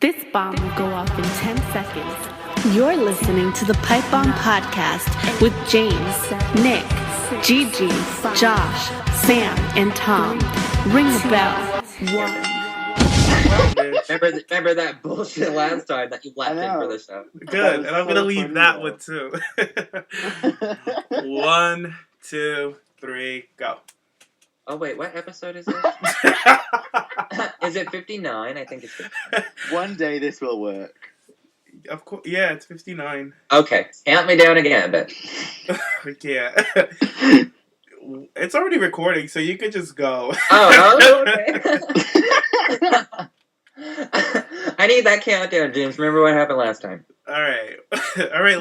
This bomb will go off in 10 seconds. You're listening to the Pipe Bomb Podcast with Jaymes, Nick, Gigi, Josh, Sam, and Tom. Ring the bell. 1. Remember that bullshit last time that you left in for the show? Good, and I'm going to leave that one too. 1, 2, 3, go. Oh, wait, what episode is it? Is it 59? I think it's 59. One day this will work. Of course, yeah, it's 59. Okay, count me down again, but... Yeah. It's already recording, so you could just go. Oh, okay. I need that countdown, James. Remember what happened last time. All right,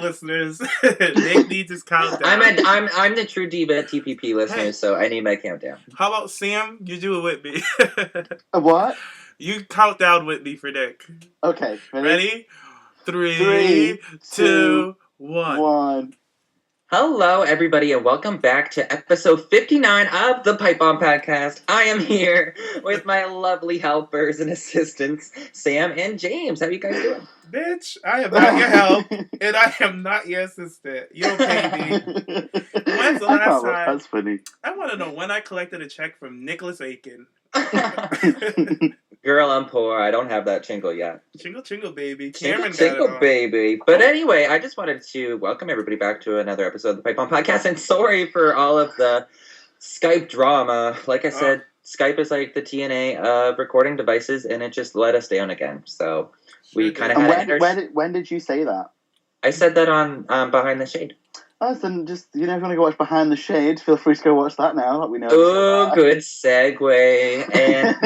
listeners. Nick needs his countdown. I'm the true diva at TPP listeners, so I need my countdown. How about Sam? You do it with me. A what? You count down with me for Nick. Okay. Ready? 3, 2, 1. Hello, everybody, and welcome back to episode 59 of the Pipe Bomb Podcast. I am here with my lovely helpers and assistants, Sam and James. How are you guys doing? Bitch, I am not your help, and I am not your assistant. You don't pay me. When's the last time? That's funny. I want to know when I collected a check from Nicholas Aiken. Girl, I'm poor. I don't have that chingle yet. Chingle, baby. Cameron chingle, baby. But anyway, I just wanted to welcome everybody back to another episode of the Pipe Bomb Podcast, and sorry for all of the Skype drama. Like I said, Skype is like the TNA of recording devices, and it just let us down again. So we kind of had. When did you say that? I said that on Behind the Shade. Oh, then just, if you want to go watch Behind the Shade, feel free to go watch that now that we know. Oh, good segue.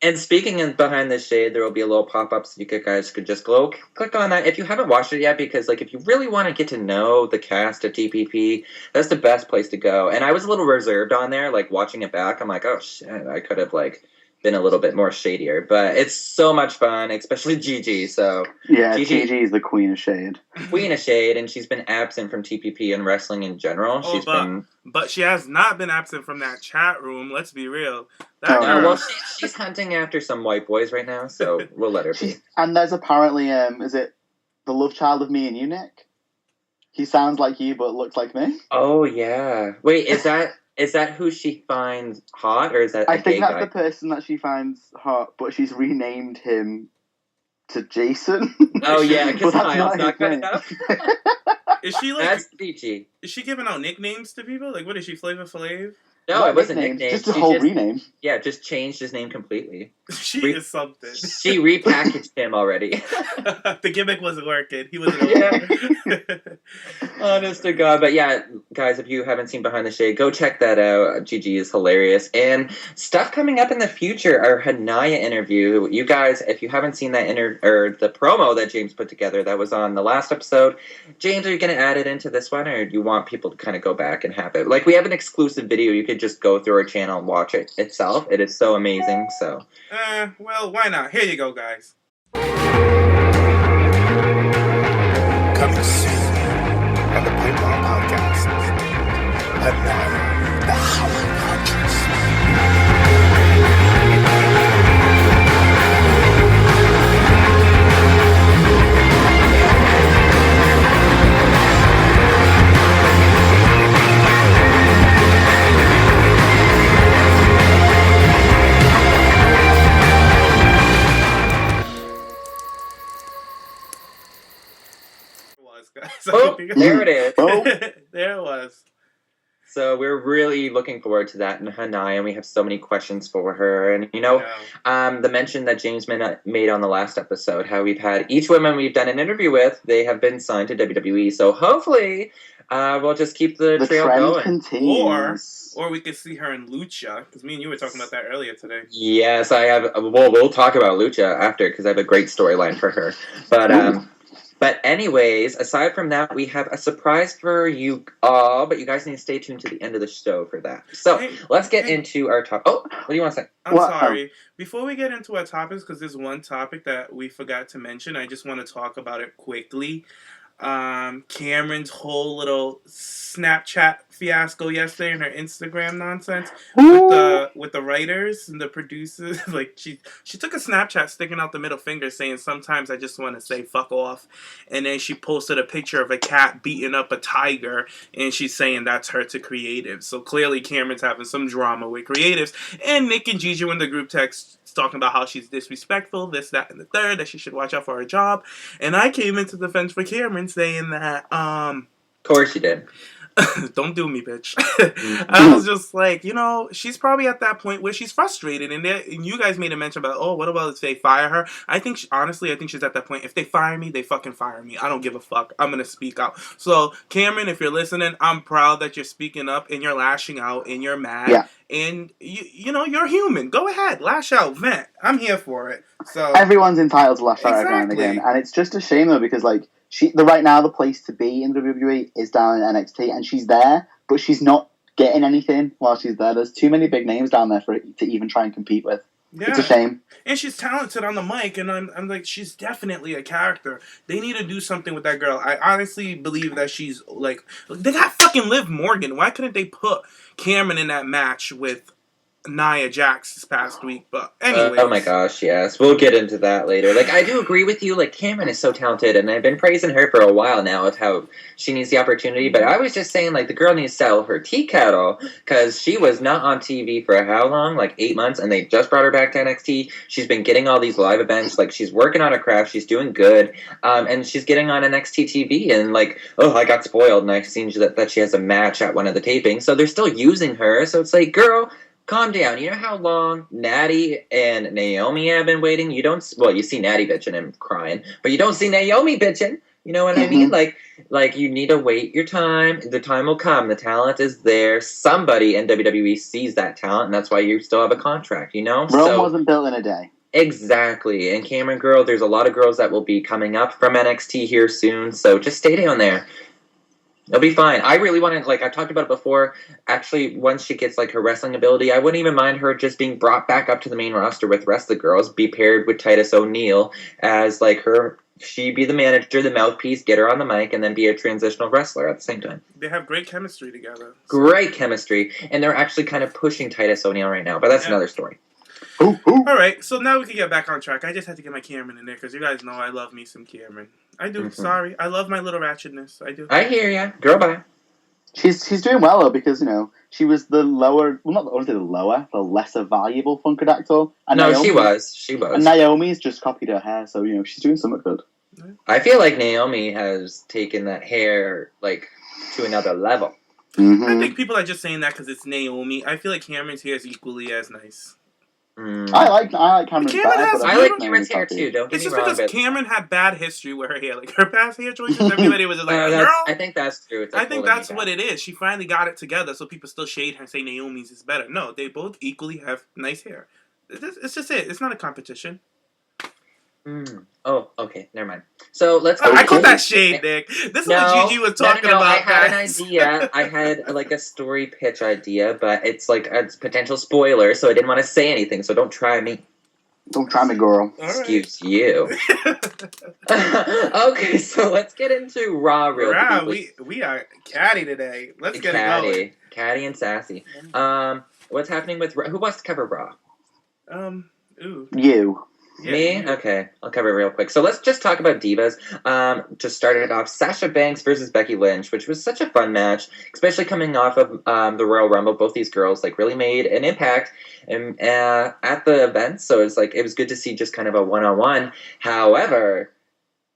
And speaking of Behind the Shade, there will be a little pop-up so you guys could just go click on that if you haven't watched it yet, because like if you really want to get to know the cast of TPP, that's the best place to go. And I was a little reserved on there, like watching it back. I'm like, oh shit, I could have like been a little bit more shadier, but it's so much fun, especially Gigi. So yeah, Gigi is the queen of shade. Queen of shade, and she's been absent from TPP and wrestling in general. But she has not been absent from that chat room. Let's be real. She's hunting after some white boys right now, so we'll let her be. And there's apparently, is it the love child of me and you, Nick? He sounds like you, but looks like me. Oh yeah. Wait, is that who she finds hot, or is that? I think that's the person that she finds hot, but she's renamed him to Jason. Oh yeah, because Kyle's not good enough. Is she like? That's peachy. Is she giving out nicknames to people? Like, what is she, Flavor Flav? No, it wasn't nickname. Just a whole rename. Yeah, just changed his name completely. She is something. She repackaged him already. The gimmick wasn't working. He wasn't. Honest to God. But yeah, guys, if you haven't seen Behind the Shade, go check that out. Gigi is hilarious. And stuff coming up in the future, our Hanaya interview. You guys, if you haven't seen that or the promo that James put together that was on the last episode, James, are you going to add it into this one, or do you want people to kind of go back and have it? Like, we have an exclusive video. You could just go through our channel and watch it itself. It is so amazing. So, well, why not? Here you go, guys. Coming soon on the Pipe Bomb Podcast. Hanaya, the Howling Huntress. Oh, there it is. Oh. There it was. So we're really looking forward to that in Hanai, and we have so many questions for her. And, the mention that James made on the last episode, how we've had each woman we've done an interview with, they have been signed to WWE. So hopefully we'll just keep the trail going. Continues. Or we could see her in Lucha, because me and you were talking about that earlier today. Yes, I have. Well, we'll talk about Lucha after, because I have a great storyline for her. But anyways, aside from that, we have a surprise for you all, but you guys need to stay tuned to the end of the show for that. So let's get into our topic. Oh, what do you want to say? I'm sorry. Before we get into our topics, because there's one topic that we forgot to mention, I just want to talk about it quickly. Cameron's whole little Snapchat fiasco yesterday and her Instagram nonsense with the writers and the producers. Like she took a Snapchat sticking out the middle finger saying sometimes I just want to say fuck off, and then she posted a picture of a cat beating up a tiger and she's saying that's her to creatives. So clearly Cameron's having some drama with creatives, and Nick and Gigi were in the group text talking about how she's disrespectful, this, that, and the third, that she should watch out for her job. And I came into defense for Cameron saying that, Of course you did. don't do me, bitch. I was just like, she's probably at that point where she's frustrated. And you guys made a mention about, oh, what about if they fire her? I think, honestly, she's at that point. If they fire me, they fucking fire me. I don't give a fuck. I'm going to speak out. So, Cameron, if you're listening, I'm proud that you're speaking up and you're lashing out and you're mad. Yeah. And, you're human. Go ahead. Lash out. Vent. I'm here for it. So everyone's entitled to lash out every now and again. And it's just a shame, though, because, like, right now the place to be in WWE is down in NXT, and she's there, but she's not getting anything while she's there. There's too many big names down there for it to even try and compete with. Yeah. It's a shame. And she's talented on the mic, and I'm like, she's definitely a character. They need to do something with that girl. I honestly believe that she's, like, they got fucking Liv Morgan. Why couldn't they put Cameron in that match with Nia Jax this past week? But anyway. Oh my gosh, yes. We'll get into that later. Like, I do agree with you. Like, Cameron is so talented, and I've been praising her for a while now of how she needs the opportunity. But I was just saying, like, the girl needs to sell her tea kettle, because she was not on TV for how long? Like 8 months, and they just brought her back to NXT. She's been getting all these live events. Like, she's working on her craft. She's doing good. And she's getting on NXT TV, and like, oh, I got spoiled, and I've seen that she has a match at one of the tapings. So they're still using her. So it's like, girl, calm down. You know how long Natty and Naomi have been waiting? You see Natty bitching and crying, but you don't see Naomi bitching. You know what I mean? Like you need to wait your time. The time will come. The talent is there. Somebody in WWE sees that talent, and that's why you still have a contract, Rome wasn't built in a day. Exactly. And Cameron, girl, there's a lot of girls that will be coming up from NXT here soon, so just stay down there. It'll be fine. I really want to, like, I've talked about it before. Actually, once she gets, like, her wrestling ability, I wouldn't even mind her just being brought back up to the main roster with the rest of the girls, be paired with Titus O'Neil as, like, she be the manager, the mouthpiece, get her on the mic, and then be a transitional wrestler at the same time. They have great chemistry together. Great chemistry. And they're actually kind of pushing Titus O'Neil right now, but that's another story. All right, so now we can get back on track. I just had to get my Cameron in there because you guys know I love me some Cameron. I do. Mm-hmm. Sorry, I love my little ratchetness. I do. I hear ya. Girl, bye. She's doing well though, because she was the lower, well, not only the lower, the lesser valuable Funkadactyl. She was. And Naomi's just copied her hair, so she's doing something good. I feel like Naomi has taken that hair like to another level. Mm-hmm. I think people are just saying that because it's Naomi. I feel like Cameron's hair is equally as nice. I like Cameron's hair. I like Cameron's hair too. Don't get me wrong. It's just because Cameron had bad history with her hair. Like her past hair choices, everybody was just like, "Girl." I think that's true. I think that's what it is. She finally got it together, so people still shade her and say Naomi's is better. No, they both equally have nice hair. It's just it. It's not a competition. Oh, okay. Never mind. So let's. I call that shade, Nick. This is what Gigi was talking about. I had an idea. I had like a story pitch idea, but it's like a potential spoiler, so I didn't want to say anything. So don't try me. Don't try me, girl. Excuse you. Okay, so let's get into Raw real quick. We are catty today. Let's get it going. Catty and sassy. What's happening with who wants to cover Raw? You. Yeah. Me? Okay, I'll cover it real quick. So let's just talk about Divas. To start it off, Sasha Banks versus Becky Lynch, which was such a fun match, especially coming off of the Royal Rumble. Both these girls really made an impact at the event, so it was good to see just kind of a one-on-one. However,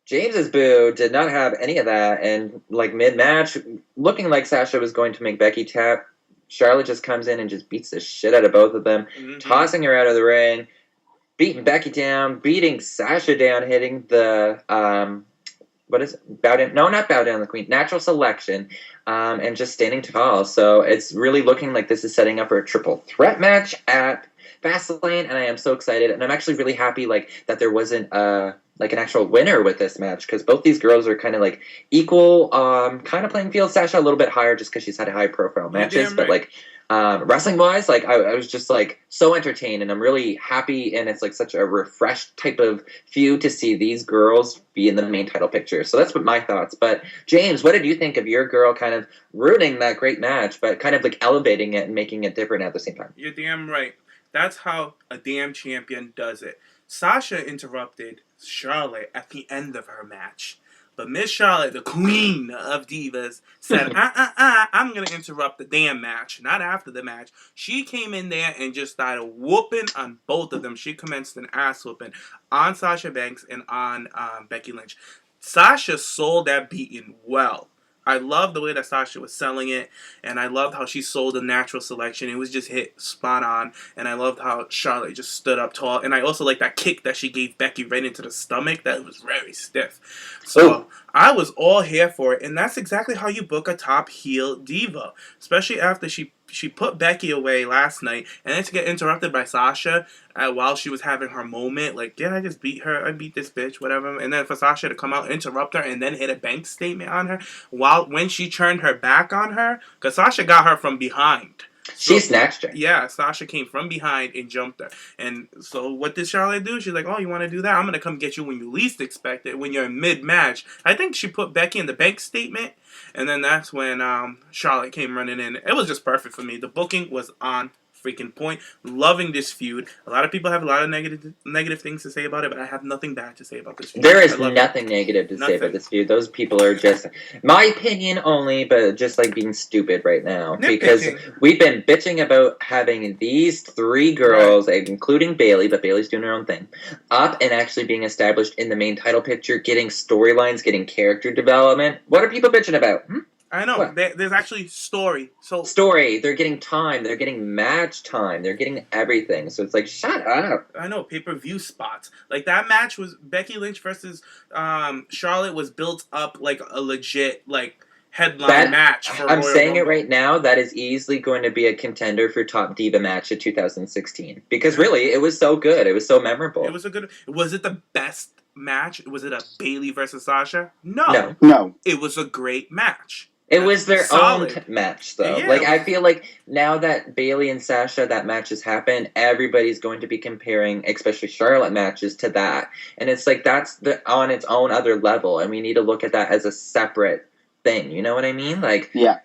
James's boo did not have any of that, and mid-match, looking like Sasha was going to make Becky tap, Charlotte just comes in and just beats the shit out of both of them, tossing her out of the ring. Beating Becky down, beating Sasha down, hitting the, bow down? No, not bow down the queen. Natural selection, and just standing tall. So it's really looking like this is setting up for a triple threat match at Fastlane, and I am so excited. And I'm actually really happy like that there wasn't like an actual winner with this match, because both these girls are kind of like equal, kind of playing field. Sasha a little bit higher just because she's had high profile matches, but like wrestling wise, like I was just like so entertained, and I'm really happy, and it's like such a refreshed type of feud to see these girls be in the main title picture. So that's what my thoughts. But James, what did you think of your girl kind of ruining that great match, but kind of like elevating it and making it different at the same time? You're damn right. That's how a damn champion does it. Sasha interrupted Charlotte at the end of her match. But Miss Charlotte, the queen of divas, said, I'm going to interrupt the damn match, not after the match. She came in there and just started whooping on both of them. She commenced an ass whooping on Sasha Banks and on Becky Lynch. Sasha sold that beating well. I love the way that Sasha was selling it, and I loved how she sold a natural selection. It was just hit spot on, and I loved how Charlotte just stood up tall. And I also like that kick that she gave Becky right into the stomach. That was very stiff. So I was all here for it, and that's exactly how you book a top heel diva, especially after she put Becky away last night, and then to get interrupted by Sasha while she was having her moment, like, yeah, I just beat her, I beat this bitch, whatever, and then for Sasha to come out, interrupt her, and then hit a bank statement on her, when she turned her back on her, because Sasha got her from behind. She snatched her. Yeah, Sasha came from behind and jumped her. And so what did Charlotte do? She's like, oh, you want to do that? I'm going to come get you when you least expect it, when you're in mid-match. I think she put Becky in the bank statement, and then that's when Charlotte came running in. It was just perfect for me. The booking was on freaking point. Loving this feud. A lot of people have a lot of negative things to say about it, but I have nothing bad to say about this feud. There is nothing negative to say about this feud. Those people are just, my opinion only, but just like being stupid right now. Because we've been bitching about having these three girls, including Bayley, but Bayley's doing her own thing, up and actually being established in the main title picture, getting storylines, getting character development. What are people bitching about? I know. There's actually story. Story. They're getting time. They're getting match time. They're getting everything. So it's like, shut up. I know. Pay-per-view spots. Like, that match was Becky Lynch versus Charlotte was built up like a legit, like, headline match. I'm saying it right now. That is easily going to be a contender for top diva match of 2016. Because really, it was so good. It was so memorable. It was was it the best match? Was it a Bayley versus Sasha? No. It was a great match. It was their own match, though. Yeah, I feel like now that Bayley and Sasha, that match has happened, everybody's going to be comparing, especially Charlotte matches, to that. And it's like, that's on its own other level, and we need to look at that as a separate thing. You know what I mean? Like, yeah.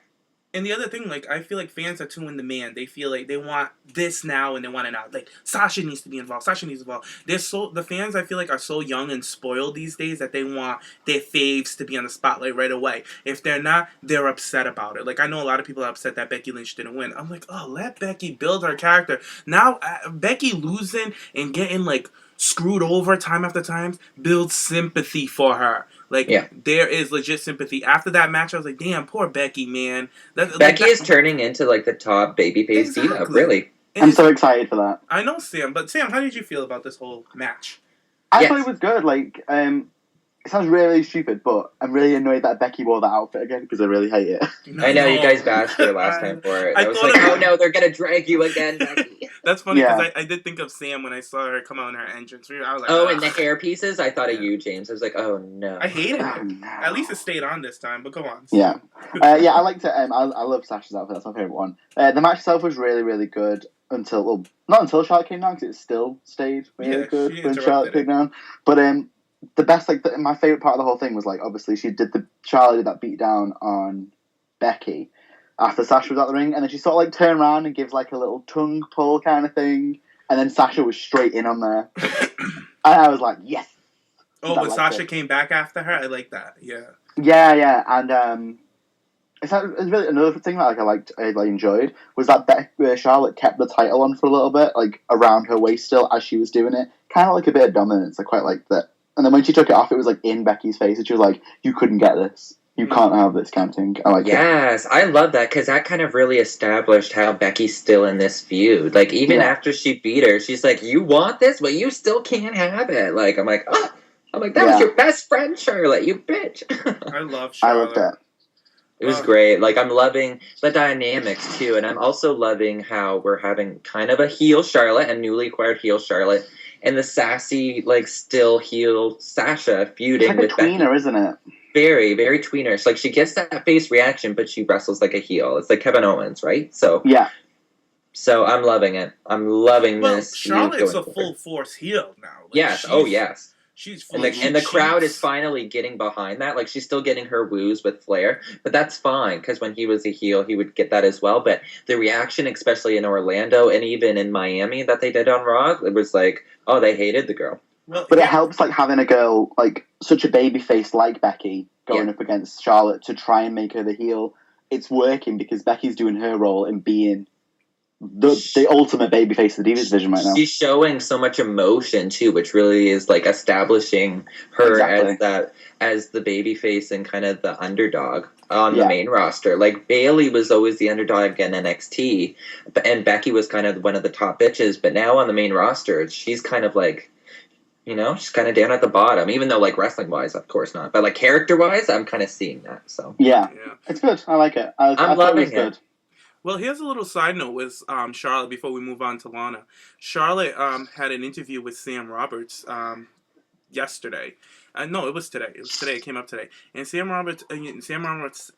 And the other thing, like, I feel like fans are too in demand. They feel like they want this now and they want it now. Like, Sasha needs to be involved. Sasha needs to be involved. The fans, I feel like, are so young and spoiled these days that they want their faves to be on the spotlight right away. If they're not, they're upset about it. Like, I know a lot of people are upset that Becky Lynch didn't win. I'm like, oh, let Becky build her character. Now, Becky losing and getting, like, screwed over time after time builds sympathy for her. Like, there is legit sympathy. After that match, I was like, damn, poor Becky, man. Becky is turning into, like, the top babyface diva, really. I'm so excited for that. I know, Sam. But, Sam, how did you feel about this whole match? I thought it was good. Like, it sounds really stupid, but I'm really annoyed that Becky wore that outfit again, because I really hate it. I know, you guys bashed her last time for it. I was like, oh no, they're going to drag you again, Becky. That's funny, because I did think of Sam when I saw her come out in her entrance. I was like, and the hair pieces? I thought of you, James. I was like, oh no. I hated it. No. At least it stayed on this time, but go on. Yeah. I liked it. I love Sasha's outfit. That's my favourite one. The match itself was really, really good until, well, not until Charlotte came down, because it still stayed really good when Charlotte came down. But, the best, like, my favourite part of the whole thing was, like, obviously Charlotte did that beat down on Becky after Sasha was out the ring, and then she sort of, like, turned around and gives, like, a little tongue pull kind of thing, and then Sasha was straight in on there. And I was like, yes! Oh, but Sasha came back after her? I like that, yeah. Yeah, and, it's really another thing that I enjoyed was that Charlotte kept the title on for a little bit, like, around her waist still as she was doing it. Kind of like a bit of dominance. I quite liked that. And then when she took it off, it was, like, in Becky's face, and she was like, you couldn't get this. You can't have this kind of thing. I like it. Yes, I love that, because that kind of really established how Becky's still in this feud. Like, even after she beat her, she's like, you want this, but you still can't have it. Like, I'm like, that was your best friend, Charlotte, you bitch. I love Charlotte. I loved it. It was great. Like, I'm loving the dynamics, too. And I'm also loving how we're having kind of a heel Charlotte, a newly acquired heel Charlotte, and the sassy, like, still heel Sasha feuding with Becky. It's like a tweener, isn't it? Very, very tweenerish. Like, she gets that face reaction, but she wrestles like a heel. It's like Kevin Owens, right? So yeah. So I'm loving it. I'm loving this. Charlotte's a full force heel now. Like, yes. Oh, yes. She's and the crowd is finally getting behind that. Like, she's still getting her woos with Flair, but that's fine because when he was a heel, he would get that as well. But the reaction, especially in Orlando and even in Miami, that they did on Raw, it was like, oh, they hated the girl. Well, but it helps, like, having a girl, like, such a baby face like Becky going up against Charlotte to try and make her the heel. It's working because Becky's doing her role in being the ultimate babyface of the Divas division right now. She's showing so much emotion too, which really is like establishing her as the babyface and kind of the underdog on the main roster. Like, Bayley was always the underdog in NXT, and Becky was kind of one of the top bitches. But now on the main roster, she's kind of like, you know, she's kind of down at the bottom. Even though, like, wrestling wise, of course not, but like character wise, I'm kind of seeing that. So yeah, it's good. I like it. I'm loving it. Good. Well, here's a little side note with Charlotte before we move on to Lana. Charlotte had an interview with Sam Roberts yesterday. No, it was today. It came up today. And Sam Roberts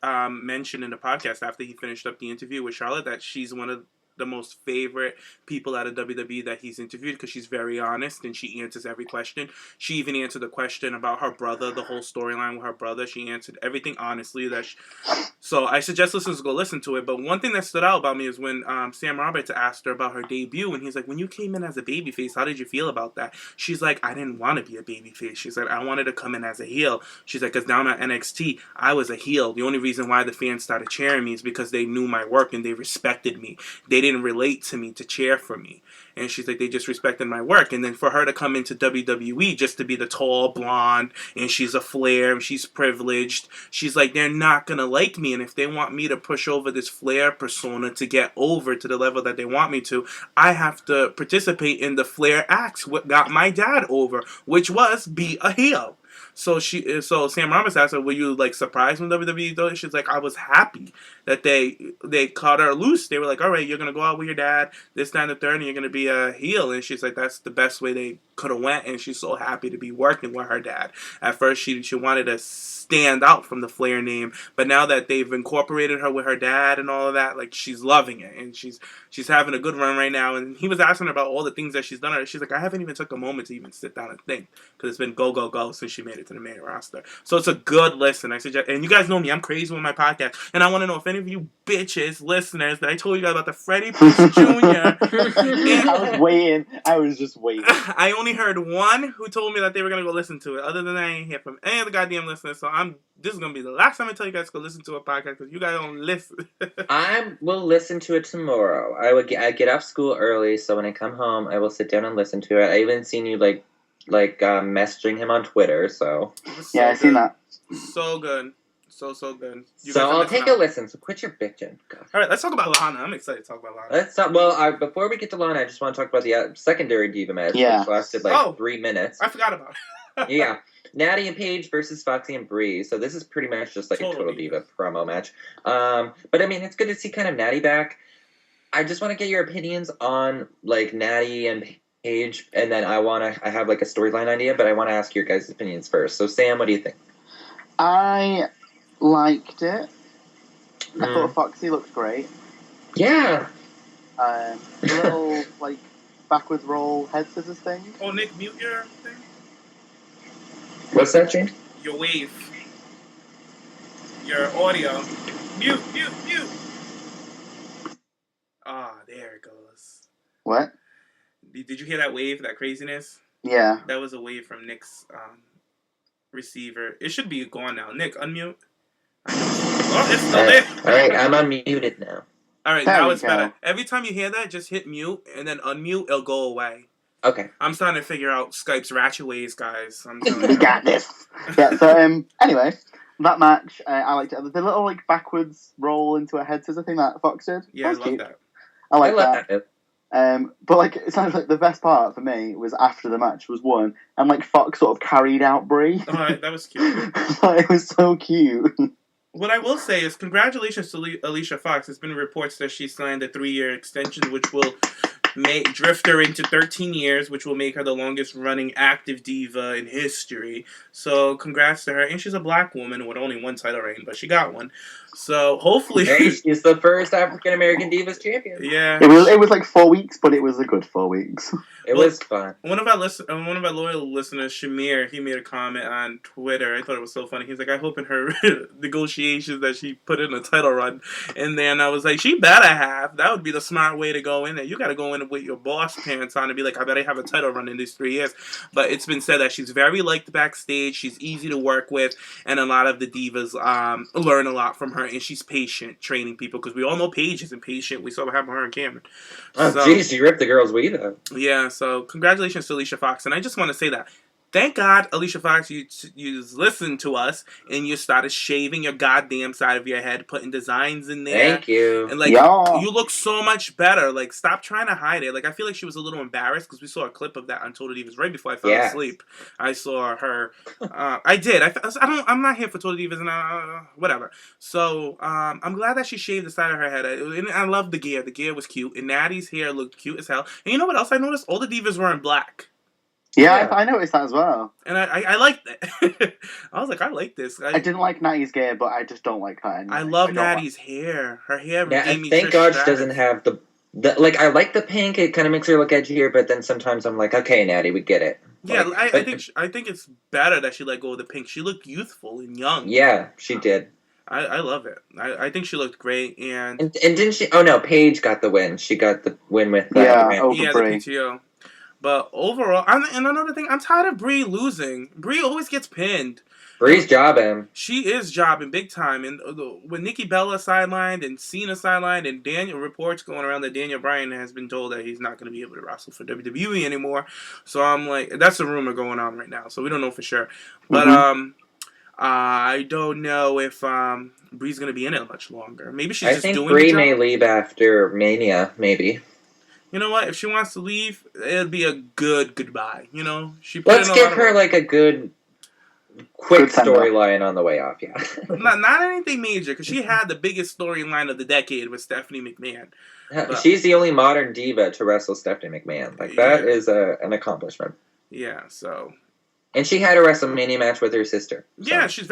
mentioned in the podcast after he finished up the interview with Charlotte that she's one of the most favorite people out of WWE that he's interviewed because she's very honest and she answers every question. She even answered the question about her brother, the whole storyline with her brother. She answered everything honestly. So I suggest listeners go listen to it. But one thing that stood out about me is when Sam Roberts asked her about her debut, and he's like, when you came in as a babyface, how did you feel about that? She's like, I didn't want to be a babyface. She said, I wanted to come in as a heel. She's like, because down at NXT, I was a heel. The only reason why the fans started cheering me is because they knew my work and they respected me. They didn't relate to me to cheer for me. And she's like, they just respected my work. And then for her to come into WWE just to be the tall blonde, and she's a Flair, and she's privileged, she's like, they're not going to like me. And if they want me to push over this Flair persona to get over to the level that they want me to, I have to participate in the Flair acts, what got my dad over, which was be a heel. So Sam Roberts asked her, were you, like, surprised when WWE did it? She's like, I was happy that they caught her loose. They were like, all right, you're going to go out with your dad this, that, and the third, and you're going to be a heel. And she's like, that's the best way they could have went, and she's so happy to be working with her dad. At first, she wanted to stand out from the Flair name, but now that they've incorporated her with her dad and all of that, like, she's loving it, and she's having a good run right now. And he was asking her about all the things that she's done. She's like, I haven't even took a moment to even sit down and think, because it's been go, go, go since she made it to the main roster. So it's a good listen. I suggest, and you guys know me, I'm crazy with my podcast, and I want to know if any of you bitches, listeners, that I told you guys about the Freddie Prinze Jr. I was just waiting. I only heard one who told me that they were going to go listen to it. Other than that, I ain't hear from any other goddamn listeners. So this is going to be the last time I tell you guys to go listen to a podcast because you guys don't listen. I will listen to it tomorrow. I get off school early, so when I come home, I will sit down and listen to it. I even seen you like messaging him on Twitter. So yeah, I've seen that. So good. So good. So I'll take a listen. So quit your bitching. God. All right, let's talk about Lana. I'm excited to talk about Lana. Before we get to Lana, I just want to talk about the secondary diva match, which lasted 3 minutes. I forgot about it. Yeah. Natty and Paige versus Foxy and Bree. So this is pretty much just like a Total Diva promo match. But I mean, it's good to see kind of Natty back. I just want to get your opinions on like Natty and Paige, and then I have like a storyline idea, but I want to ask your guys' opinions first. So Sam, what do you think? I liked it. I thought Foxy looked great. Yeah. The little like backwards roll head scissors thing. Oh, Nick, mute your thing. What's that, James? Your wave. Your audio. Mute. Ah, there it goes. What? Did you hear that wave, that craziness? Yeah. That was a wave from Nick's receiver. It should be gone now. Nick, unmute. Oh, it's still there. All right, I'm unmuted now. All right, now it's better. Every time you hear that, just hit mute and then unmute. It'll go away. Okay. I'm starting to figure out Skype's ratchet ways, guys. We got this. Yeah. So anyway, that match I liked it. The little like backwards roll into a head scissor thing that Fox did. Yeah, I love that. I like that. But like it sounds like the best part for me was after the match was won and like Fox sort of carried out Brie. Oh, that was cute. It was so cute. What I will say is congratulations to Alicia Fox. There's been reports that she signed a 3-year extension, which will drift her into 13 years, which will make her the longest running active diva in history. So congrats to her. And she's a black woman with only one title reign, but she got one. So hopefully... Hey, she's the first African-American Divas champion. Yeah. It was like 4 weeks, but it was a good 4 weeks. It was fun. One of our loyal listeners, Shamir, he made a comment on Twitter. I thought it was so funny. He's like, I hope in her negotiations that she put in a title run. And then I was like, she better have. That would be the smart way to go in there. You got to go in with your boss pants on and be like, I better have a title run in these 3 years. But it's been said that she's very liked backstage. She's easy to work with. And a lot of the divas learn a lot from her. And she's patient training people. Because we all know Paige isn't patient. We saw what happened with her and Cameron. Oh, jeez, you ripped the girl's weave out. Yeah, so congratulations to Alicia Fox. And I just want to say that. Thank God, Alicia Fox, you listened to us and you started shaving your goddamn side of your head, putting designs in there. Thank you. And you look so much better. Like, stop trying to hide it. Like, I feel like she was a little embarrassed because we saw a clip of that on Total Divas right before I fell asleep. I saw her. I did. I'm not here for Total Divas and whatever. So I'm glad that she shaved the side of her head. I love the gear. The gear was cute, and Natty's hair looked cute as hell. And you know what else I noticed? All the divas were in black. Yeah, I noticed that as well. And I liked it. I was like, I like this. I didn't like Natty's gear, but I just don't like her anyway. I love Natty's hair. Her hair gave me thank God she doesn't have the like, I like the pink. It kind of makes her look edgier, but then sometimes I'm like, okay, Natty, we get it. Yeah, I think it's better that she let go of the pink. She looked youthful and young. Yeah, she did. I love it. I think she looked great. And didn't she? Oh, no, Paige got the win. She got the win with the the PTO. But overall, and another thing, I'm tired of Brie losing. Brie always gets pinned. Brie's jobbing. She is jobbing big time. And when Nikki Bella sidelined and Cena sidelined and Daniel reports going around that Daniel Bryan has been told that he's not going to be able to wrestle for WWE anymore. So I'm like, that's a rumor going on right now. So we don't know for sure. But I don't know if Brie's going to be in it much longer. Maybe she's just doing the job. I think Brie may leave after Mania, maybe. You know what? If she wants to leave, it'd be a good goodbye. You know, let's give her like a good, quick storyline on the way off. Yeah, not anything major because she had the biggest storyline of the decade with Stephanie McMahon. She's the only modern diva to wrestle Stephanie McMahon. Like that is an accomplishment. Yeah. So. And she had a WrestleMania match with her sister. So. Yeah, she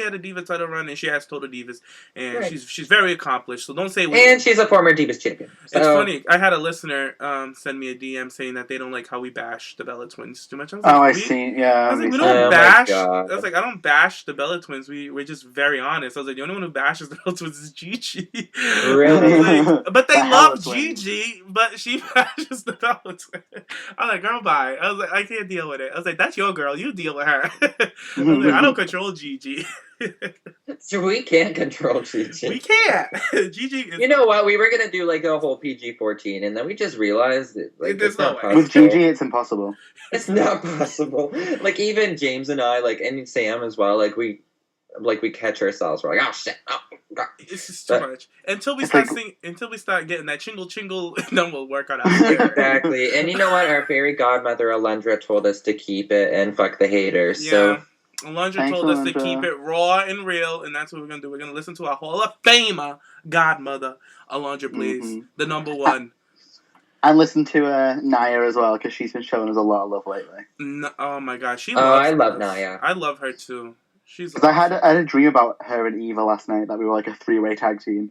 had a Diva title run, and she has Total Divas, and she's very accomplished. So don't say. And she's a former Divas champion. So. It's funny. I had a listener send me a DM saying that they don't like how we bash the Bella Twins too much. I was like, I see. Yeah. I was like, we don't bash. I was like, I don't bash the Bella Twins. We're just very honest. I was like, the only one who bashes the Bella Twins is Gigi. Really? But they love Gigi, but she bashes the Bella Twins. I'm like, girl, bye. I was like, I can't deal with it. I was like, that's your girl. You deal with her. I don't control Gigi. So we can't control Gigi. We can't. Gigi is... You know what? We were going to do like a whole PG-14, and then we just realized that like, it's not possible. With Gigi, it's impossible. It's not possible. Like, even James and I, like, and Sam as well, like, we catch ourselves. We're like, oh, shit. Oh, God. This is too much. Until we start getting that chingle, then we'll work on it. Exactly. And you know what? Our fairy godmother, Alundra, told us to keep it and fuck the haters. Yeah. So. Alundra told us to keep it raw and real, and that's what we're going to do. We're going to listen to our Hall of Famer godmother, Alundra Blaze, the number one. And listen to Nia as well, because she's been showing us a lot of love lately. Oh, my gosh. I love Nia. I love her, too. She's awesome. I had a dream about her and Eva last night, that we were like a 3-way tag team.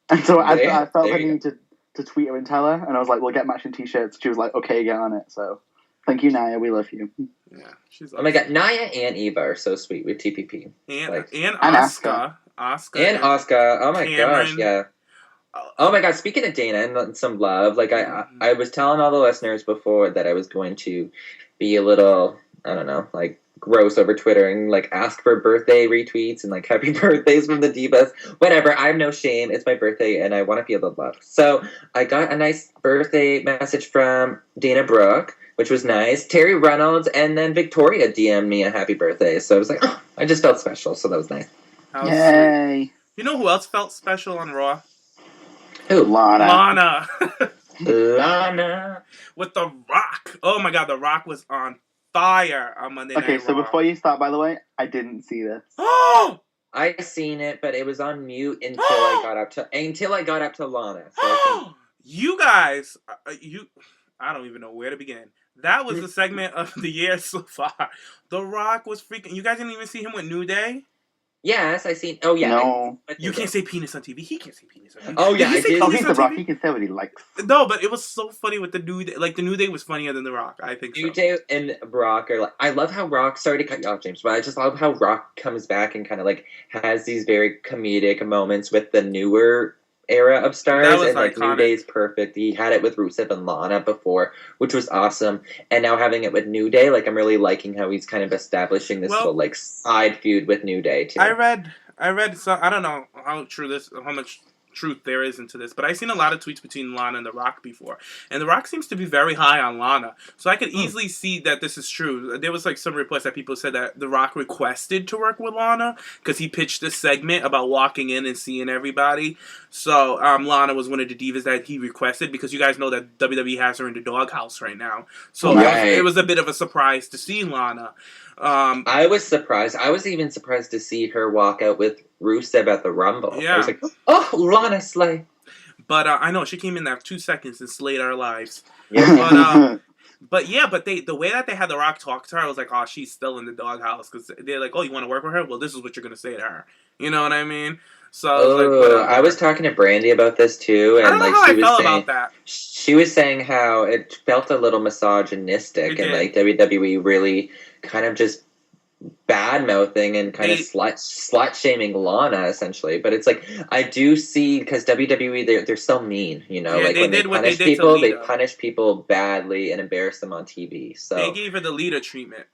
And so I felt the need to tweet her and tell her, and I was like, we'll get matching t-shirts. She was like, okay, get on it. So thank you, Nia. We love you. Yeah, she's awesome. Oh my God, Nia and Eva are so sweet with TPP. And Asuka. And Asuka. Oh my gosh, yeah. Oh my God, speaking of Dana and some love, like I was telling all the listeners before that I was going to be a little, I don't know, like gross over Twitter and like ask for birthday retweets and like happy birthdays from the divas. Whatever, I have no shame. It's my birthday and I want to feel the love. So I got a nice birthday message from Dana Brooke, which was nice. Terry Reynolds, and then Victoria DM'd me a happy birthday. So I was like, oh, I just felt special. So that was nice. Yay. You know who else felt special on Raw? Who? Lana. Lana. With The Rock. Oh my God, The Rock was on fire on Monday Night Raw. Okay, so before you start, by the way, I didn't see this. Oh! I seen it, but it was on mute until I got up to Lana. So I think... You guys, I don't even know where to begin. That was the segment of the year so far. The Rock was freaking. You guys didn't even see him with New Day? Yes, I seen. Oh yeah. No. You can't say penis on TV. He can't say penis on TV. Oh yeah, I did. Oh, he's The Rock. He can say what he likes. No, but it was so funny with the New Day. Like, the New Day was funnier than The Rock. I think New Day and Rock are like. I love how Rock. Sorry to cut you off, James, but I just love how Rock comes back and kind of like has these very comedic moments with the newer era of stars, and like New Day's perfect. He had it with Rusev and Lana before, which was awesome, and now having it with New Day, like I'm really liking how he's kind of establishing this little like side feud with New Day too. I read so I don't know how much truth there is into this, but I've seen a lot of tweets between Lana and The Rock before, and The Rock seems to be very high on Lana, so I could easily see that this is true. There was like some reports that people said that The Rock requested to work with Lana because he pitched this segment about walking in and seeing everybody. So Lana was one of the divas that he requested, because you guys know that WWE has her in the doghouse right now, so it was a bit of a surprise to see Lana. I was surprised. I was even surprised to see her walk out with Rusev at the Rumble. Yeah. I was like, oh, Lana slay. But I know she came in there 2 seconds and slayed our lives. Yeah. But the way that they had The Rock talk to her, I was like, oh, she's still in the doghouse, because they're like, oh, you want to work with her? Well, this is what you're gonna say to her. You know what I mean? So I was talking to Brandy about this too, and about that. She was saying how it felt a little misogynistic, and like WWE really kind of just bad mouthing and kind of slut shaming Lana essentially. But it's like I do see, because WWE they're so mean, you know, like when they punish people, they punish people badly and embarrass them on TV. So they gave her the Lita treatment.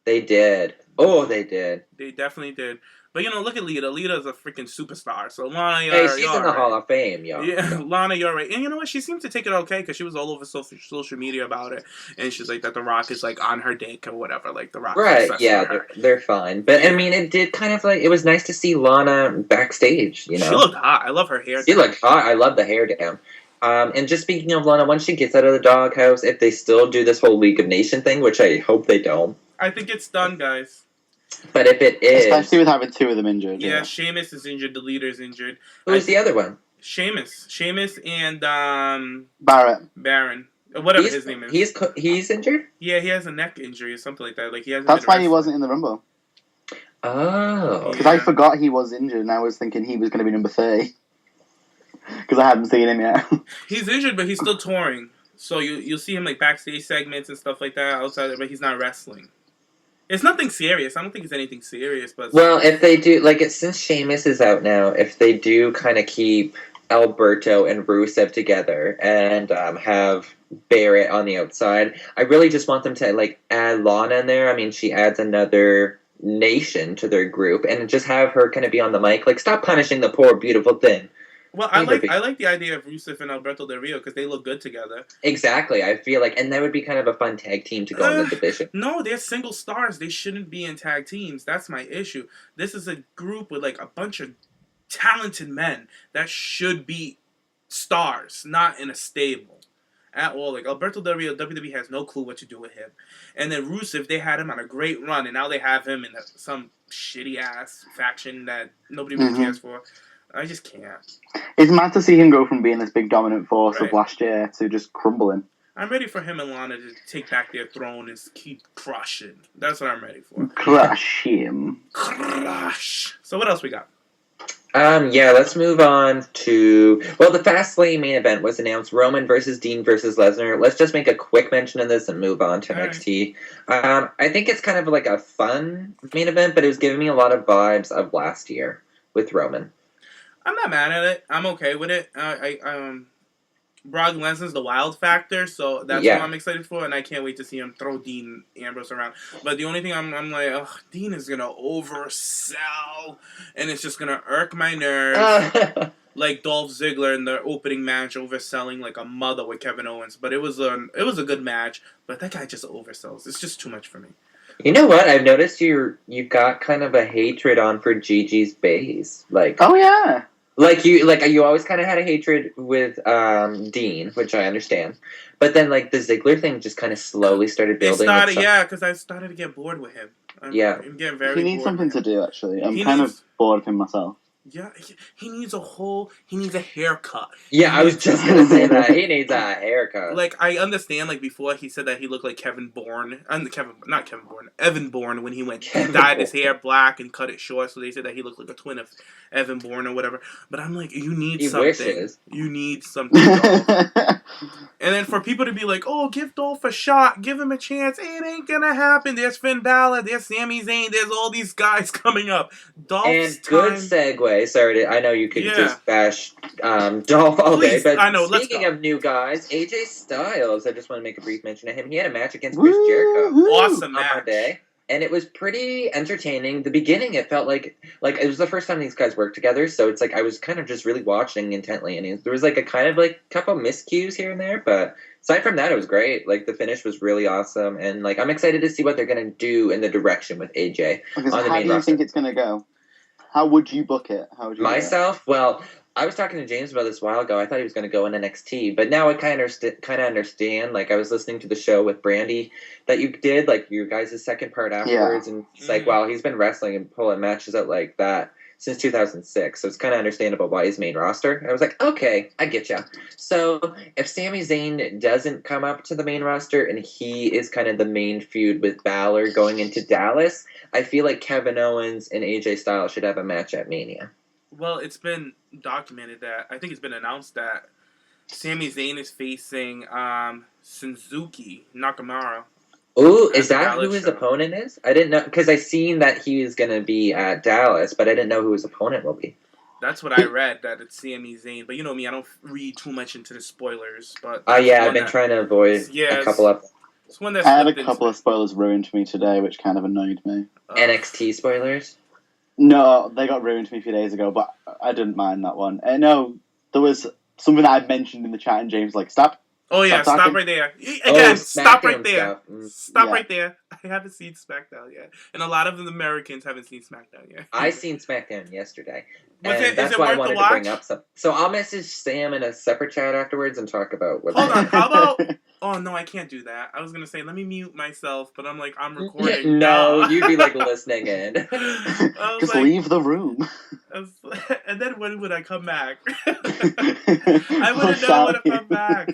They did. Oh, they did. They definitely did. But, you know, look at Lita. Lita's a freaking superstar. So, Lana, she's in the Hall of Fame, yo. Yeah, Lana, you're right. And you know what? She seems to take it okay, because she was all over social media about it. And she's like that The Rock is, like, on her dick or whatever. Like, The Rock. Right, yeah, they're fine. But, I mean, it did kind of, like, it was nice to see Lana backstage, you know? She looked hot. I love her hair. She looked hot. I love the hair down. And just speaking of Lana, once she gets out of the doghouse, if they still do this whole League of Nations thing, which I hope they don't. I think it's done, guys. But if it is... Especially with having 2 of them injured. Yeah, Sheamus is injured. The leader's injured. Who's the other one? Sheamus and... Baron. Whatever his name is. He's injured? Yeah, he has a neck injury or something like that. Like he hasn't. That's why he wasn't in the Rumble. Oh. Because I forgot he was injured, and I was thinking he was going to be number 30. Because I haven't seen him yet. He's injured, but he's still touring. So you'll see him like backstage segments and stuff like that outside, but he's not wrestling. It's nothing serious. I don't think it's anything serious. But well, if they do, like, since Sheamus is out now, if they do kind of keep Alberto and Rusev together and have Barrett on the outside, I really just want them to, like, add Lana in there. I mean, she adds another nation to their group, and just have her kind of be on the mic. Like, stop punishing the poor, beautiful thing. Well, I like the idea of Rusev and Alberto Del Rio, because they look good together. Exactly. I feel like, and that would be kind of a fun tag team to go in the division. No, they're single stars. They shouldn't be in tag teams. That's my issue. This is a group with like a bunch of talented men that should be stars, not in a stable at all. Like Alberto Del Rio, WWE has no clue what to do with him. And then Rusev, they had him on a great run, and now they have him in some shitty ass faction that nobody really cares for. I just can't. It's mad to see him go from being this big dominant force of last year to just crumbling. I'm ready for him and Lana to take back their throne and keep crushing. That's what I'm ready for. Crush him. Crush. So what else we got? Yeah, let's move on to... Well, the Fastlane main event was announced. Roman versus Dean versus Lesnar. Let's just make a quick mention of this and move on to NXT. Right. I think it's kind of like a fun main event, but it was giving me a lot of vibes of last year with Roman. I'm not mad at it. I'm okay with it. Brock Lesnar's the wild factor, so that's what I'm excited for, and I can't wait to see him throw Dean Ambrose around. But the only thing I'm like, Dean is gonna oversell, and it's just gonna irk my nerves. Like Dolph Ziggler in the opening match, overselling like a mother with Kevin Owens. But it was a good match. But that guy just oversells. It's just too much for me. You know what? I've noticed you've got kind of a hatred on for Gigi's base. Like, oh yeah. Like you always kind of had a hatred with Dean, which I understand. But then like the Ziggler thing just kind of slowly started building. Because I started to get bored with him. I'm getting very. He needs bored something with him. to do. Actually, I'm kind of bored of him myself. Yeah, he needs a haircut. Yeah, I was just gonna say that. He needs a haircut. Like, I understand, like, before he said that he looked like Evan Bourne when he dyed his hair black and cut it short, so they said that he looked like a twin of Evan Bourne or whatever. But I'm like, you need something. Wishes. You need something, Dolph. And then for people to be like, oh, give Dolph a shot, give him a chance, it ain't gonna happen. There's Finn Balor, there's Sami Zayn, there's all these guys coming up. Dolph's and good segue. Sorry, I know you could just bash Dolph all day, but speaking of new guys, AJ Styles, I just want to make a brief mention of him. He had a match against Chris Jericho. Awesome match. On Monday. And it was pretty entertaining. The beginning, it felt like it was the first time these guys worked together, so it's like I was kind of just really watching intently, and there was like a kind of like couple miscues here and there, but aside from that, it was great. Like the finish was really awesome, and like I'm excited to see what they're gonna do in the direction with AJ on the main roster. How do you think it's gonna go? How would you book it? How would you myself? Well, I was talking to James about this a while ago. I thought he was going to go in NXT, but now I kind of understand. Like, I was listening to the show with Brandy that you did, like, your guys' second part afterwards, and it's like, wow, he's been wrestling and pulling matches out like that since 2006, so it's kind of understandable why he's main roster. I was like, okay, I get ya. So, if Sami Zayn doesn't come up to the main roster, and he is kind of the main feud with Balor going into Dallas, I feel like Kevin Owens and AJ Styles should have a match at Mania. Well, it's been documented that, I think it's been announced that Sami Zayn is facing Shinsuke Nakamura. Ooh, is that who his opponent is? I didn't know, because I seen that he was going to be at Dallas, but I didn't know who his opponent will be. That's what I read, that it's Sami Zayn. But you know me, I don't read too much into the spoilers. But yeah, I've been trying to avoid a couple of... I had a couple of spoilers ruined to me today, which kind of annoyed me. NXT spoilers? No, they got ruined to me a few days ago, but I didn't mind that one. No, there was something that I mentioned in the chat, and James was like, stop. Oh, yeah, stop right there. Again, stop right there. Stop right there. I haven't seen SmackDown yet. And a lot of the Americans haven't seen SmackDown yet. I seen SmackDown yesterday. That's why I wanted to bring up something. So I'll message Sam in a separate chat afterwards and talk about what... Hold on, how about... Oh, no, I can't do that. I was going to say, let me mute myself, but I'm like, I'm recording. No, you'd be like listening in. Just leave the room. And then when would I come back? I wouldn't know when to come back.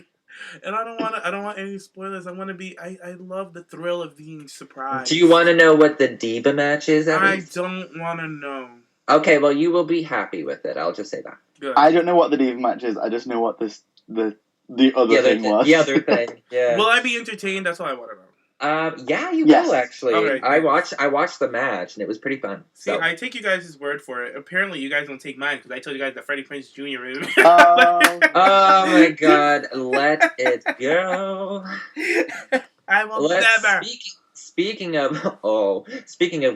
And I don't want any spoilers. I want to be, I love the thrill of being surprised. Do you want to know what the Diva match is? I don't want to know. Okay, well, you will be happy with it. I'll just say that. Good. I don't know what the Diva match is. I just know what the other thing was. The other thing, yeah. Will I be entertained? That's all I want to know. Yeah, you will, actually. Okay, I watched the match, and it was pretty fun. See, I take you guys' word for it. Apparently, you guys don't take mine, because I told you guys that Freddie Prinze Jr. is... Oh, my God. Let it go. I will never... Speaking of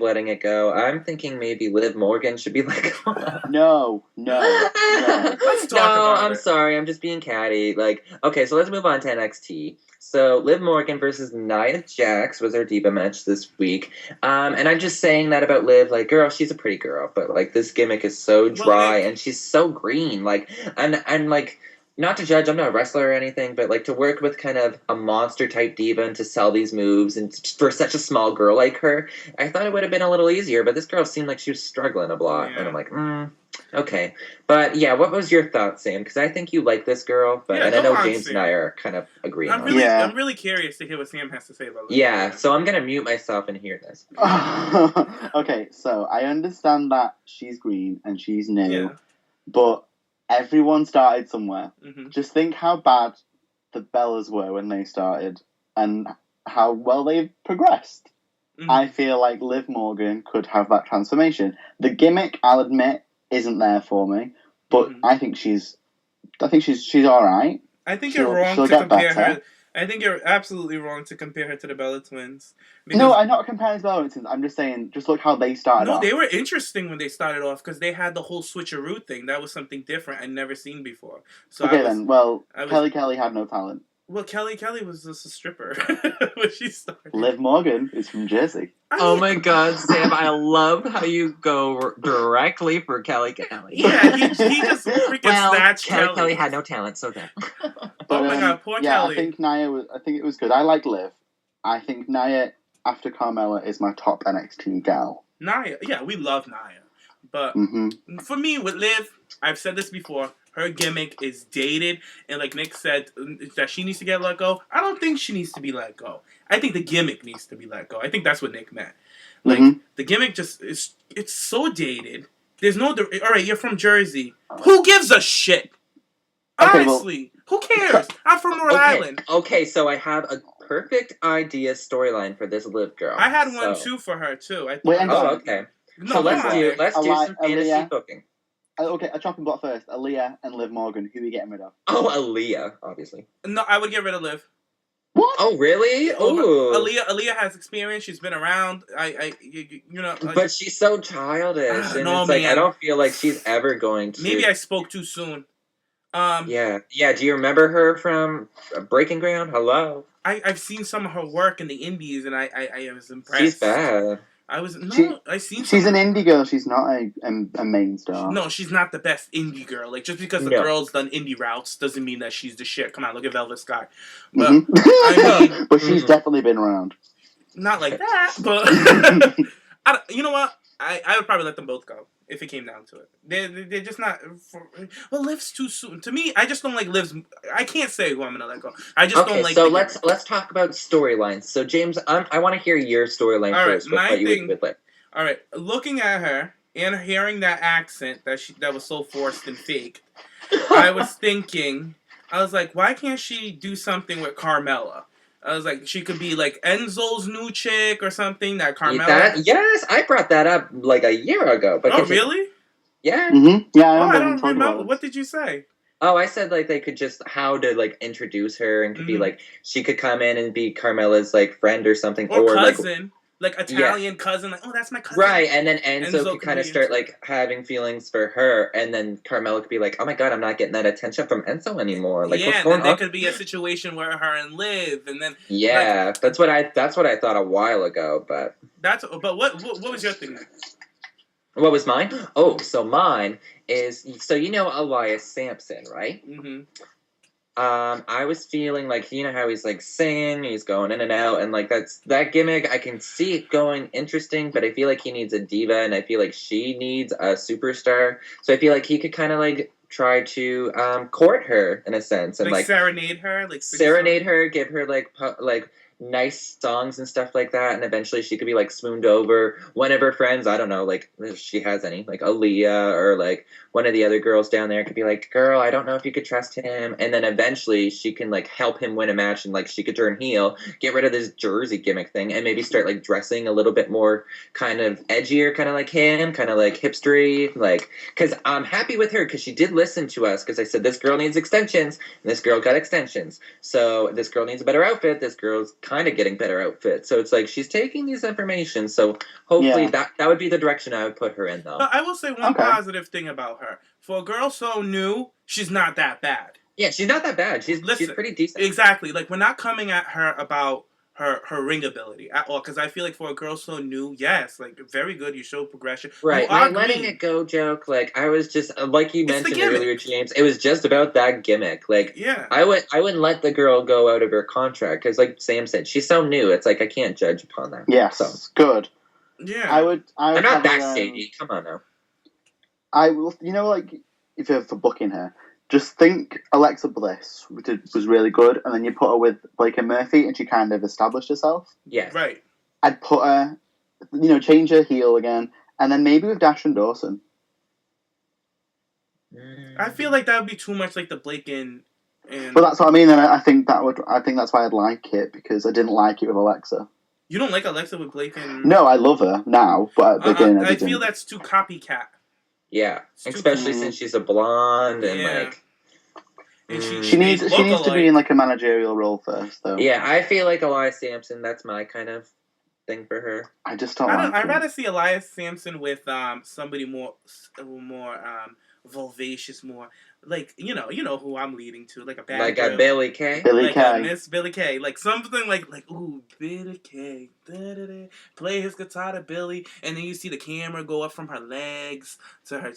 letting it go, I'm thinking maybe Liv Morgan should be like... No. Let's talk about it. I'm sorry. I'm just being catty. Like, okay, so let's move on to NXT. So, Liv Morgan versus Nia Jax was our Diva match this week. And I'm just saying that about Liv. Like, girl, she's a pretty girl. But, like, this gimmick is so dry and she's so green. Like, and like... Not to judge, I'm not a wrestler or anything, but like to work with kind of a monster type diva and to sell these moves and for such a small girl like her, I thought it would have been a little easier, but this girl seemed like she was struggling a lot. Yeah. And I'm like, okay. But yeah, what was your thought, Sam? Because I think you like this girl, but and I know James and I are kind of agreeing on it. I'm really curious to hear what Sam has to say about this. Yeah, so I'm going to mute myself and hear this. Okay, so I understand that she's green and she's new, but everyone started somewhere. Mm-hmm. Just think how bad the Bellas were when they started and how well they've progressed. Mm-hmm. I feel like Liv Morgan could have that transformation. The gimmick, I'll admit, isn't there for me, but I think she's all right. I think you're wrong to compare her. I think you're absolutely wrong to compare her to the Bella Twins. No, I'm not comparing to the Bella Twins. I'm just saying, just look how they started off. No, they were interesting when they started off because they had the whole switcheroo thing. That was something different I'd never seen before. So Kelly Kelly had no talent. Well, Kelly was just a stripper when she started. Liv Morgan is from Jersey. Oh my God, Sam! I love how you go directly for Kelly. Yeah, he just freaking snatched Kelly. Kelly had no talent, so there. Oh my God, poor Kelly. I think it was good. I like Liv. I think Nia after Carmella is my top NXT gal. Nia, yeah, we love Nia, but for me with Liv, I've said this before. Her gimmick is dated, and like Nick said, that she needs to get let go. I don't think she needs to be let go. I think the gimmick needs to be let go. I think that's what Nick meant. Like, the gimmick just is, it's so dated. There's no, alright, you're from Jersey. Who gives a shit? Honestly, who cares? I'm from Rhode Island. Okay, so I have a perfect idea storyline for this Liv girl. I had one too for her too. Okay. No, so let's do some fantasy booking. Okay, a chopping block first. Aaliyah and Liv Morgan. Who are we getting rid of? Oh, Aaliyah, obviously. No, I would get rid of Liv. What? Oh, really? Ooh. Aaliyah has experience. She's been around. But she's so childish, and it's like I don't feel like she's ever going to. Maybe I spoke too soon. Yeah. Do you remember her from Breaking Ground? Hello. I've seen some of her work in the indies, and I was impressed. She's bad. She's an indie girl. She's not a main star. No, she's not the best indie girl. Like, just because the girl's done indie routes doesn't mean that she's the shit. Come on, look at Velvet Sky. But but she's definitely been around. Not like that, but you know what? I would probably let them both go if it came down to it. They're just not. Liv's too soon. To me, I just don't like Liv's. I can't say who I'm gonna let go. I just don't like. So let's talk about storylines. So James, I want to hear your storyline first. All right, looking at her and hearing that accent that was so forced and fake, I was like, why can't she do something with Carmella? I was like, she could be like Enzo's new chick or something. That Carmella. Yes, I brought that up like a year ago. But really? Yeah. Yeah, I don't remember. What did you say? Oh, I said like they could just how to like introduce her and could be like she could come in and be Carmella's like friend or something or cousin. Like Italian cousin, like, oh, that's my cousin. Right, and then Enzo could kind of start like having feelings for her, and then Carmella could be like, "Oh my God, I'm not getting that attention from Enzo anymore." Like, yeah, and then there could be a situation where her and Liv, and then that's what I thought a while ago, but what was your thing? What was mine? Oh, so mine is Elias Sampson, right? Mm-hmm. I was feeling like, you know how he's like singing, he's going in and out, and like that gimmick, I can see it going interesting, but I feel like he needs a diva, and I feel like she needs a superstar, so I feel like he could kind of like try to court her in a sense, and like serenade her, give her like nice songs and stuff like that, and eventually she could be like swooned over. One of her friends, I don't know, like if she has any, like Aaliyah or like one of the other girls down there could be like, girl, I don't know if you could trust him, and then eventually she can like help him win a match, and like she could turn heel, get rid of this Jersey gimmick thing, and maybe start like dressing a little bit more kind of edgier, kind of like him, kind of like hipstery, like, because I'm happy with her because she did listen to us, because I said this girl needs extensions, and this girl got extensions, so this girl needs a better outfit, this girl's kind of getting better outfit, so it's like she's taking these information, so hopefully that would be the direction I would put her in, though. But I will say one positive thing about her. For a girl so new, she's not that bad. Yeah, she's not that bad. She's pretty decent. Exactly. Like, we're not coming at her about her ring ability at all, because I feel like for a girl so new, yes, like, very good, you show progression. Right, my letting it go joke, like, I was just, like you mentioned earlier, James, it was just about that gimmick. Like, yeah. I wouldn't let the girl go out of her contract, because like Sam said, she's so new, it's like, I can't judge upon that. Yes, so. Good. Yeah. I would I'm not that shady, come on now. I will, like, if you're for booking her, just think Alexa Bliss was really good, and then you put her with Blake and Murphy, and she kind of established herself. Yeah. Right. I'd put her, change her heel again, and then maybe with Dash and Dawson. I feel like that would be too much like the Blake and... But that's what I mean, and I think that's why I'd like it, because I didn't like it with Alexa. You don't like Alexa with Blake and... No, I love her now, but at the beginning I feel that's too copycat. Yeah, especially since she's a blonde and like... And she needs to be in like a managerial role first, though. Yeah, I feel like Elias Sampson, that's my kind of thing for her. I just don't. I'd rather see Elias Sampson with somebody more vulvacious, more like you know who I'm leading to, like a bad like girl. a Billy Kay. Billy Kay. Miss Billy Kay, like something like ooh, Billy Kay, play his guitar to Billy, and then you see the camera go up from her legs to her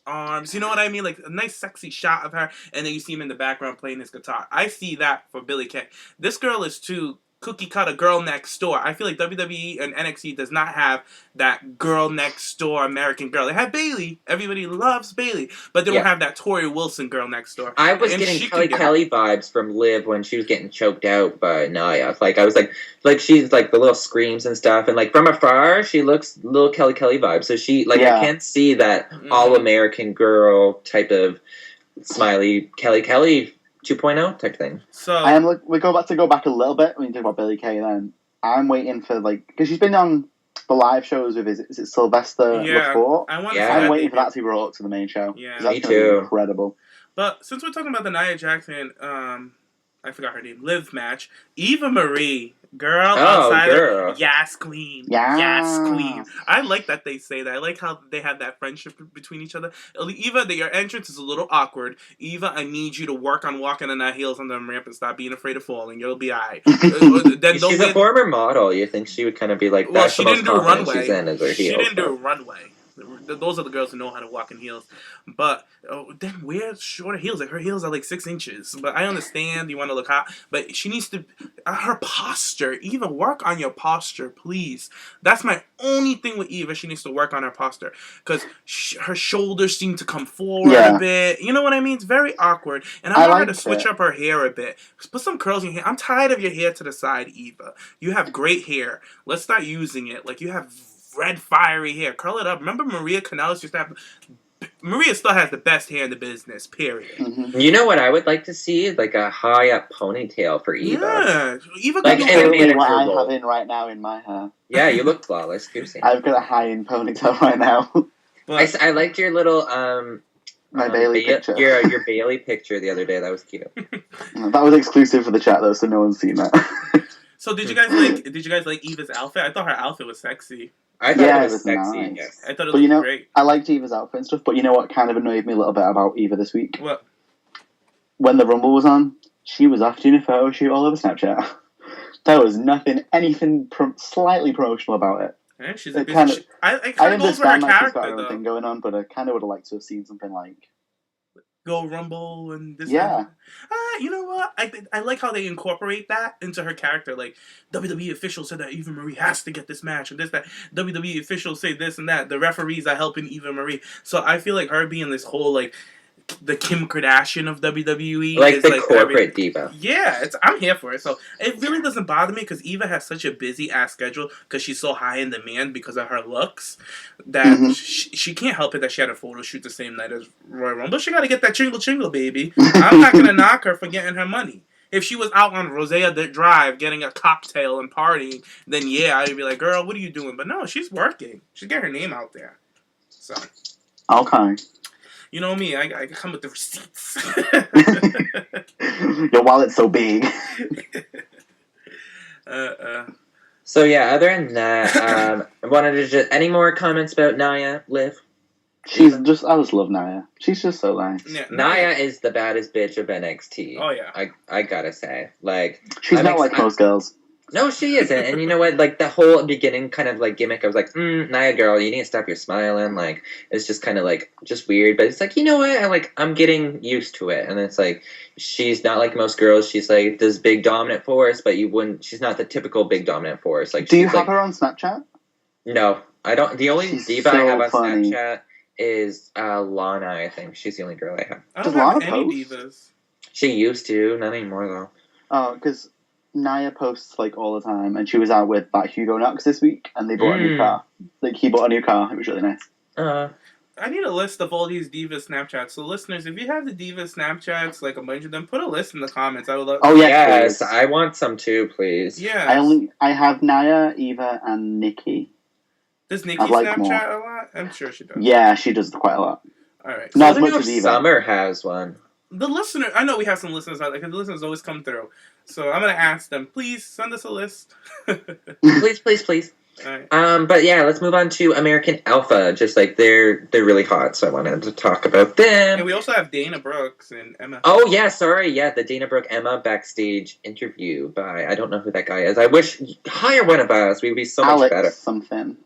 arms. You know what I mean? Like a nice sexy shot of her, and then you see him in the background playing his guitar. I see that for Billy Kay. This girl is too cookie cutter girl next door. I feel like WWE and NXT does not have that girl next door American girl. They have Bayley. Everybody loves Bayley, but they don't have that Tori Wilson girl next door. I was getting Kelly vibes from Liv when she was getting choked out by Nia. Like I was like she's like the little screams and stuff, and like from afar she looks little Kelly vibes. So she I can't see that all American girl type of smiley Kelly 2.0 type thing. So I am. We go back a little bit when you talk about Billy Kay. Then I'm waiting for because she's been on the live shows with is it Sylvester LaForte? I'm waiting for that to be brought up to the main show. Yeah, me too. Incredible. But since we're talking about the Nia Jax and I forgot her name, Liv match, Eva Marie. Girl, yes, queen. Yes, queen. I like that they say that. I like how they have that friendship between each other. Eva, your entrance is a little awkward. Eva, I need you to work on walking on that heels on the ramp and stop being afraid of falling. You'll be alright. She's a former model. You think she would kind of be like, that's the most confident she's in is her heels. She didn't do a runway. Those are the girls who know how to walk in heels. But then wear shorter heels. Like her heels are like 6 inches. But I understand you want to look hot. But she needs to... her posture. Eva, work on your posture, please. That's my only thing with Eva. She needs to work on her posture. Because her shoulders seem to come forward a bit. You know what I mean? It's very awkward. And I want her to switch up her hair a bit. Put some curls in your hair. I'm tired of your hair to the side, Eva. You have great hair. Let's start using it. Like you have... red fiery hair. Curl it up. Remember Maria Kanellis used to have... Maria still has the best hair in the business, period. Mm-hmm. You know what I would like to see? Like a high-up ponytail for Eva. Yeah. Eva like what I'm having right now in my hair. Yeah, you look flawless, Goosey. I've got a high-end ponytail right now. But I liked your little... my Bailey picture. Your Bailey picture the other day. That was cute. That was exclusive for the chat, though, so no one's seen that. So did you guys like Eva's outfit? I thought her outfit was sexy. I thought it was sexy. Nice. Yes. I thought it looked great. I liked Eva's outfit and stuff, but you know what kind of annoyed me a little bit about Eva this week? What? When the Rumble was on, she was off doing a photo shoot all over Snapchat. There was anything slightly promotional about it. Yeah, she's a busy... I kind of goes for her character, though. She's got thing going on, but I kind of would have liked to have seen something like... Go Rumble and this. Yeah. You know what? I like how they incorporate that into her character. Like WWE officials said that Eva Marie has to get this match and this that. WWE officials say this and that. The referees are helping Eva Marie. So I feel like her being this whole like the Kim Kardashian of WWE, like the corporate diva. Yeah, I'm here for it. So it really doesn't bother me because Eva has such a busy ass schedule because she's so high in demand because of her looks that she can't help it that she had a photo shoot the same night as Royal Rumble. She got to get that chingle baby. I'm not gonna knock her for getting her money. If she was out on Rosea Drive getting a cocktail and partying, then yeah, I'd be like, girl, what are you doing? But no, she's working. She's getting her name out there. So okay. You know me, I come with the receipts. Your wallet's so big. So yeah, other than that, I wanted to just... Any more comments about Nia, Liv? I just love Nia. She's just so nice. Yeah, Nia is the baddest bitch of NXT. Oh yeah. I gotta say. Like... She's not like most girls. No, she isn't. And you know what? Like, the whole beginning kind of, like, gimmick, I was like, Nia, girl, you need to stop your smiling. Like, it's just kind of, like, just weird. But it's like, you know what? I'm getting used to it. And it's like, she's not like most girls. She's, like, this big dominant force, but she's not the typical big dominant force. Like, do you have her on Snapchat? No, I don't. The only diva I have on funny. Snapchat is Lana, I think. She's the only girl I have. I don't have any divas. She used to. Not anymore, though. Oh, because... Nia posts like all the time, and she was out with Hugo Knox this week, and they bought a new car. Like he bought a new car. It was really nice. I need a list of all these diva Snapchats. So listeners, if you have the diva Snapchats, like a bunch of them, put a list in the comments. I would love. Oh yes, please. I want some too, please. Yeah. I have Nia, Eva, and Nikki. Does Nikki Snapchat a lot? I'm sure she does. Yeah, she does quite a lot. All right. Not as much as Eva. Summer has one. the listener, I know we have some listeners out there, because the listeners always come through. So I'm going to ask them, please send us a list. Please. Right. But yeah, let's move on to American Alpha. Just like they're really hot, so I wanted to talk about them. And we also have Dana Brooks and Emma. Oh yeah, sorry, the Dana Brooke Emma backstage interview by I don't know who that guy is. I wish hire one of us. We'd be so much better. Something.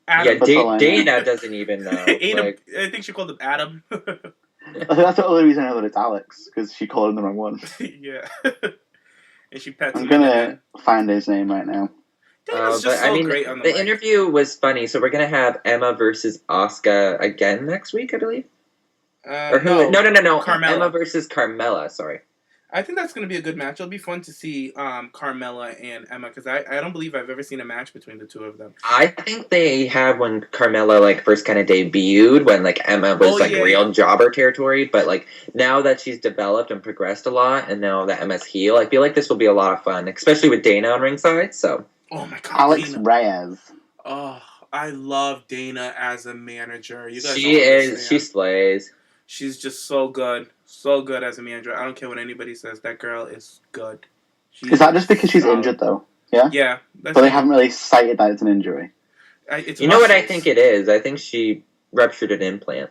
Adam. Yeah, Dana doesn't even know. I think she called him Adam. That's the only reason I know that it's Alex, because she called him the wrong one. Yeah. And she pets I'm him. gonna find his name right now. Dana's just great on the mic. interview was funny, so we're gonna have Emma versus Asuka again next week, I believe. No. Carmella. Emma versus Carmella. Sorry. I think that's going to be a good match. It'll be fun to see Carmella and Emma, because I don't believe I've ever seen a match between the two of them. I think they had when Carmella first kind of debuted, when Emma was real jobber territory, but now that she's developed and progressed a lot, and now that Emma's heel, I feel like this will be a lot of fun, especially with Dana on ringside. So. Oh my God, Alex Dana. Reyes. Oh, I love Dana as a manager. You guys she slays. She's just so good as a manager. I don't care what anybody says. That girl is good. Is that just because she's injured, though? Yeah? Yeah. But they haven't really cited that as an injury. It's know what I think it is? I think she ruptured an implant.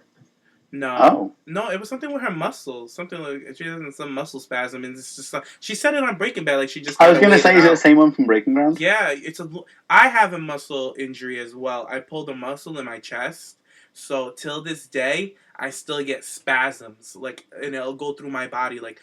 No. Oh. No, it was something with her muscles. Something like she has some muscle spasm, and it's just she said it on Breaking Bad. She just. I was going to say, is it the same one from Breaking Ground? Yeah, I have a muscle injury as well. I pulled a muscle in my chest. So till this day, I still get spasms, and it'll go through my body, my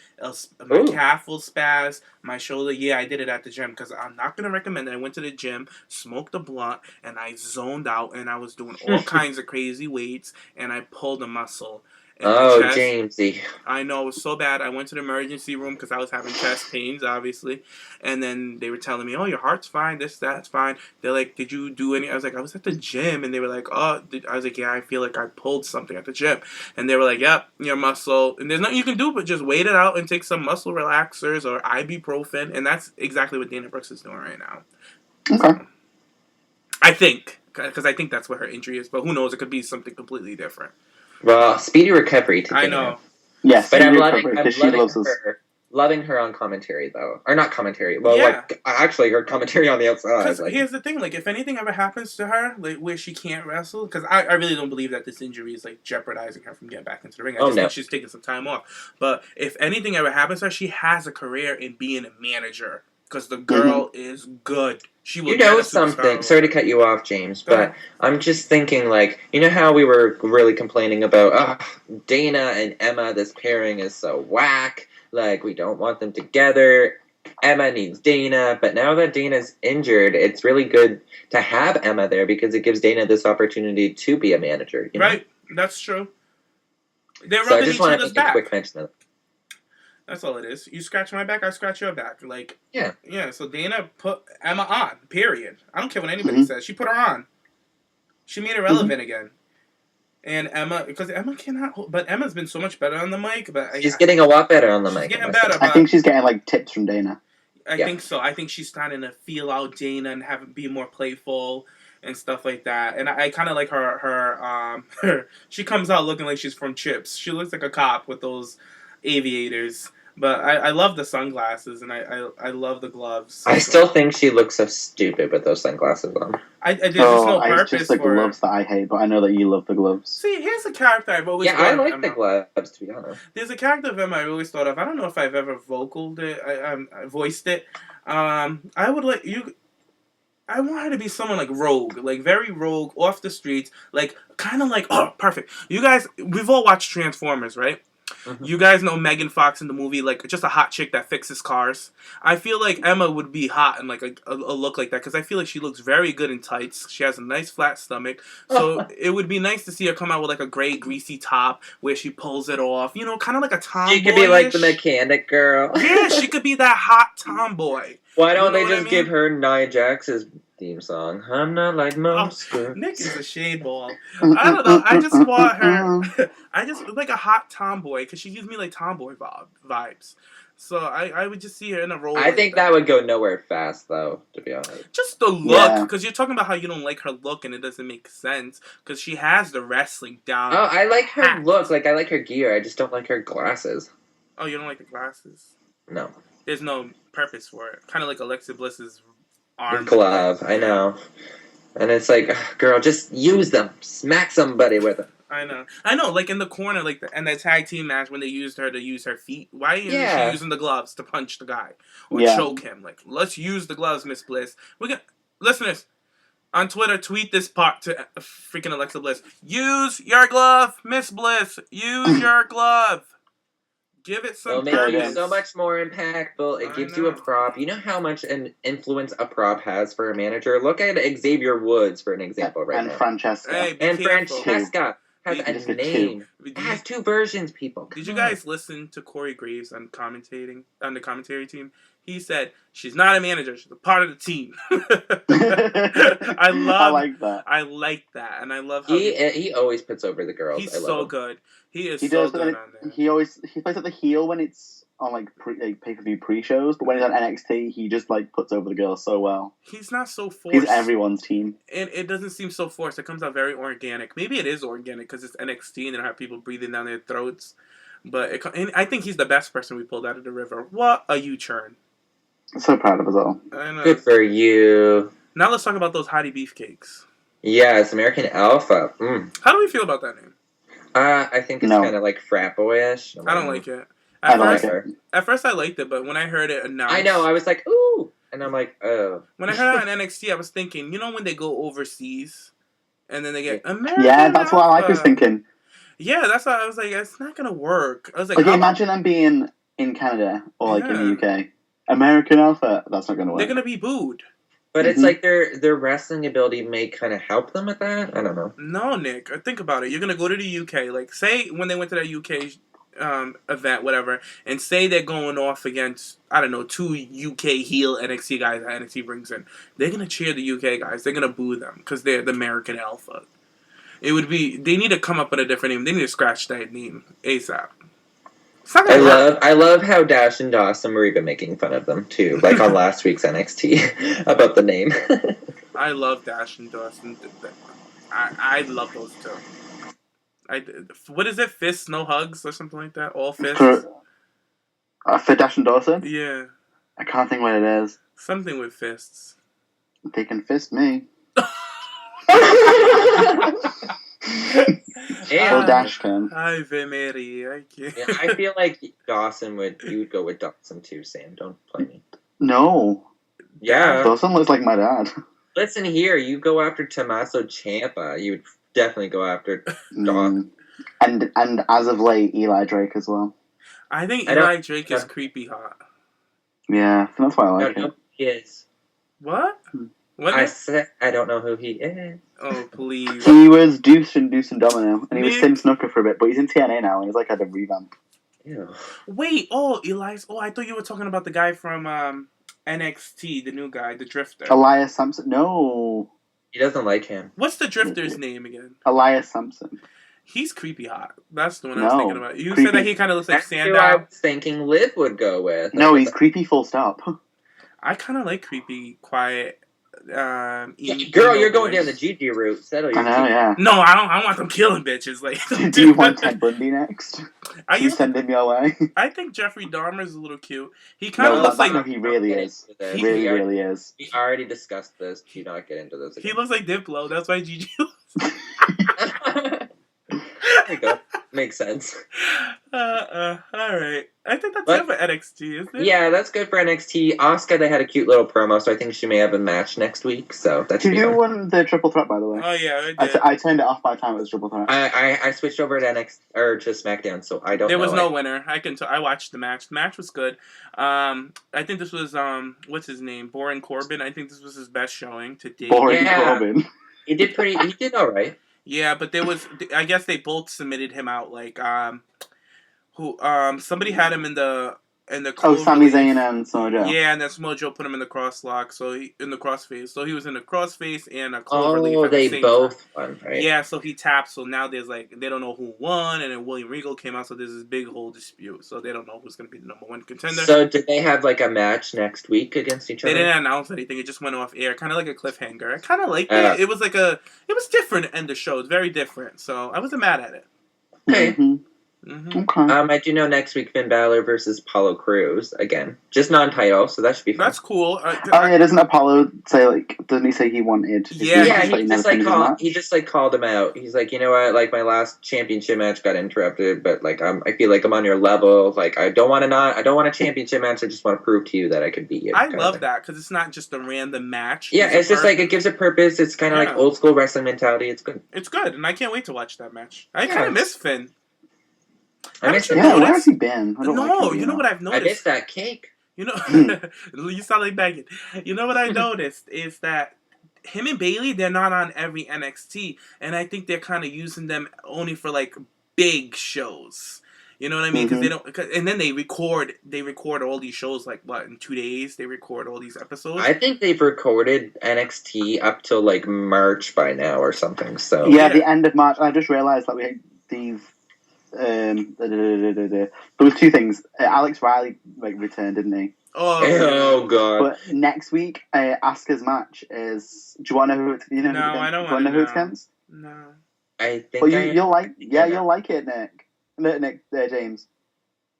calf will spaz, my shoulder. Yeah, I did it at the gym, because I'm not gonna recommend it. I went to the gym, smoked a blunt, and I zoned out, and I was doing all kinds of crazy weights, and I pulled a muscle. Jamesy. I know, it was so bad. I went to the emergency room because I was having chest pains, obviously. And then they were telling me, oh, your heart's fine, that's fine. They're like, did you do any? I was like, I was at the gym. And they were like, oh, I was like, yeah, I feel like I pulled something at the gym. And they were like, yep, your muscle. And there's nothing you can do but just wait it out and take some muscle relaxers or ibuprofen. And that's exactly what Dana Brooks is doing right now. Okay. So, I think, because I think that's what her injury is. But who knows? It could be something completely different. Well, speedy recovery to I know. Yes, but I'm loving her on commentary, though. Or not commentary. Well, actually, her commentary on the outside. Because here's the thing, if anything ever happens to her, where she can't wrestle, because I really don't believe that this injury is, jeopardizing her from getting back into the ring. I just think she's taking some time off. But if anything ever happens to her, she has a career in being a manager. Because the girl is good. She will something. Sorry to cut you off, James, but I'm just thinking, you know how we were really complaining about, Dana and Emma, this pairing is so whack. We don't want them together. Emma needs Dana. But now that Dana's injured, it's really good to have Emma there because it gives Dana this opportunity to be a manager. You know? Right. That's true. They're so I rubbing just each want to other's make back. a quick mention of that. That's all it is. You scratch my back, I scratch your back. Yeah. Yeah, so Dana put Emma on, period. I don't care what anybody says. She put her on. She made her relevant again. And Emma, because Emma cannot, but Emma's been so much better on the mic. But she's getting a lot better on the mic. She's getting better. I think she's getting, tips from Dana. I think so. I think she's starting to feel out Dana and be more playful and stuff like that. And I kind of like her, she comes out looking like she's from Chips. She looks like a cop with those aviators. But I love the sunglasses, and I love the gloves. I still think she looks so stupid with those sunglasses on. There's no purpose it's just the for gloves that I hate, but I know that you love the gloves. See, here's a character I've always I like the gloves, to be honest. There's a character of Emma I always thought of. I don't know if I've ever I voiced it. I would like you... I want her to be someone rogue, very rogue, off the streets, oh, perfect. You guys, we've all watched Transformers, right? Mm-hmm. You guys know Megan Fox in the movie, just a hot chick that fixes cars. I feel like Emma would be hot in a look like that because I feel like she looks very good in tights. She has a nice flat stomach, so it would be nice to see her come out with a gray greasy top where she pulls it off. Kind of like a tomboy. She could be like the mechanic girl. Yeah, she could be that hot tomboy. Why don't they just give her Nia Jax's theme song? I'm not like most girls. Nick is a shade ball. I don't know. I just want her. I just like a hot tomboy because she gives me tomboy vibes. So I would just see her in a role. I think that would go nowhere fast, though. To be honest, just the look, because you're talking about how you don't like her look, and it doesn't make sense because she has the wrestling down. Oh, I like her look. I like her gear. I just don't like her glasses. Oh, you don't like the glasses? No. There's no purpose for it. Kind of like Alexa Bliss's arm. Glove, I know. And it's like, girl, just use them. Smack somebody with them. I know. Like in the corner, like in the tag team match when they used her to use her feet. Why isn't she using the gloves to punch the guy or choke him? Like, let's use the gloves, Miss Bliss. Listeners on Twitter, tweet this part to freaking Alexa Bliss. Use your glove, Miss Bliss. Use your glove. Give it some. It'll make you so much more impactful. It gives you a prop. You know how much an influence a prop has for a manager? Look at Xavier Woods for an example right now. Francesca. And Francesca has a name. It has 2 versions, people. Did you guys listen to Corey Graves on the commentary team? He said, she's not a manager, she's a part of the team. I like that. I like that. And I love how he always puts over the girls. He's so good. He is so good on there. He plays at the heel when it's on like pay-per-view pre-shows, but when he's on NXT, he just like puts over the girls so well. He's not so forced. He's everyone's team. And it doesn't seem so forced. It comes out very organic. Maybe it is organic because it's NXT and they don't have people breathing down their throats. But I think he's the best person we pulled out of the river. What a U-turn. I'm so proud of us all. I know. Good for you. Now let's talk about those hottie beefcakes. Yes, American Alpha. How do we feel about that name? I think it's kind of like frat boyish. I don't like it. At first I liked it, but when I heard it announced... I know, I was like, ooh! And I'm like, oh. When I heard it on NXT, I was thinking, you know when they go overseas, and then they get American Yeah, that's what I was thinking. Yeah, that's why I was like, it's not going to work. I was like, imagine them being in Canada, or like in the UK. American Alpha, that's not going to work. They're going to be booed. But it's like their wrestling ability may kind of help them with that. I don't know. No, Nick. Think about it. You're going to go to the UK. Like, say when they went to that UK event, whatever, and say they're going off against, I don't know, 2 UK heel NXT guys that NXT brings in. They're going to cheer the UK guys. They're going to boo them because they're the American Alpha. They need to come up with a different name. They need to scratch that name ASAP. I love how Dash and Dawson were even making fun of them too, like on last week's NXT about the name. I love Dash and Dawson. I love those two. What is it? Fists, no hugs, or something like that. All fists. For Dash and Dawson? Yeah. I can't think what it is. Something with fists. They can fist me. Yeah. Dash can. Ave Maria. I feel like you would go with Dawson too, Sam. Don't play me. No. Yeah. Dawson looks like my dad. Listen here, you go after Tommaso Ciampa, you would definitely go after Dawson. And as of late, Eli Drake as well. I think Eli Drake is creepy hot. Yeah, that's why I like him. He is. What? I said I don't know who he is. Oh, please. He was Deuce and Domino, and he was Tim Snooker for a bit, but he's in TNA now, and he's like had a revamp. Ew. Wait, Elias. I thought you were talking about the guy from NXT, the new guy, the Drifter. Elias Sampson? No. He doesn't like him. What's the Drifter's name again? Elias Sampson. He's creepy hot. That's the one I was thinking about. You creepy. said that he kind of looks like Sandow. That's who I was thinking Liv would go with. No, he's creepy full stop. I kind of like creepy, quiet. Girl, you're going down the Gigi route. Settle your teeth. Yeah. No, I don't. I want them killing bitches. Like, do you want Ted Bundy next? You send him your way. I think Jeffrey Dahmer's a little cute. He kind of looks like he really is. He really is. We already discussed this. Do not get into this again. He looks like Diplo. That's why Gigi. There you go. Makes sense. Alright. I think that's it for NXT, isn't it? Yeah, that's good for NXT. Asuka, they had a cute little promo, so I think she may have a match next week. So that should be you won the triple threat, by the way? Oh yeah, I did. I turned it off by the time it was triple threat. I switched over to NXT or to SmackDown, so I don't. There was no winner. I watched the match. The match was good. I think this was what's his name? Baron Corbin. I think this was his best showing to date. Corbin. He did all right. Yeah, but there was. I guess they both submitted him out. Like somebody had him in the Sami Zayn and Samoa Joe. Yeah, and then Samoa Joe put him in the crosslock, in the crossface. So he was in the crossface and a cloverleaf. Oh, they both won, right? Yeah, so he tapped. So now there's they don't know who won, and then William Regal came out. So there's this big whole dispute. So they don't know who's going to be the number one contender. So did they have a match next week against each other? They didn't announce anything. It just went off air, kind of like a cliffhanger. I kind of liked it. It was it was different to end the show. It's very different. So I wasn't mad at it. Okay. Mm-hmm. Mm-hmm. Okay. I do know next week Finn Balor versus Apollo Crews again, just non-title, so that should be fun. That's cool. Doesn't Apollo say doesn't he say he wanted? Yeah, he just called him out. He's like, you know what, like my last championship match got interrupted, but like I feel like I'm on your level. Like I don't want a championship match. I just want to prove to you that I could beat you. I love that because it's not just a random match. Yeah, it's just like it gives a purpose. It's kind of like old school wrestling mentality. It's good. It's good, and I can't wait to watch that match. I kind of miss Finn. I miss him. Yeah, where has he been? You know what I've noticed? I missed that cake. You know, you sound like Megan. You know what I noticed is that him and Bailey, they're not on every NXT, and I think they're kind of using them only for like big shows. You know what I mean? Because they don't, and then they record all these shows like what in 2 days they record all these episodes. I think they've recorded NXT up till like March by now or something. So yeah, the end of March. I just realized that we had these. There was two things. Alex Riley returned, didn't he? Oh god! But next week, Asuka's match is. Do you want to know who it's? You know, no, I don't want to know who it's against. No, I think. Well, you'll like. Yeah, you'll like it, Nick, James.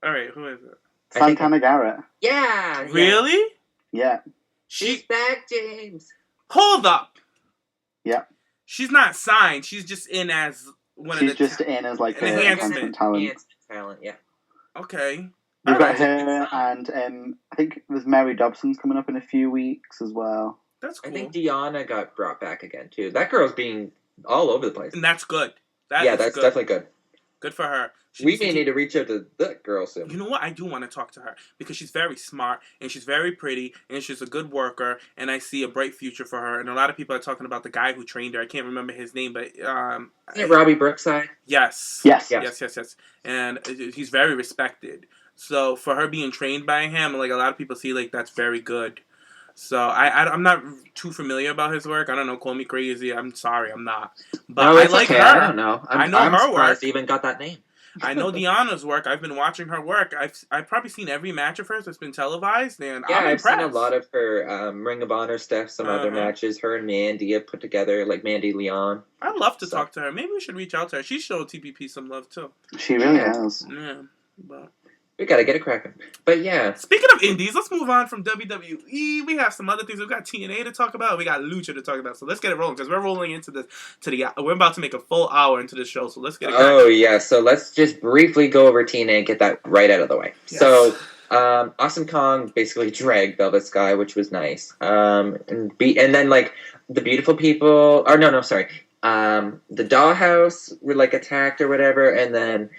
All right, who is it? Santana Garrett. Yeah. Really? Yeah. She's back, James. Hold up. Yeah. She's not signed. She's just in as one She's of the. just in as like an enhancement talent. Enhancement talent, yeah. Okay. We've got her and I think there's Mary Dobson's coming up in a few weeks as well. That's cool. I think Deanna got brought back again too. That girl's being all over the place. And that's good. That's good. Definitely good. Good for her. We may need to reach out to that girl soon. You know what? I do want to talk to her because she's very smart and she's very pretty and she's a good worker and I see a bright future for her. And a lot of people are talking about the guy who trained her. I can't remember his name, but Robbie Brookside. Yes. And he's very respected. So for her being trained by him, like a lot of people see, like that's very good. So I'm not too familiar about his work. I don't know. Call me crazy. I'm sorry. I'm not. But I like her. I don't know. I know I'm her surprised work. He even got that name. I know Deanna's work. I've been watching her work. I've probably seen every match of hers that's been televised, and I'm impressed. I've seen a lot of her Ring of Honor stuff. Some other matches. Her and Mandy have put together, like Mandy Leon. I'd love to talk to her. Maybe we should reach out to her. She showed TPP some love too. She really has. Yeah, but. We gotta get it cracking. But yeah. Speaking of indies, let's move on from WWE. We have some other things. We've got TNA to talk about. We got Lucha to talk about. So let's get it rolling because we're rolling into we're about to make a full hour into the show. So let's get it cracking. Oh yeah. So let's just briefly go over TNA and get that right out of the way. Yes. So Awesome Kong basically dragged Velvet Sky, which was nice. And then like the beautiful people. Or no, sorry. The Dollhouse were like attacked or whatever, and then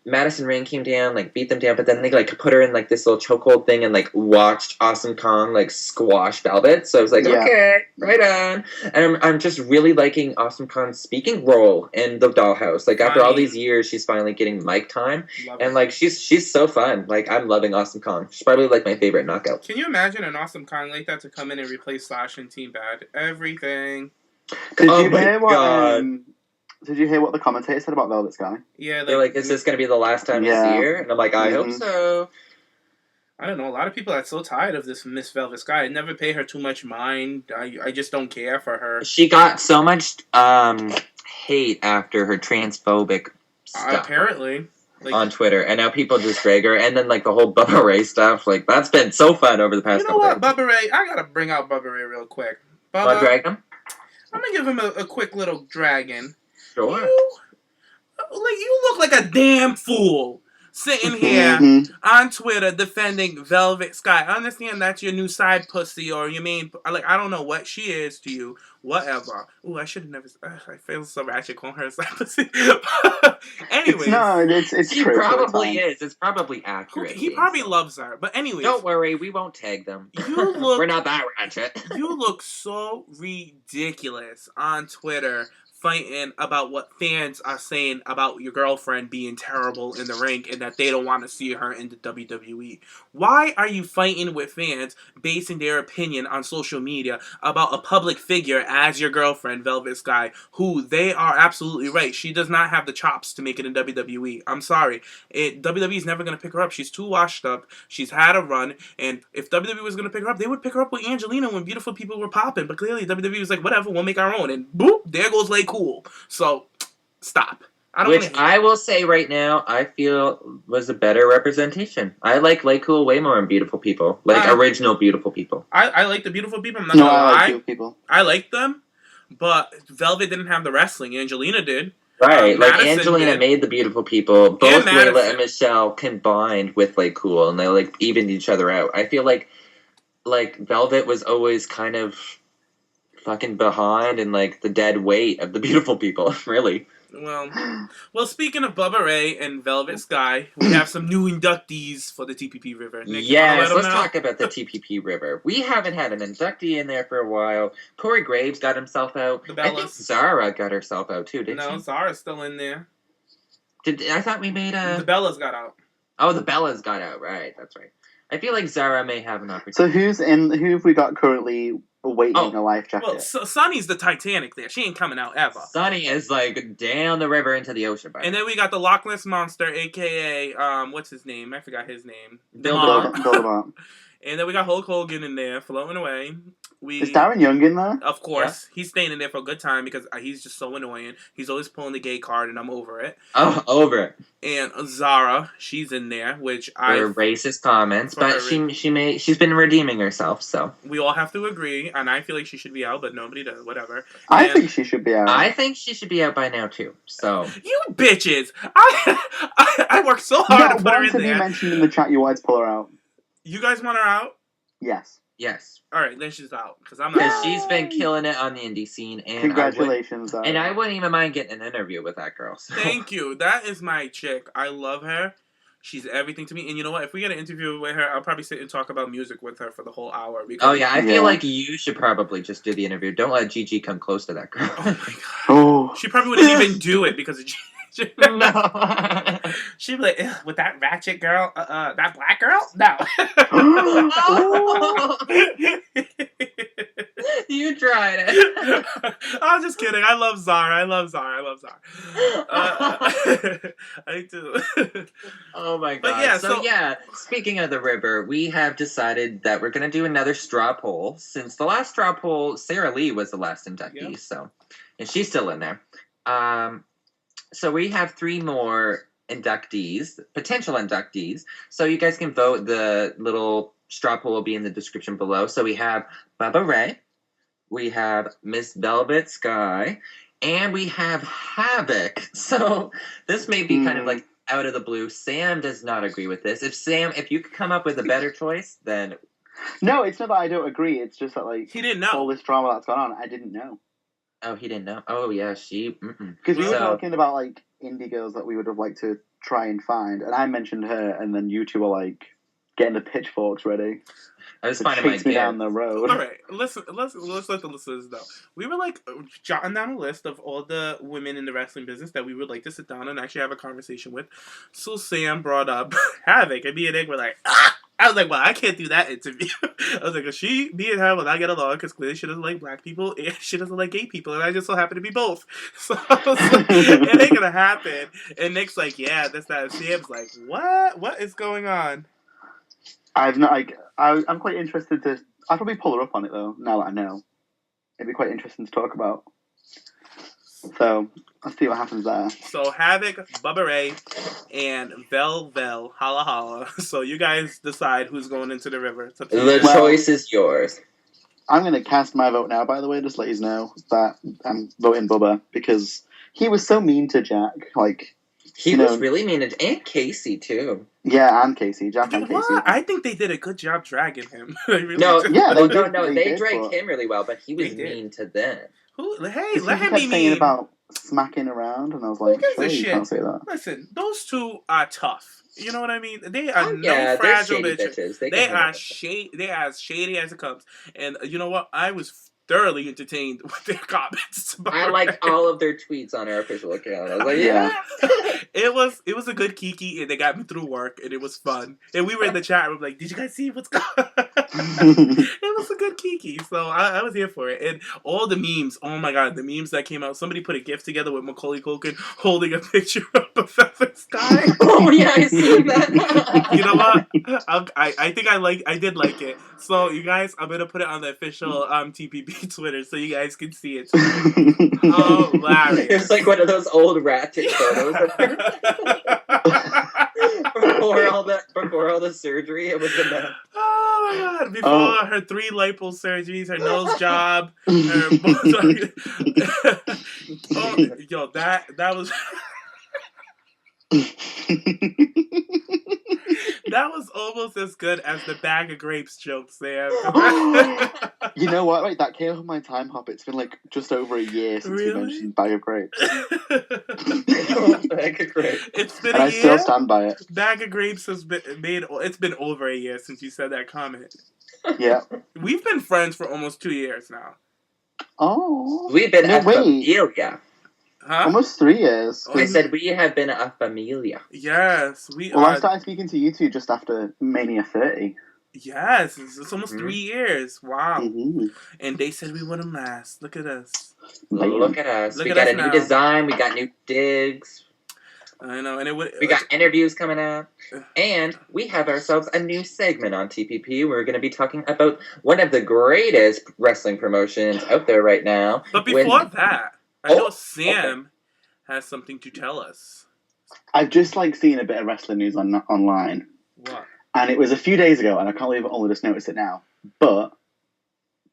Madison Rain came down, like beat them down, but then they like put her in like this little chokehold thing and like watched Awesome Kong like squash Velvet. So I was like, okay, right on. And I'm just really liking Awesome Kong's speaking role in the Dollhouse. Like after all these years, she's finally getting mic time, and like she's so fun. Like I'm loving Awesome Kong. She's probably like my favorite knockout. Can you imagine an Awesome Kong like that to come in and replace Sasha and Team Bad? Everything. Did you hear what the commentator said about Velvet Sky? Yeah, they're like, is this going to be the last time you see her? And I'm like, I hope so. I don't know. A lot of people are so tired of this Miss Velvet Sky. I never pay her too much mind. I just don't care for her. She got so much hate after her transphobic stuff. Apparently. On Twitter. And now people just drag her. And then like the whole Bubba Ray stuff. Like that's been so fun over the past couple days. You know what, Bubba Ray? I got to bring out Bubba Ray real quick. Bubba, want to drag him? I'm going to give him a quick little dragon. Sure. You look like a damn fool sitting here on Twitter defending Velvet Sky. I understand that's your new side pussy or your main. Like I don't know what she is to you. Whatever. Ooh, I should have never. I feel so ratchet calling her a side pussy. Anyways, it's she true. Probably is. It's probably accurate. He probably loves her. But anyways, don't worry, we won't tag them. We're not that ratchet. You look so ridiculous on Twitter. Fighting about what fans are saying about your girlfriend being terrible in the ring and that they don't want to see her in the WWE. Why are you fighting with fans basing their opinion on social media about a public figure as your girlfriend, Velvet Sky, who they are absolutely right. She does not have the chops to make it in WWE. I'm sorry. WWE is never going to pick her up. She's too washed up. She's had a run. And if WWE was going to pick her up, they would pick her up with Angelina when beautiful people were popping. But clearly WWE was like, whatever, we'll make our own. And boop, there goes Lay Cool. So, stop. I will say right now, I feel was a better representation. I like Cool way more in Beautiful People. Original Beautiful People. I like the Beautiful People. I'm not gonna lie. I like Beautiful People. I like them, but Velvet didn't have the wrestling. Angelina did. Right, Angelina made the Beautiful People. Both Layla and Michelle combined with Cool, and they evened each other out. I feel like Velvet was always kind of fucking behind and the dead weight of the Beautiful People, really. Well, speaking of Bubba Ray and Velvet Sky, we have some new inductees for the TPP River. Nick, yes, let's talk about the TPP River. We haven't had an inductee in there for a while. Corey Graves got himself out. I think Zara got herself out too, didn't she? No, Zara's still in there. I thought we made a... The Bellas got out. Oh, the Bellas got out, right. That's right. I feel like Zara may have an opportunity. So who have we got currently waiting in a life jacket? Well, Sunny's the Titanic there. She ain't coming out ever. Sunny is down the river into the ocean. And then we got the Loch Ness Monster, a.k.a. What's his name? I forgot his name. Bill. And then we got Hulk Hogan in there, floating away. Is Darren Young in there? Of course. Yeah. He's staying in there for a good time because he's just so annoying. He's always pulling the gay card, and I'm over it. Oh, over it. And Zara, she's in there, which her racist comments, but she's been redeeming herself, so. We all have to agree, and I feel like she should be out, but nobody does, whatever. I think she should be out. I think she should be out by now, too, so. You bitches! I worked so hard to put her in there. You mentioned in the chat you wanted to pull her out. You guys want her out? Yes. Alright, then she's out. Because she's been killing it on the indie scene. And congratulations. I wouldn't even mind getting an interview with that girl. So. Thank you. That is my chick. I love her. She's everything to me. And you know what? If we get an interview with her, I'll probably sit and talk about music with her for the whole hour. I feel like you should probably just do the interview. Don't let Gigi come close to that girl. Oh my god. Oh. She probably wouldn't even do it because of Gigi. No. She'd be like, with that ratchet girl, that black girl? No. You tried it. I'm just kidding. I love Zara. I do. Oh my god. So, speaking of the river, we have decided that we're going to do another straw poll. Since the last straw poll, Sarah Lee was the last inductee, and she's still in there. So we have 3 more inductees, potential inductees. So you guys can vote. The little straw poll will be in the description below. So we have Bubba Ray, we have Miss Velvet Sky, and we have Havoc. So this may be kind of out of the blue. Sam does not agree with this. If you could come up with a better choice, then... No, it's not that I don't agree. It's just that he didn't know. All this drama that's gone on, I didn't know. Oh, he didn't know. Oh, yeah, she... Because we were talking about, indie girls that we would have liked to try and find, and I mentioned her, and then you two were, getting the pitchforks ready. I was finding my me down the road. All right, let's let the listeners know. We were, jotting down a list of all the women in the wrestling business that we would like to sit down and actually have a conversation with. So Sam brought up Havoc, and me and Nick were like, ah! I was like, well, I can't do that interview. I was like, me and her will not get along because clearly she doesn't like black people and she doesn't like gay people, and I just so happen to be both. So I was like, it ain't gonna happen. And Nick's like, yeah, this, that, and Sam's like, what? What is going on? I'm quite interested to... I'll probably pull her up on it, though, now that I know. It'd be quite interesting to talk about. So, let's see what happens there. So, Havoc, Bubba Ray, and Vel, Holla Holla. So, you guys decide who's going into the river. The choice is yours. I'm going to cast my vote now, by the way, just to let you know that I'm voting Bubba, because he was so mean to Jack. He was really mean to... And Casey, too. Yeah, and Casey. Jack and Casey. I think they did a good job dragging him. They dragged him really well, but he was mean to them. Hey, let him be mean. About smacking around, and I was like, sure, you can't say that. Listen, those two are tough. You know what I mean? They are no fragile bitches. They are as shady as it comes. And you know what? I was thoroughly entertained with their comments. I liked all of their tweets on our official account. I was like, yeah. It was a good kiki, and they got me through work, and it was fun. And we were in the chat room like, did you guys see what's going on? It was a good Kiki, so I was here for it. And all the memes, oh my god, the memes that came out. Somebody put a GIF together with Macaulay Culkin holding a picture of Professor Sky. Oh yeah, I seen that. You know what? I think I did like it. So you guys, I'm gonna put it on the official TPP Twitter so you guys can see it tonight. Hilarious. It's like one of those old ratchet photos of her. before all the surgery. It was the best. Oh my god! Before her 3 lipo surgeries, her nose job, her yo, that was. That was almost as good as the bag of grapes joke, Sam. You know what? Right, that came up on my time hop. It's been like just over a year since we mentioned bag of grapes. Bag of grapes. It's been and a I year. still stand by it. Bag of grapes has been made. It's been over a year since you said that comment. Yeah. We've been friends for almost 2 years now. Oh. We've been a familia. Huh? Almost 3 years. I said we have been a familia. Yes, we Well, are. I started speaking to you two just after Mania 30. Yes, it's almost 3 years. Wow. Mm-hmm. And they said we wouldn't last. Look at us. Look at us. Look we at got us a new now. design. We got new digs. I know, and we got interviews coming up, and we have ourselves a new segment on TPP. We're going to be talking about one of the greatest wrestling promotions out there right now. But before that, I know Sam has something to tell us. I've just seen a bit of wrestling news online. What? And it was a few days ago, and I can't believe I only just noticed it now. But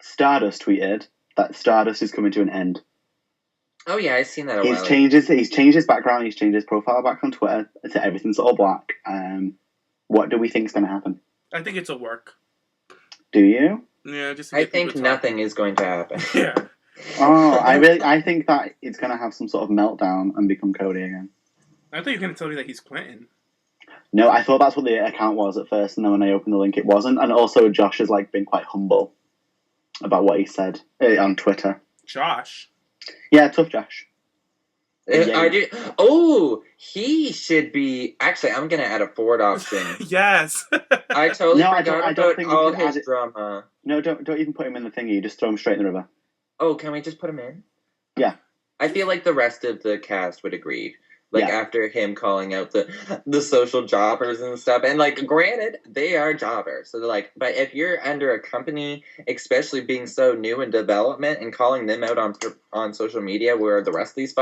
Stardust tweeted that Stardust is coming to an end. Oh yeah, I've seen that a while ago. He's changed his background, he's changed his profile back on Twitter to everything's all black. What do we think is going to happen? I think it's a work. Do you? Yeah, just. I think nothing is going to happen. Yeah. Oh, I think that it's going to have some sort of meltdown and become Cody again. I thought you were going to tell me that he's Quentin. No, I thought that's what the account was at first, and then when I opened the link, it wasn't. And also, Josh has been quite humble about what he said on Twitter. Josh. Yeah, tough Josh. I do. Oh, he should be. Actually, I'm gonna add a forward option. Yes. I totally forgot I don't think all we can his add drama. No, don't even put him in the thingy. Just throw him straight in the river. Oh, can we just put him in? Yeah. I feel like the rest of the cast would agree. After him calling out the social jobbers and stuff. And, granted, they are jobbers. So, but if you're under a company, especially being so new in development and calling them out on social media where the rest of these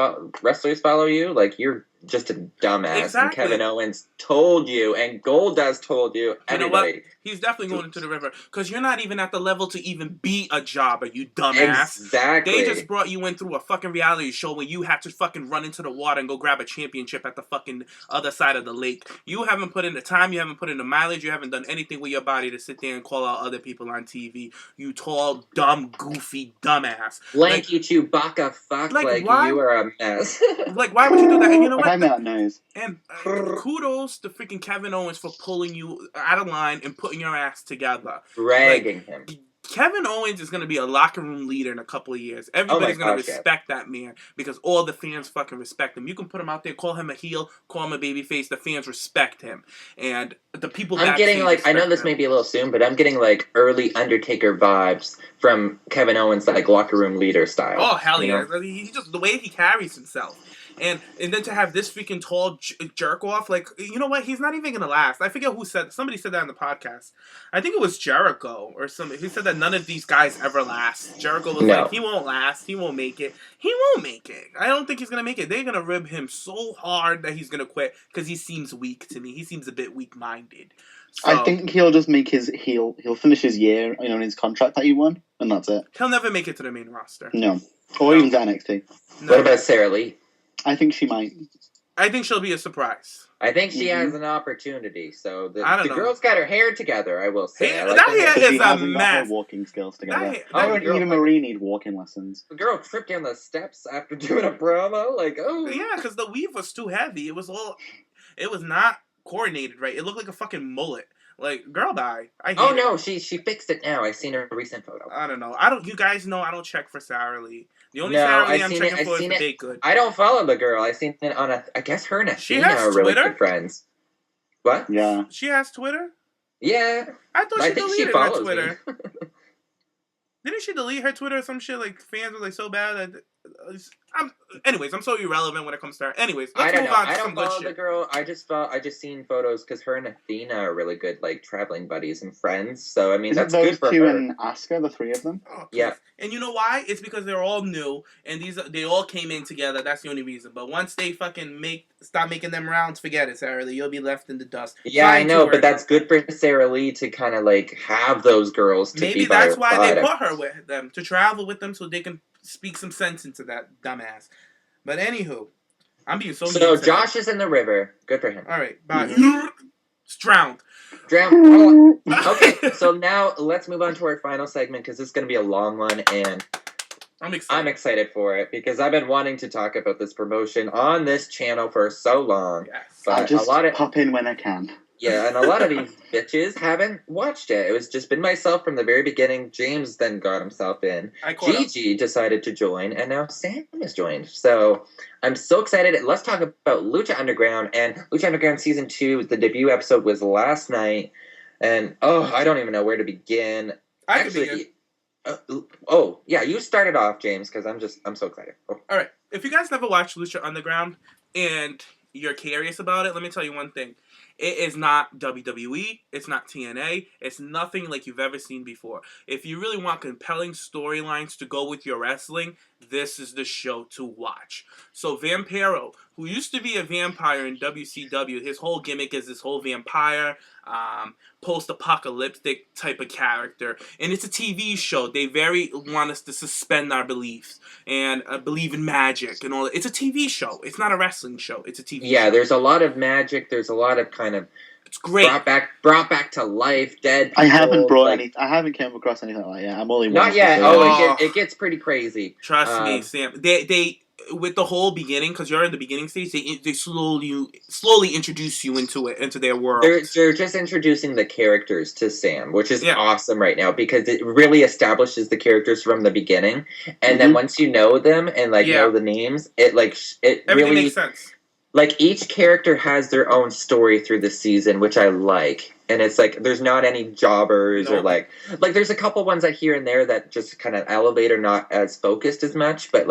wrestlers follow you, you're just a dumbass. Exactly. And Kevin Owens told you, and Goldust told you, You know everybody. what? He's definitely going into the river. Because you're not even at the level to even be a jobber, you dumbass. Exactly. They just brought you in through a fucking reality show where you had to fucking run into the water and go grab a championship at the fucking other side of the lake. You haven't put in the time, you haven't put in the mileage, you haven't done anything with your body to sit there and call out other people on TV. You tall, dumb, goofy dumbass. Lanky Chewbacca fuck, why, you are a mess. Why would you do that? And you know what? I made that noise. And kudos to freaking Kevin Owens for pulling you out of line and putting your ass together. Dragging him. Kevin Owens is going to be a locker room leader in a couple of years. Everybody's going to respect that man because all the fans fucking respect him. You can put him out there, call him a heel, call him a babyface. The fans respect him. And the people I'm getting I know this may be a little soon, but I'm getting early Undertaker vibes from Kevin Owens, locker room leader style. Oh, hell yeah. He just, the way he carries himself. And then to have this freaking tall jerk off, you know what? He's not even going to last. I forget who said, somebody said that on the podcast. I think it was Jericho or somebody. He said that none of these guys ever last. Jericho was he won't last. He won't make it. He won't make it. I don't think he's going to make it. They're going to rib him so hard that he's going to quit because he seems weak to me. He seems a bit weak-minded. So, I think he'll just make he'll finish his year, in his contract that he won, and that's it. He'll never make it to the main roster. No. Or even to NXT. No. What about Sarah Lee? I think she might. I think she'll be a surprise. I think she has an opportunity. So the girl's got her hair together, I will say. That hair is a mess. Her walking skills together. Girl, even Marie need walking lessons. The girl tripped down the steps after doing a promo. Yeah, because the weave was too heavy. It was not coordinated right. It looked like a fucking mullet. Girl, bye. No, she fixed it now. I've seen her recent photo. I don't know. You guys know I don't check for Sarah Lee. The only Sarah Lee I'm checking for is the Bake Good. I don't follow the girl. I seen it on I guess her and Athena are really good friends. What? Yeah. She has Twitter? Yeah. I thought she think she deleted her follows Twitter. me. Didn't she delete her Twitter or some shit? Like, fans were like so bad that. Anyways, I'm so irrelevant when it comes to her. Anyways, let's move on to some good shit. I don't follow the girl. I just seen photos because her and Athena are really good, like traveling buddies and friends. So I mean, that's good for her. Those two and Asuka, the three of them. Oh, yeah, and you know why? It's because they're all new and they all came in together. That's the only reason. But once they fucking stop making them rounds, forget it, Sarah Lee. You'll be left in the dust. Yeah, I know, but that's good for Sarah Lee to kind of like have those girls to maybe be by her that's why side. they put her with them to travel with them so they can speak some sense into that dumbass. But anywho, I'm being so. So Josh is in the river. Good for him. All right, bye. It's drowned. Drowned. Oh. Okay, so now let's move on to our final segment because this is going to be a long one, and I'm excited for it because I've been wanting to talk about this promotion on this channel for so long. Yes. But I'll just pop in when I can. Yeah, and a lot of these bitches haven't watched it. It was just been myself from the very beginning. James then got himself in. Gigi decided to join, and now Sam has joined. So I'm so excited. Let's talk about Lucha Underground. And Lucha Underground Season 2, the debut episode was last night. And, I don't even know where to begin. I can begin. Yeah, you started off, James, because I'm so excited. Oh. All right. If you guys never watched Lucha Underground and you're curious about it, let me tell you one thing. It is not WWE. It's not TNA. It's nothing like you've ever seen before. If you really want compelling storylines to go with your wrestling, this is the show to watch. So Vampiro, who used to be a vampire in WCW, his whole gimmick is this whole vampire, post-apocalyptic type of character. And it's a TV show. They very want us to suspend our beliefs and believe in magic and all that. It's a TV show. It's not a wrestling show. It's a TV show. Yeah, there's a lot of magic. There's a lot of kind of it's great. Brought back to life, dead people. I haven't come across anything like that. I'm only not yet. It gets pretty crazy. Trust me, Sam. They with the whole beginning, because you're in the beginning stage, they slowly introduce you into their world. They're just introducing the characters to Sam, which is awesome right now because it really establishes the characters from the beginning, and then once you know them and know the names, everything really makes sense. Like, each character has their own story through the season, which I like. And it's like, there's not any jobbers or like there's a couple ones that here and there that just kind of elevate or not as focused as much, but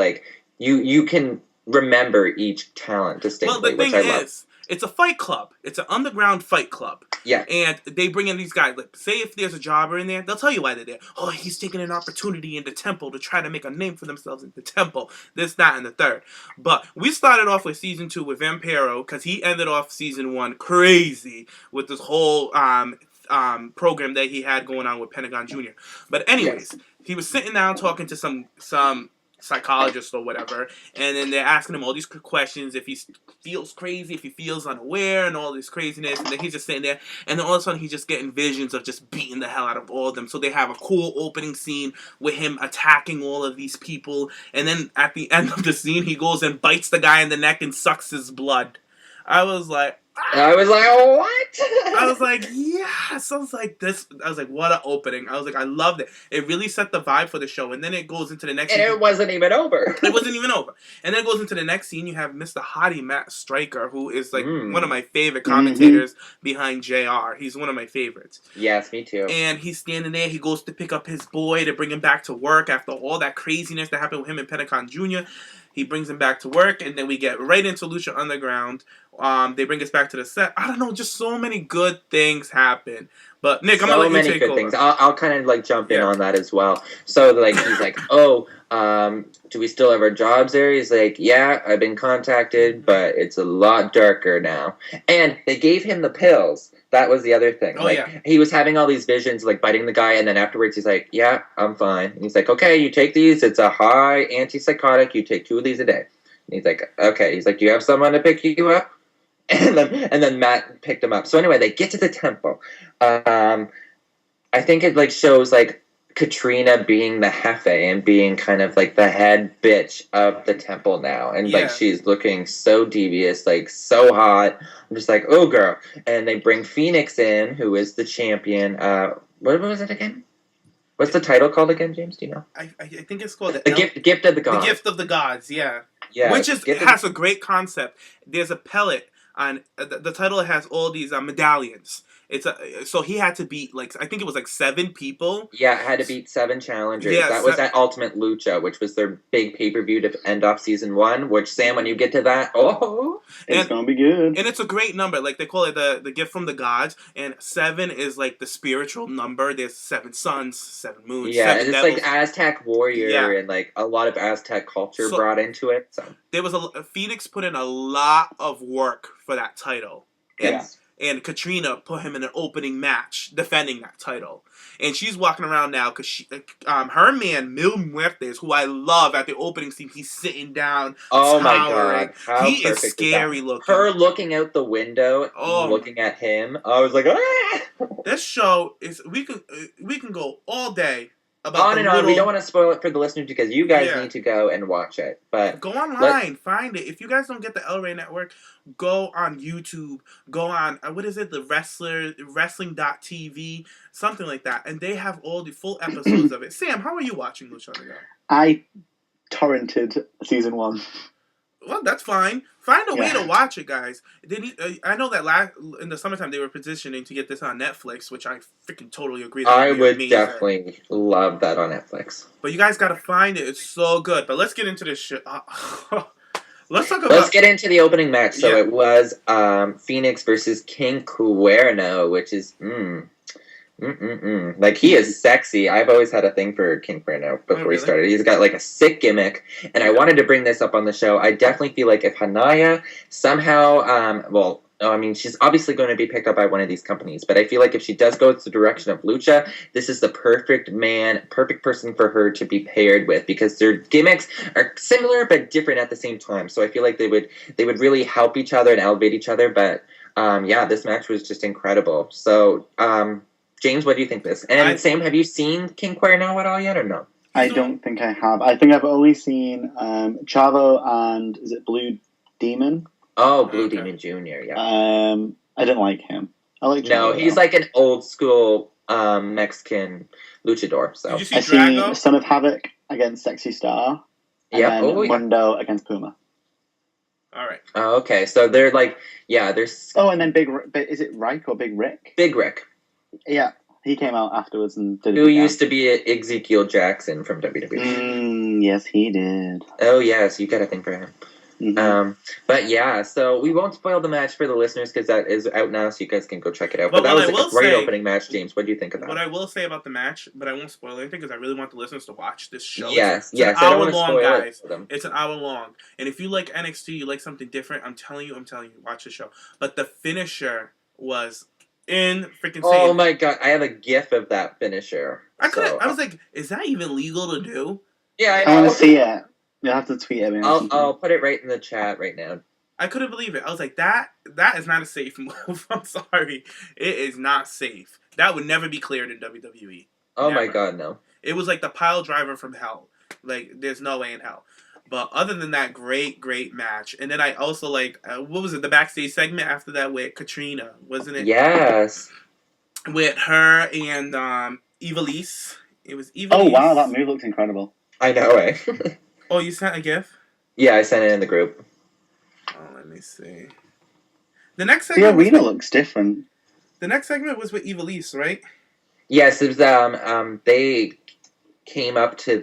you can remember each talent distinctly, which I love. It's a fight club. It's an underground fight club. Yeah. And they bring in these guys. Like, say if there's a jobber in there, they'll tell you why they're there. Oh, he's taking an opportunity in the temple to try to make a name for themselves in the temple. This, that, and the third. But we started off with Season 2 with Vampiro because he ended off Season 1 crazy with this whole program that he had going on with Pentagon Jr. But anyways, he was sitting down talking to some psychologist or whatever, and then they're asking him all these questions if he feels crazy, if he feels unaware, and all this craziness, and then he's just sitting there, and then all of a sudden he's just getting visions of just beating the hell out of all of them. So they have a cool opening scene with him attacking all of these people, and then at the end of the scene he goes and bites the guy in the neck and sucks his blood. I was like, what? I was like, yes. I was like, this. I was like, what an opening. I was like, I loved it. It really set the vibe for the show. And then it goes into the next scene. And it wasn't even over. It wasn't even over. And then it goes into the next scene. You have Mr. Hottie Matt Stryker, who is like one of my favorite commentators behind JR. He's one of my favorites. Yes, me too. And he's standing there. He goes to pick up his boy to bring him back to work after all that craziness that happened with him and Pentagon Jr. He brings him back to work, and then we get right into Lucha Underground. They bring us back to the set. I don't know, just so many good things happen. But Nick, I'm gonna let you take over. Things. I'll kind of jump in on that as well. So he's like, do we still have our jobs there? He's like, yeah, I've been contacted, but it's a lot darker now. And they gave him the pills. That was the other thing. He was having all these visions, biting the guy, and then afterwards he's like, yeah, I'm fine. And he's like, okay, you take these. It's a high antipsychotic. You take 2 of these a day. And he's like, okay. He's like, do you have someone to pick you up? And then Matt picked him up. So anyway, they get to the temple. I think it shows Catrina being the jefe and being kind of the head bitch of the temple now. And she's looking so devious, so hot. I'm just like, oh girl. And they bring Phoenix in, who is the champion. What was it again? What's the title called again, James? Do you know? I think it's called the Gift of the Gods. The Gift of the Gods, yeah. Yeah. Which has a great concept. There's a pellet on the title has all these medallions. So he had to beat I think it was 7 people. Yeah, had to beat 7 challengers. Yeah, that was at Ultimate Lucha, which was their big pay-per-view to end off season 1. Which, Sam, when you get to that, it's gonna be good. And it's a great number. They call it the gift from the gods. And 7 is the spiritual number. There's 7 suns, 7 moons. Yeah, 7 and it's devils. Aztec warrior and a lot of Aztec culture brought into it. So there was Phoenix put in a lot of work for that title. And Catrina put him in an opening match defending that title. And she's walking around now because her man, Muertes, who I love at the opening scene, he's sitting down. Oh towering. My God. He is scary looking. Her looking out the window, looking at him. I was like, ah! This show is, we can go all day. On and on. We don't want to spoil it for the listeners because you guys need to go and watch it. But go online, find it. If you guys don't get the El Rey Network, go on YouTube. Go on what is it? The Wrestling.tv, something like that, and they have all the full episodes of it. Sam, how are you watching Lucha Underground? I torrented season 1. Well, that's fine. Find a way to watch it, guys. I know that in the summertime they were positioning to get this on Netflix, which I freaking totally agree. I would definitely love that on Netflix. But you guys got to find it. It's so good. But let's get into this shit. Let's get into the opening match. So it was Phoenix versus King Cuerno, which is he is sexy. I've always had a thing for King Cuerno before he started. He's got a sick gimmick, and I wanted to bring this up on the show. I definitely feel like if Hanaya somehow, she's obviously going to be picked up by one of these companies, but I feel like if she does go the direction of Lucha, this is the perfect person for her to be paired with because their gimmicks are similar but different at the same time. So I feel like they would really help each other and elevate each other. But this match was just incredible. So. James, what do you think of this? And Sam, have you seen King Cuerno at all yet or no? I don't think I have. I think I've only seen Chavo and is it Blue Demon? Oh, Blue Demon Jr., yeah. I didn't like him. I like Chavo. No, he's like an old school Mexican luchador. So Did you see I see Son of Havoc against Sexy Star. And Mundo against Puma. All right. Oh, okay. So they're there's... Oh, and then is it Rick or Big Rick? Big Rick. Yeah, he came out afterwards and did it. Who used to be Ezekiel Jackson from WWE. Yes, he did. Oh, yes, you got a thing for him. Mm-hmm. But yeah, so we won't spoil the match for the listeners because that is out now, so you guys can go check it out. But that was a great opening match, James. What do you think of that? What I will say about the match, but I won't spoil anything because I really want the listeners to watch this show. Yes, it's an hour long, guys. Them. It's an hour long, and if you like NXT, you like something different. I'm telling you, watch the show. But the finisher was. Oh my God! I have a GIF of that finisher. I was like, is that even legal to do? Yeah, I want to see it. You'll have to tweet it. I'll put it right in the chat right now. I couldn't believe it. I was like, that is not a safe move. I'm sorry, it is not safe. That would never be cleared in WWE. Oh my God, no! It was like the pile driver from hell. There's no way in hell. But other than that, great match. And then I also what was it? The backstage segment after that with Catrina, wasn't it? Yes. With her and Ivelisse. It was Ivelisse. Oh wow, that move looks incredible. I know, eh? Oh, you sent a GIF? Yeah, I sent it in the group. Oh, let me see. The next segment. The arena looks different. The next segment was with Ivelisse, right? Yes, it was. They came up to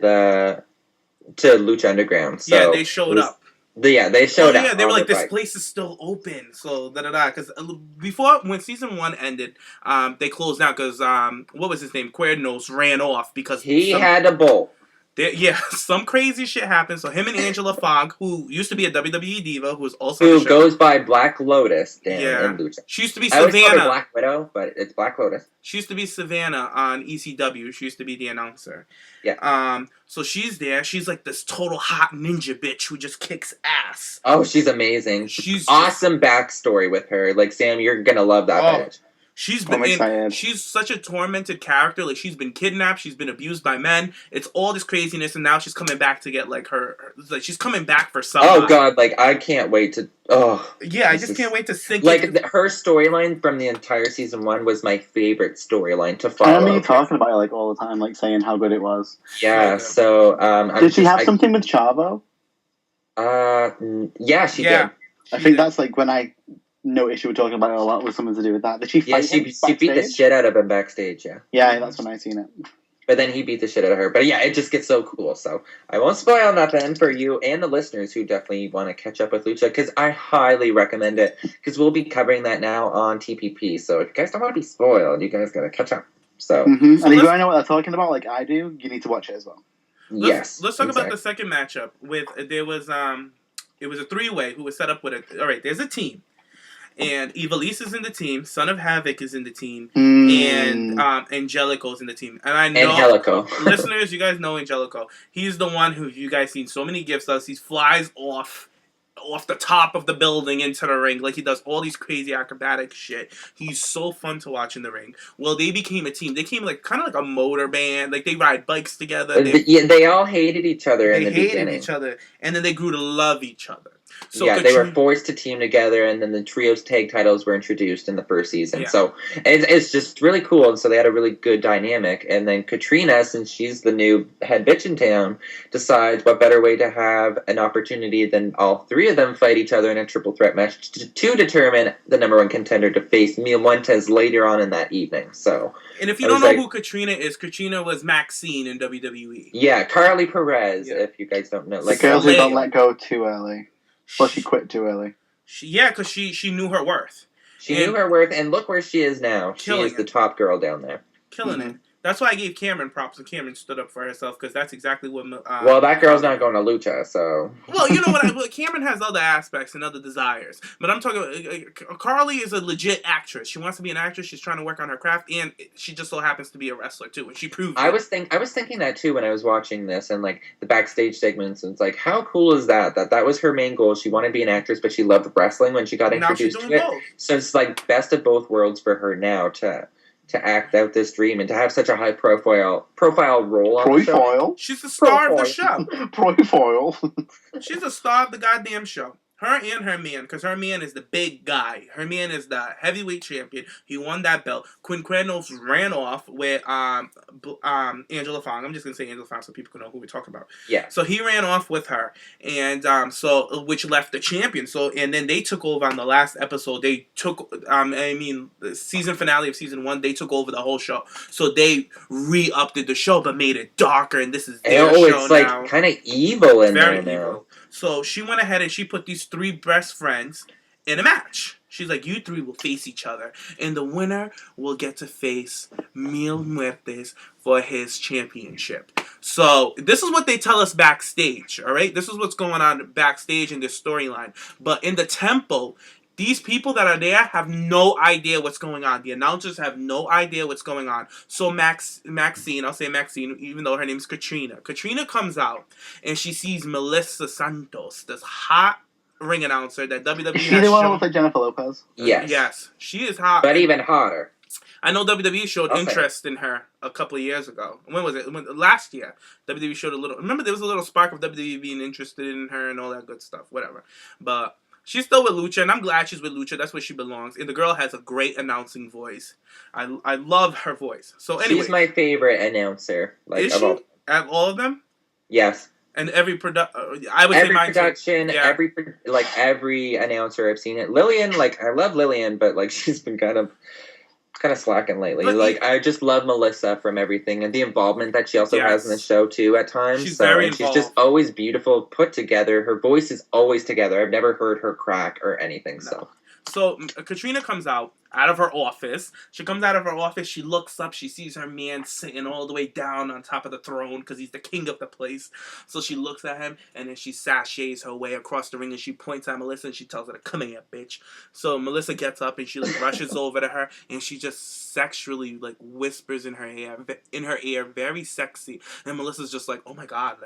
Lucha Underground. So yeah, they showed up. They showed up. Yeah, they were like, this place is still open. So, because before, when season 1 ended, they closed down because, what was his name? Cuernos ran off because... He had a bolt. Some crazy shit happened. So him and Angela Fogg, who used to be a WWE diva, who was also who goes by Black Lotus in Lucha. She used to be I always Savannah. call her Black Widow, but it's Black Lotus. She used to be Savannah on ECW. She used to be the announcer. Yeah. So she's there. She's like this total hot ninja bitch who just kicks ass. Oh, she's amazing. She's awesome backstory with her. Sam, you're gonna love that bitch. She's such a tormented character. She's been kidnapped. She's been abused by men. It's all this craziness, and now she's coming back to get she's coming back for somebody. Oh God! I can't wait to. Oh. Yeah, I just can't wait to sink. Her storyline from the entire season 1 was my favorite storyline to follow. I remember you talking about it all the time, saying how good it was. Yeah. So. Did she have something with Chavo? Yeah, she did. I think that's when I no issue with talking about it a lot with something to do with that. Did she fight him she beat the shit out of him backstage, yeah. Yeah, that's when I seen it. But then he beat the shit out of her. But yeah, it just gets so cool. So I won't spoil nothing for you and the listeners who definitely want to catch up with Lucha, because I highly recommend it, because we'll be covering that now on TPP. So if you guys don't want to be spoiled, you guys got to catch up. So, and if you want to know what they're talking about, like I do, you need to watch it as well. Let's talk about the second matchup. It was a 3-way who was set up with it. All right, there's a team. And Ivelisse is in the team, Son of Havoc is in the team, and Angelico is in the team. And I know, Angelico. Listeners, you guys know Angelico. He's the one who you guys seen so many gifts of. He flies off the top of the building into the ring. Like, he does all these crazy acrobatic shit. He's so fun to watch in the ring. Well, they became a team. They came kind of like a motor band. Like, they ride bikes together. They all hated each other in the beginning. They hated each other. And then they grew to love each other. So they were forced to team together, and then the trios tag titles were introduced in the first season. Yeah. So it's just really cool, and so they had a really good dynamic. And then Catrina, since she's the new head bitch in town, decides what better way to have an opportunity than all three of them fight each other in a triple threat match to determine the number one contender to face Muertes later on in that evening. So, and if you don't know who Catrina is, Catrina was Maxine in WWE. Yeah, Carly Perez, if you guys don't know. Like, girls who don't let go too early. Well, she quit too early. Because she knew her worth. She knew her worth, and look where she is now. She is the top girl down there. Killing it. That's why I gave Cameron props, and Cameron stood up for herself, because that's exactly what... well, that girl's not going to Lucha, so... Well, you know what? Cameron has other aspects and other desires. But I'm talking... Carly is a legit actress. She wants to be an actress. She's trying to work on her craft, and she just so happens to be a wrestler, too. And she proved I was thinking that, too, when I was watching this, and, like, the backstage segments, and it's like, how cool is that? That was her main goal. She wanted to be an actress, but she loved wrestling when she got introduced to it. Both. So it's, like, best of both worlds for her now to act out this dream and to have such a high profile role on the show. She's the star of the show. Profile. She's the star of the goddamn show. Her and her man, because her man is the big guy. Her man is the heavyweight champion. He won that belt. Quinquenos ran off with Angela Fong. I'm just going to say Angela Fong so people can know who we're talking about. Yeah. So he ran off with her, and which left the champion. So, and then they took over on the last episode. They took, the season finale of season 1, they took over the whole show. So they re-upped the show, but made it darker, and this is their show now. It's like kind of evil in there now. Evil. So she went ahead and she put these 3 best friends in a match. She's like, you 3 will face each other, and the winner will get to face Mil Muertes for his championship. So this is what they tell us backstage, all right? This is what's going on backstage in this storyline. But in the temple, these people that are there have no idea what's going on. The announcers have no idea what's going on. So Maxine, I'll say Maxine, even though her name's Catrina. Catrina comes out, and she sees Melissa Santos, this hot ring announcer that WWE has shown. Is she the one who looks like Jennifer Lopez? Yes. Yes. She is hot. But even hotter. I know WWE showed interest in her a couple of years ago. When was it? Last year. WWE showed a little... Remember, there was a little spark of WWE being interested in her and all that good stuff. Whatever. But... she's still with Lucha, and I'm glad she's with Lucha. That's where she belongs. And the girl has a great announcing voice. I love her voice. So anyway, she's my favorite announcer. Like, is she? Of all of them? Yes. And every I would say mine production, yeah. every announcer I've seen it. Lillian, I love Lillian, but she's been kind of slacking lately. But I just love Melissa from everything, and the involvement that she also has in the show too at times. She's very involved. She's just always beautiful, put together. Her voice is always together. I've never heard her crack or anything. No. So Catrina comes out of her office. She comes out of her office. She looks up. She sees her man sitting all the way down on top of the throne because he's the king of the place. So she looks at him, and then she sashays her way across the ring, and she points at Melissa, and she tells her to come here, bitch. So Melissa gets up, and she rushes over to her, and she just sexually whispers in her ear, very sexy. And Melissa's just like, oh my god,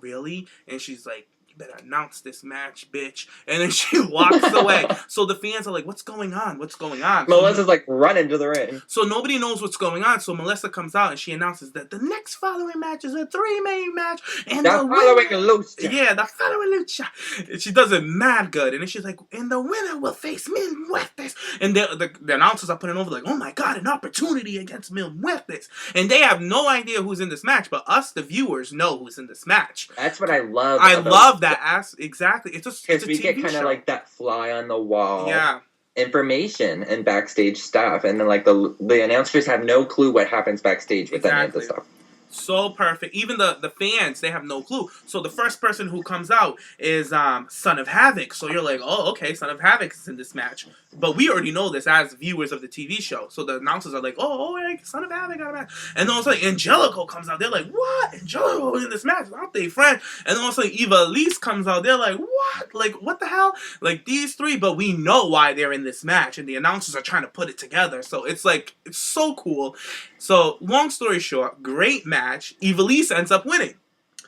really? And she's like, better announce this match, bitch. And then she walks away. So the fans are like, what's going on? What's going on? Melissa's running to the ring. So nobody knows what's going on. So Melissa comes out and she announces that the next following match is a 3-man match. And the following Lucha. Yeah, the following Lucha. And she does it mad good. And then she's like, and the winner will face Mil Muertes. And the announcers are putting over oh my god, an opportunity against Mil Muertes. And they have no idea who's in this match. But us, the viewers, know who's in this match. That's what I love. I love that exactly. It's a because we TV get kind of show. like that fly on the wall. Yeah. Information and backstage stuff, and then like the announcers have no clue what happens backstage with any of the stuff. So perfect. Even the fans, they have no clue. So the first person who comes out is Son of Havoc. So you're like, oh, okay, Son of Havoc is in this match. But we already know this as viewers of the TV show. So the announcers are like, like, Son of Havoc got a match. And then all of a sudden, Angelico comes out. They're like, what? Angelico in this match? Aren't they friends? And then all of a sudden, Eva Elise comes out. They're like, what? Like, what the hell? Like, these three, but we know why they're in this match. And the announcers are trying to put it together. So it's like, it's so cool. So, long story short, great match. Eva Elise ends up winning.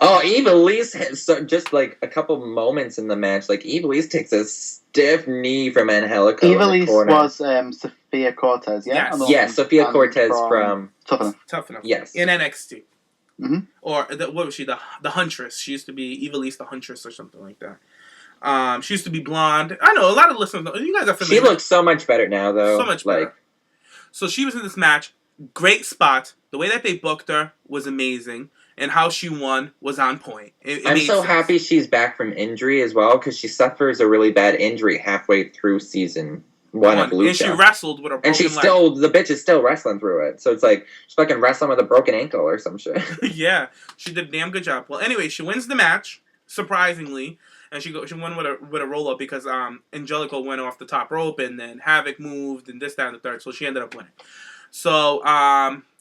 Oh, Eva Elise has just like a couple moments in the match. Like Eva Elise takes a stiff knee from Angelico. Eva Elise was Sophia Cortez, yeah? Yes, yes, Sophia Cortez from Tough Enough. Tough Enough. Yes, in NXT. Mm-hmm. Or what was she? The Huntress. She used to be Eva Elise the Huntress or something like that. She used to be blonde. I know a lot of listeners. You guys are familiar. She looks so much better now, though. So much better. So she was in this match. Great spot. The way that they booked her was amazing. And how she won was on point. I'm so happy she's back from injury as well, because she suffers a really bad injury halfway through season 1 of Lucha. And she wrestled with a broken leg. The bitch is still wrestling through it. So it's like, she's fucking wrestling with a broken ankle or some shit. Yeah, she did a damn good job. Well, anyway, she wins the match, surprisingly. And she won with a roll-up because Angelico went off the top rope, and then Havoc moved, and this, that, and the third. So she ended up winning. So,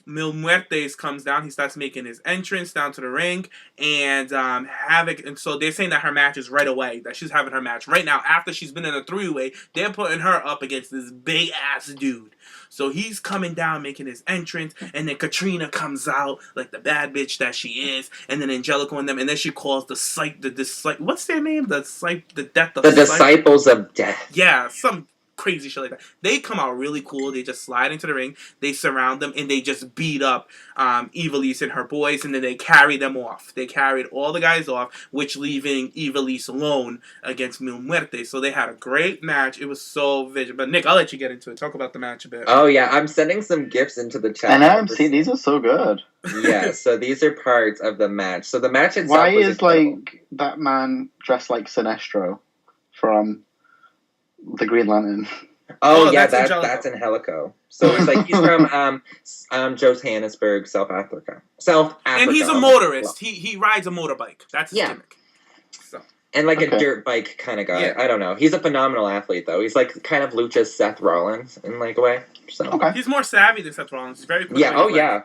Muertes comes down. He starts making his entrance down to the ring, and Havoc. And so they're saying that her match is right away. That she's having her match right now after she's been in a 3-way. They're putting her up against this big ass dude. So he's coming down, making his entrance, and then Catrina comes out like the bad bitch that she is, and then Angelico and them, and then she calls what's their name? The Disciples of Death. Yeah, some crazy shit like that. They come out really cool. They just slide into the ring. They surround them, and they just beat up Eva Elise and her boys, and then they carry them off. They carried all the guys off, which leaving Eva Elise alone against Muertes. So they had a great match. It was so visual. But Nick, I'll let you get into it. Talk about the match a bit. Oh yeah, I'm sending some gifs into the chat. I know, I'm seeing these are so good. Yeah, so these are parts of the match. So the match itself. Why is like that man dressed like Sinestro from the Green Lantern? Oh yeah, that's Angelico. So it's like he's from Johannesburg, South Africa. And he's a motorist. He rides a motorbike. That's his gimmick. So. And like a dirt bike kind of guy. Yeah. I don't know. He's a phenomenal athlete though. He's like kind of Lucha's Seth Rollins in like a way. So he's more savvy than Seth Rollins. He's very quick. Yeah. Oh yeah.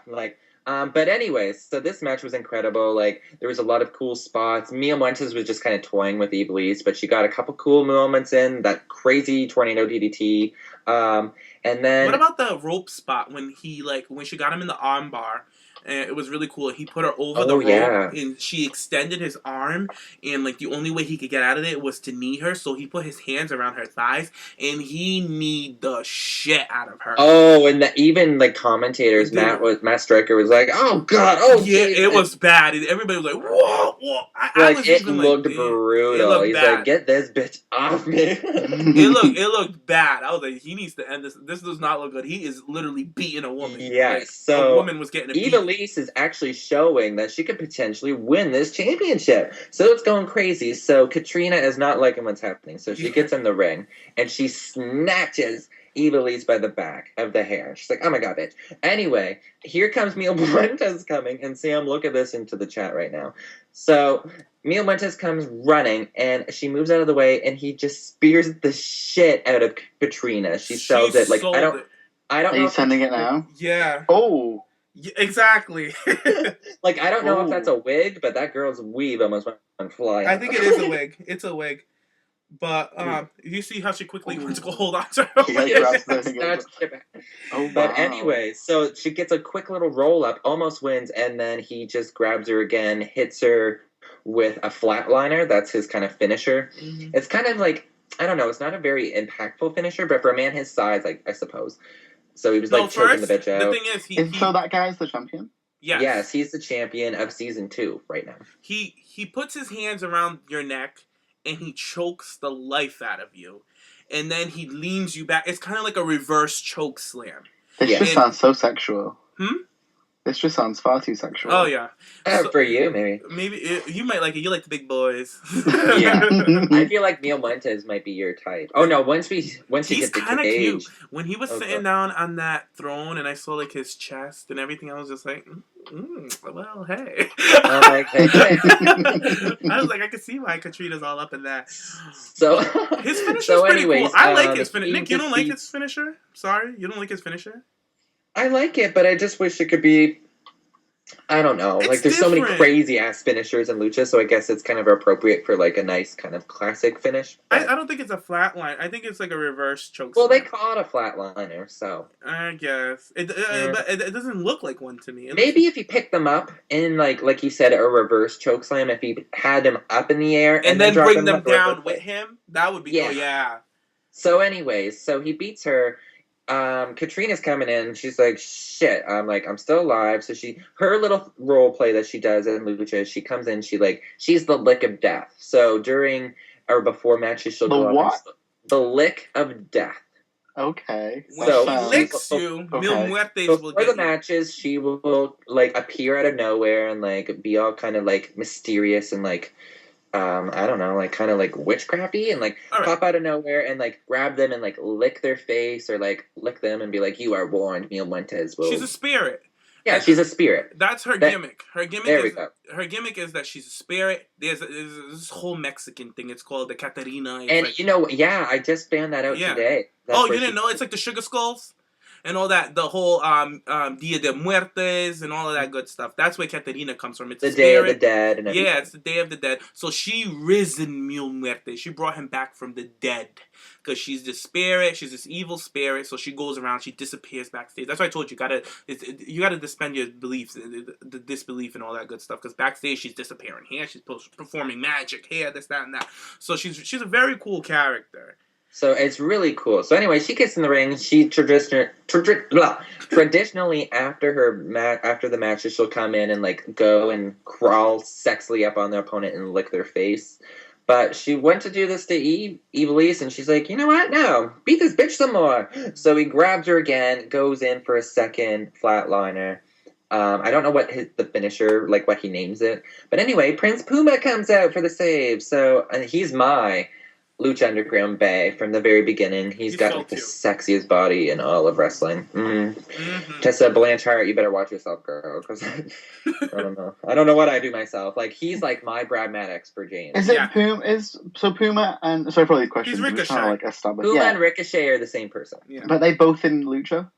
But anyways, so this match was incredible. Like, there was a lot of cool spots. Nia Jax was just kind of toying with Eva Elise, but she got a couple cool moments in. That crazy tornado DDT. And then... What about the rope spot when she got him in the arm bar? And it was really cool. He put her over the rope, and she extended his arm, and like the only way he could get out of it was to knee her. So he put his hands around her thighs, and he kneed the shit out of her. Oh, and even like commentators, Matt Striker was like, "Oh God, oh yeah, it was bad." And everybody was like, "Whoa, whoa!" It looked brutal. He's like, "Get this bitch off me." It looked bad. I was like, he needs to end this. This does not look good. He is literally beating a woman. Yes, like, so a woman was getting Eva Elise is actually showing that she could potentially win this championship. So it's going crazy. So Catrina is not liking what's happening. So she gets in the ring and she snatches Eva Elise by the back of the hair. She's like, "Oh my God, bitch." Anyway, here comes Mil Muertes coming. And Sam, look at this into the chat right now. So Mil Muertes comes running and she moves out of the way and he just spears the shit out of Catrina. She sells it. Like, I don't know. Are you sending it now? Yeah. Oh. Yeah, exactly. Like, I don't know if that's a wig, but that girl's weave almost went flying. I think it is a wig. It's a wig. But you see how she quickly went to go hold on to her. But anyway, so she gets a quick little roll up, almost wins, and then he just grabs her again, hits her with a flatliner. That's his kind of finisher. Mm-hmm. It's kind of like, I don't know, it's not a very impactful finisher, but for a man his size, I suppose. So he was choking the bitch out. The thing is, so that guy's the champion? Yes, he's the champion of season 2 right now. He puts his hands around your neck and he chokes the life out of you. And then he leans you back. It's kind of like a reverse choke slam. This just sounds so sexual. This just sounds far too sexual. Oh yeah. For you, maybe. Maybe you might like it. You like the big boys. Yeah. I feel like Muertes might be your type. Oh no, once he He's gets the kind of cage. cute. When he was sitting down on that throne and I saw like his chest and everything, I was just like, well, hey. I'm like, hey. I was like, I can see why Catrina's all up in that. So his finisher's pretty cool. I like his finisher. Nick, you don't like defeats... his finisher? Sorry, you don't like his finisher? I like it, but I just wish it could be. I don't know. It's like, there's different. so many crazy-ass finishers in Lucha, so I guess it's kind of appropriate for, like, a nice kind of classic finish. I don't think it's a flat line. I think it's like a reverse choke. Well, they call it a flatliner, so... I guess. But it doesn't look like one to me. Maybe if you pick them up in, like you said, a reverse choke slam, if you had them up in the air... And then bring them down with him, that would be cool, yeah. So anyways, so he beats her... Catrina's coming in. She's like, shit. I'm still alive. So her little role play that she does in Lucha, she comes in. She's the lick of death. So during or before matches, she'll go up. The lick of death. Okay. When she licks you, Mil Muertes will get the matches, she will like appear out of nowhere and like be all kind of like mysterious and like. I don't know, like kind of like witchcrafty and like pop out of nowhere and like grab them and like lick their face or like lick them and be like, "You are warned, Mil Muertes." She's a spirit. Yeah, she's a spirit. That's her gimmick. Her gimmick is that she's a spirit. There's this whole Mexican thing. It's called the Catrina. And I just found that out today. You didn't know? It's like the Sugar Skulls. And all that, the whole Dia de Muertes and all of that good stuff. That's where Catrina comes from. It's the Day of the Dead and everything. Yeah, it's the Day of the Dead. So she risen Mil Muertes. She brought him back from the dead. Because she's this spirit. She's this evil spirit. So she goes around. She disappears backstage. That's why I told you. You gotta suspend your beliefs, the disbelief and all that good stuff. Because backstage she's disappearing. Here she's performing magic. Here, this, that, and that. So she's a very cool character. So it's really cool. So anyway, she gets in the ring. She traditionally after the matches, she'll come in and like go and crawl sexily up on their opponent and lick their face. But she went to do this to Evilise, and she's like, you know what? No, beat this bitch some more. So he grabs her again, goes in for a second flatliner. I don't know what the finisher, like what he names it. But anyway, Prince Puma comes out for the save. So he's my Lucha Underground Bay from the very beginning. He's got like the sexiest body in all of wrestling. Tessa Blanchard, you better watch yourself, girl, because I don't know. I don't know what I do myself. Like he's like my Brad Maddox for James. Is it Puma and sorry for these questions. He's Ricochet. Puma and Ricochet are the same person. Yeah. But they both in Lucha?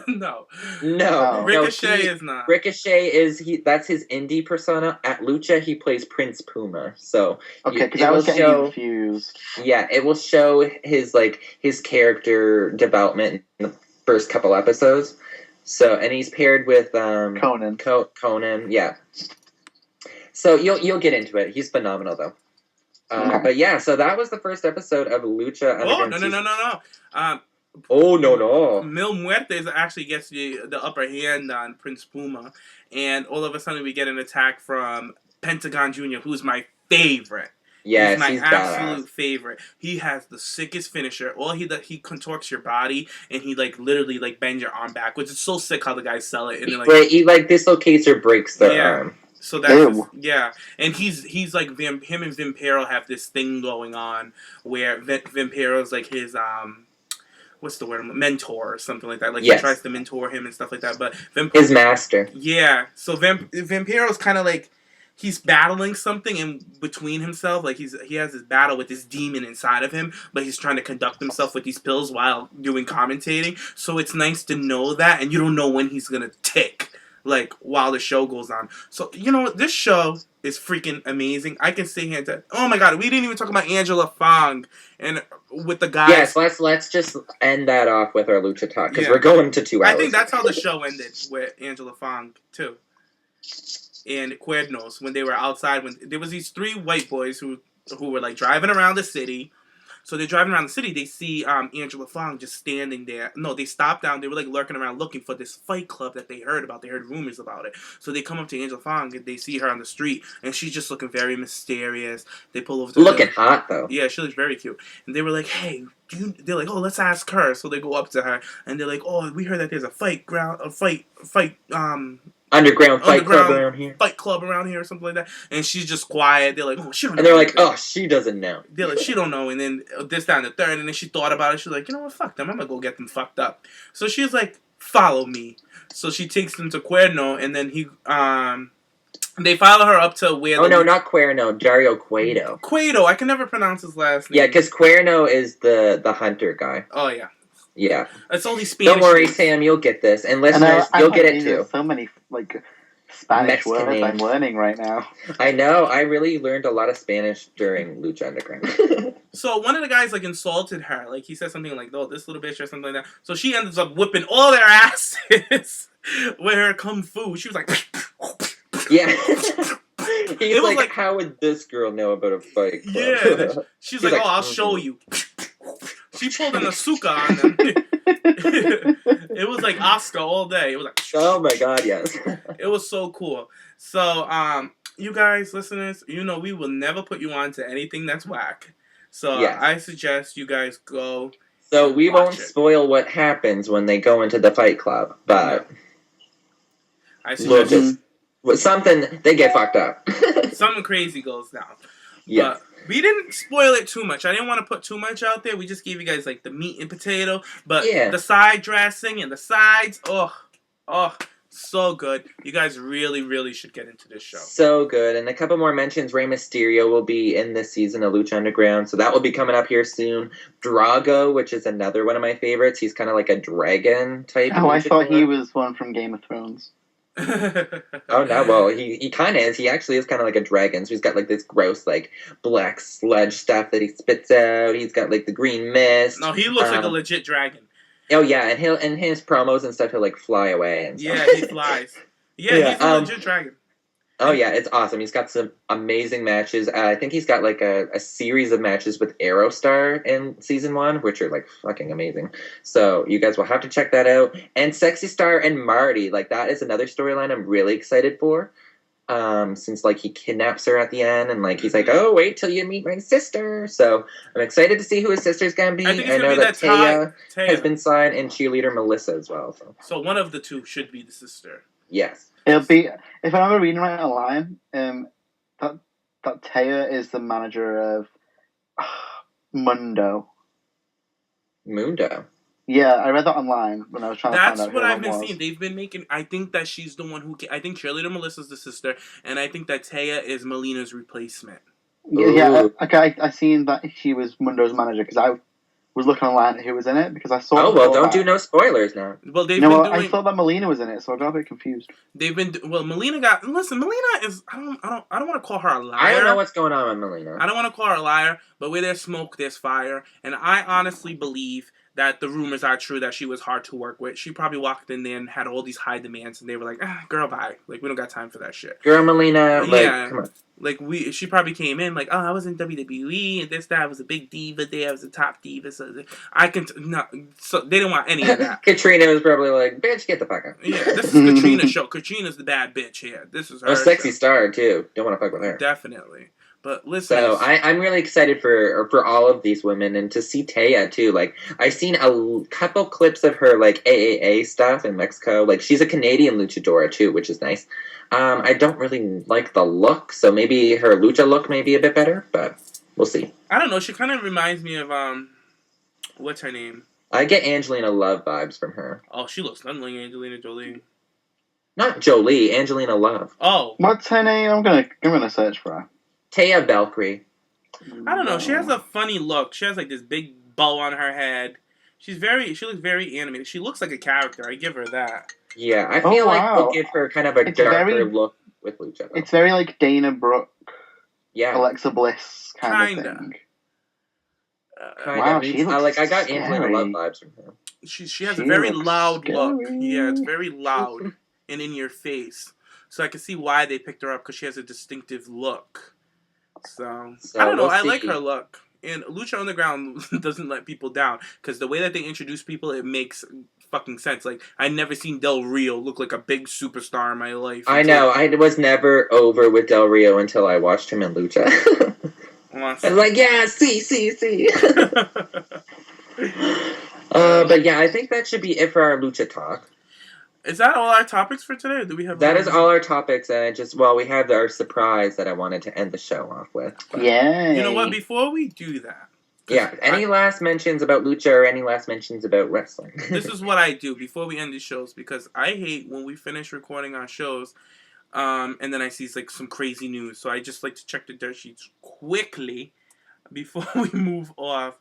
No. Ricochet is not. Ricochet is that's his indie persona. At Lucha, he plays Prince Puma. So okay, because I was getting confused. Yeah, it will show his character development in the first couple episodes. So and he's paired with Conan. Conan, yeah. So you'll get into it. He's phenomenal though. But yeah, so that was the first episode of Lucha. No. Mil Muertes actually gets the upper hand on Prince Puma, and all of a sudden we get an attack from Pentagon Jr., who's my favorite. Yeah, he's my absolute favorite. He has the sickest finisher. All he contorts your body, and he literally bends your arm backwards. It's so sick how the guys sell it. And he dislocates or breaks their arm. So that's and he's like him and Vampiro have this thing going on where Vampiro's like his what's the word? Mentor or something like that. He tries to mentor him and stuff like that. But his master. Yeah. So Vampiro's kind of he's battling something in between himself. He has this battle with this demon inside of him, but he's trying to conduct himself with these pills while doing commentating. So it's nice to know that, and you don't know when he's gonna tick. While the show goes on. So, this show is freaking amazing. I can sit here and say, oh my god, we didn't even talk about Angela Fong and with the guys. Yes, let's just end that off with our Lucha talk, because we're going to 2 hours. I think that's how the show ended with Angela Fong, too. And Cuernos, when they were outside, when there was these 3 white boys who were driving around the city. So they're driving around the city. They see Angela Fong just standing there. No, they stopped down. They were like lurking around looking for this fight club that they heard about. They heard rumors about it. So they come up to Angela Fong and they see her on the street, and she's just looking very mysterious. They pull over to Looking hot though. Yeah, she looks very cute. And they were like, "Hey, they're like, oh, let's ask her." So they go up to her and they're like, "Oh, we heard that there's a underground fight club around here. Fight club around here or something like that." And she's just quiet. They're like, "Oh, she don't know." And they're like, "Oh, she doesn't know." They're like, "She don't know." And then this, that, and the third. And then she thought about it. She's like, "You know what? Fuck them. I'm gonna go get them fucked up." So she's like, "Follow me." So she takes them to Cuerno, and then they follow her up to where. Oh no, not Cuerno, Dario Cueto. Cueto, I can never pronounce his last name. Yeah, because Cuerno is the hunter guy. Oh yeah. Yeah. It's only Spanish. Don't worry, Sam, you'll get this. And listeners, you'll get it too. So many Spanish Mexican words names. I'm learning right now. I know. I really learned a lot of Spanish during Lucha Underground. So one of the guys insulted her. Like he said something like, "Oh, this little bitch" or something like that. So she ends up whipping all their asses with her kung fu. She was like, yeah. He's like, how would this girl know about a fight club? Yeah. She's like, "Oh, I'll show you." She pulled an Asuka on them. It was like Oscar all day. It was like, oh my god, yes. It was so cool. So, you guys, listeners, we will never put you on to anything that's whack. So yes. I suggest you guys go. So we won't spoil what happens when they go into the fight club, but I suggest something they get fucked up. Something crazy goes down. Yeah. But we didn't spoil it too much. I didn't want to put too much out there. We just gave you guys like the meat and potato. But the side dressing and the sides, oh, so good. You guys really, really should get into this show. So good. And a couple more mentions. Rey Mysterio will be in this season of Lucha Underground. So that will be coming up here soon. Drago, which is another one of my favorites. He's kind of like a dragon type. Oh, I thought he was one from Game of Thrones. Oh no, well he kind of is. He actually is kind of like a dragon. So he's got like this gross like black sludge stuff that he spits out. He's got like the green mist. No, he looks like a legit dragon. Oh yeah, and he'll in his promos and stuff he'll like fly away and stuff. Yeah, he flies. Yeah, he's a legit dragon. Oh yeah, it's awesome. He's got some amazing matches. I think he's got like a series of matches with Aerostar in season 1, which are like fucking amazing. So you guys will have to check that out. And Sexy Star and Marty, like that is another storyline I'm really excited for. Since like he kidnaps her at the end, and like he's like, "Oh, wait till you meet my sister." So I'm excited to see who his sister's gonna be. I know that Taya has been signed, and cheerleader Melissa as well. So one of the two should be the sister. Yes. It'll be, if I remember reading right online, that Taya is the manager of Mundo. Yeah, I read that online when I was trying to find out. That's what I've been seeing. They've been making. I think that she's the one who. I think cheerleader Melissa's the sister, and I think that Taya is Melina's replacement. Yeah. Okay. I seen that she was Mundo's manager because I was looking online at who was in it because I saw. Oh well, don't do no spoilers now. Well, I thought that Melina was in it, so I got a bit confused. Melina got. Listen, Melina is. I don't want to call her a liar. I don't know what's going on with Melina. I don't want to call her a liar, but where there's smoke, there's fire, and I honestly believe that the rumors are true that she was hard to work with. She probably walked in there and had all these high demands, and they were like, "Girl, bye. Like we don't got time for that shit." Girl, Melina, come on. Like she probably came in like, "Oh, I was in WWE and this, that. I was a big diva there. I was a top diva." So so they didn't want any of that. Catrina was probably like, "Bitch, get the fuck out." Yeah, this is Catrina's show. Catrina's the bad bitch here. This is her. Sexy Star too. Don't want to fuck with her. Definitely. But listen, so I'm really excited for all of these women and to see Taya too. Like I've seen a couple clips of her like AAA stuff in Mexico. Like she's a Canadian luchadora too, which is nice. I don't really like the look, so maybe her lucha look may be a bit better, but we'll see. I don't know. She kind of reminds me of what's her name? I get Angelina Love vibes from her. Oh, she looks nothing like Angelina Jolie. Not Jolie, Angelina Love. Oh, what's her name? I'm gonna search for her. Taya Valkyrie. I don't know. She has a funny look. She has like this big bow on her head. She looks very animated. She looks like a character. I give her that. Yeah, I feel like they'll give her kind of a darker look with Lucha. Though. It's very like Dana Brooke. Yeah. Alexa Bliss kind of thing. Wow, she looks I got Angelina Love vibes from her. She has a very loud look. Yeah, it's very loud and in your face. So I can see why they picked her up because she has a distinctive look. So I don't know. I like her look. And Lucha Underground doesn't let people down because the way that they introduce people, it makes fucking sense. Like, I never seen Del Rio look like a big superstar in my life. I know. I was never over with Del Rio until I watched him in Lucha. I was like, yeah, see. But yeah, I think that should be it for our Lucha talk. Is that all our topics for today? Or do we have? That is all our topics, and we have our surprise that I wanted to end the show off with. Yeah. You know what? Before we do that, any last mentions about Lucha or any last mentions about wrestling? This is what I do before we end the shows because I hate when we finish recording our shows, and then I see like some crazy news. So I just like to check the dirt sheets quickly before we move off.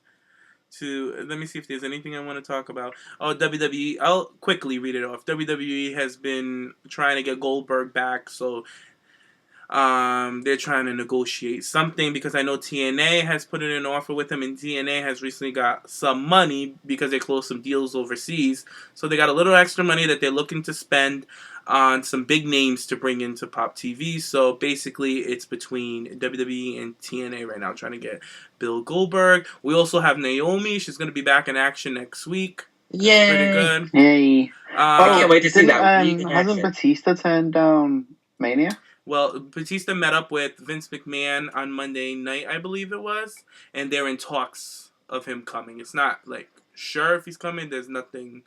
Let me see if there's anything I want to talk about. Oh, WWE. I'll quickly read it off. WWE has been trying to get Goldberg back, so they're trying to negotiate something because I know TNA has put in an offer with him, and TNA has recently got some money because they closed some deals overseas. So they got a little extra money that they're looking to spend on some big names to bring into Pop TV. So basically, it's between WWE and TNA right now trying to get Bill Goldberg. We also have Naomi. She's going to be back in action next week. Yay! Pretty good. Yay! I can't wait to see that. Hasn't Batista turned down Mania? Well, Batista met up with Vince McMahon on Monday night, I believe it was, and they're in talks of him coming. It's not like sure if he's coming. There's nothing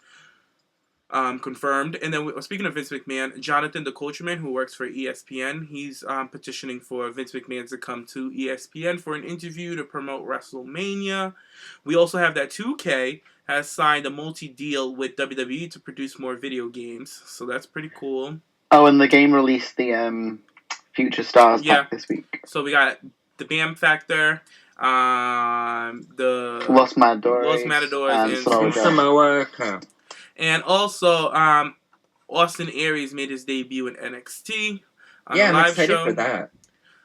confirmed. And then speaking of Vince McMahon, Jonathan the Coachman, who works for ESPN, he's petitioning for Vince McMahon to come to ESPN for an interview to promote WrestleMania. We also have that 2K has signed a multi-deal with WWE to produce more video games, so that's pretty cool. Oh, and the game released the Future Stars pack this week. So we got the Bam Factor, the Los Matadores, and Samoa. And also, Austin Aries made his debut in NXT on a I'm live excited show. for that.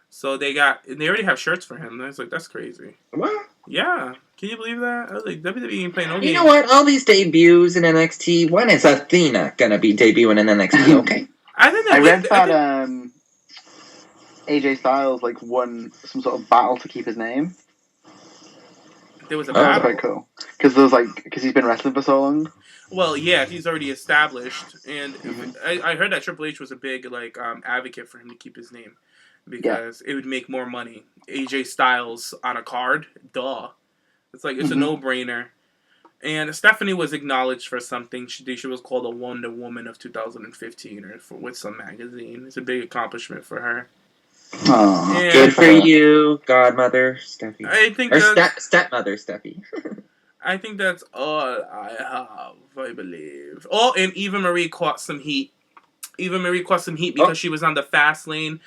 So they already have shirts for him. I was like, that's crazy. What? Yeah. Can you believe that? I was like, WWE ain't playing no games. You know what? All these debuts in NXT, when is Athena going to be debuting in NXT? Okay. I read that AJ Styles won some sort of battle to keep his name. There was a battle. That was quite cool. Because he's been wrestling for so long. Well, yeah, he's already established, and I heard that Triple H was a big advocate for him to keep his name because it would make more money. AJ Styles on a card, duh. It's a no-brainer. And Stephanie was acknowledged for something. She was called a Wonder Woman of 2015 with some magazine. It's a big accomplishment for her. Oh, good for you, Godmother Steffi. I think Stepmother Steffi. I think that's all I have, I believe. Oh, and Eva Marie caught some heat. Because she was on the Fast Lane.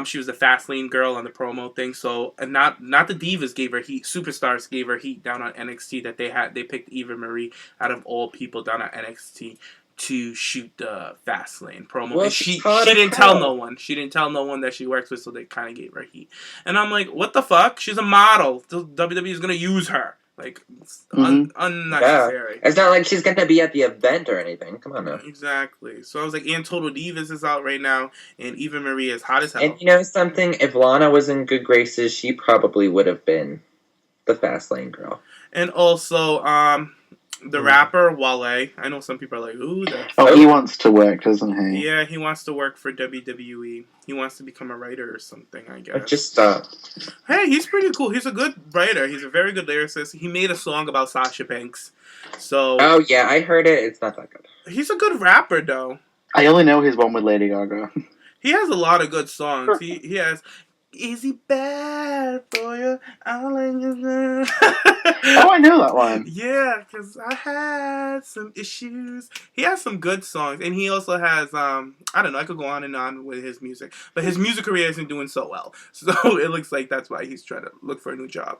She was the Fast Lane girl on the promo thing. So, and not the Divas gave her heat. Superstars gave her heat down on NXT that they picked Eva Marie out of all people down on NXT to shoot the Fast Lane promo. Well, and she didn't tell no one. She didn't tell no one that she works with, so they kind of gave her heat. And I'm like, what the fuck? She's a model. The WWE is going to use her. Unnecessary. Yeah. It's not like she's going to be at the event or anything. Come on now. Exactly. So I was like, and Total Divas is out right now, and Eva Marie is hot as hell. And you know something? If Lana was in good graces, she probably would have been the Fast Lane girl. And also, the rapper Wale. I know some people are like, ooh, he wants to work, doesn't he? Yeah, he wants to work for WWE. He wants to become a writer or something, I guess. Just stop. Hey, he's pretty cool. He's a good writer. He's a very good lyricist. He made a song about Sasha Banks. So. Oh yeah, I heard it. It's not that good. He's a good rapper, though. I only know his one with Lady Gaga. He has a lot of good songs. He has. Is he bad for you? I'll let you know. Oh, I knew that one. Yeah, because I had some issues. He has some good songs. And he also has, I don't know, I could go on and on with his music. But his music career isn't doing so well. So it looks like that's why he's trying to look for a new job.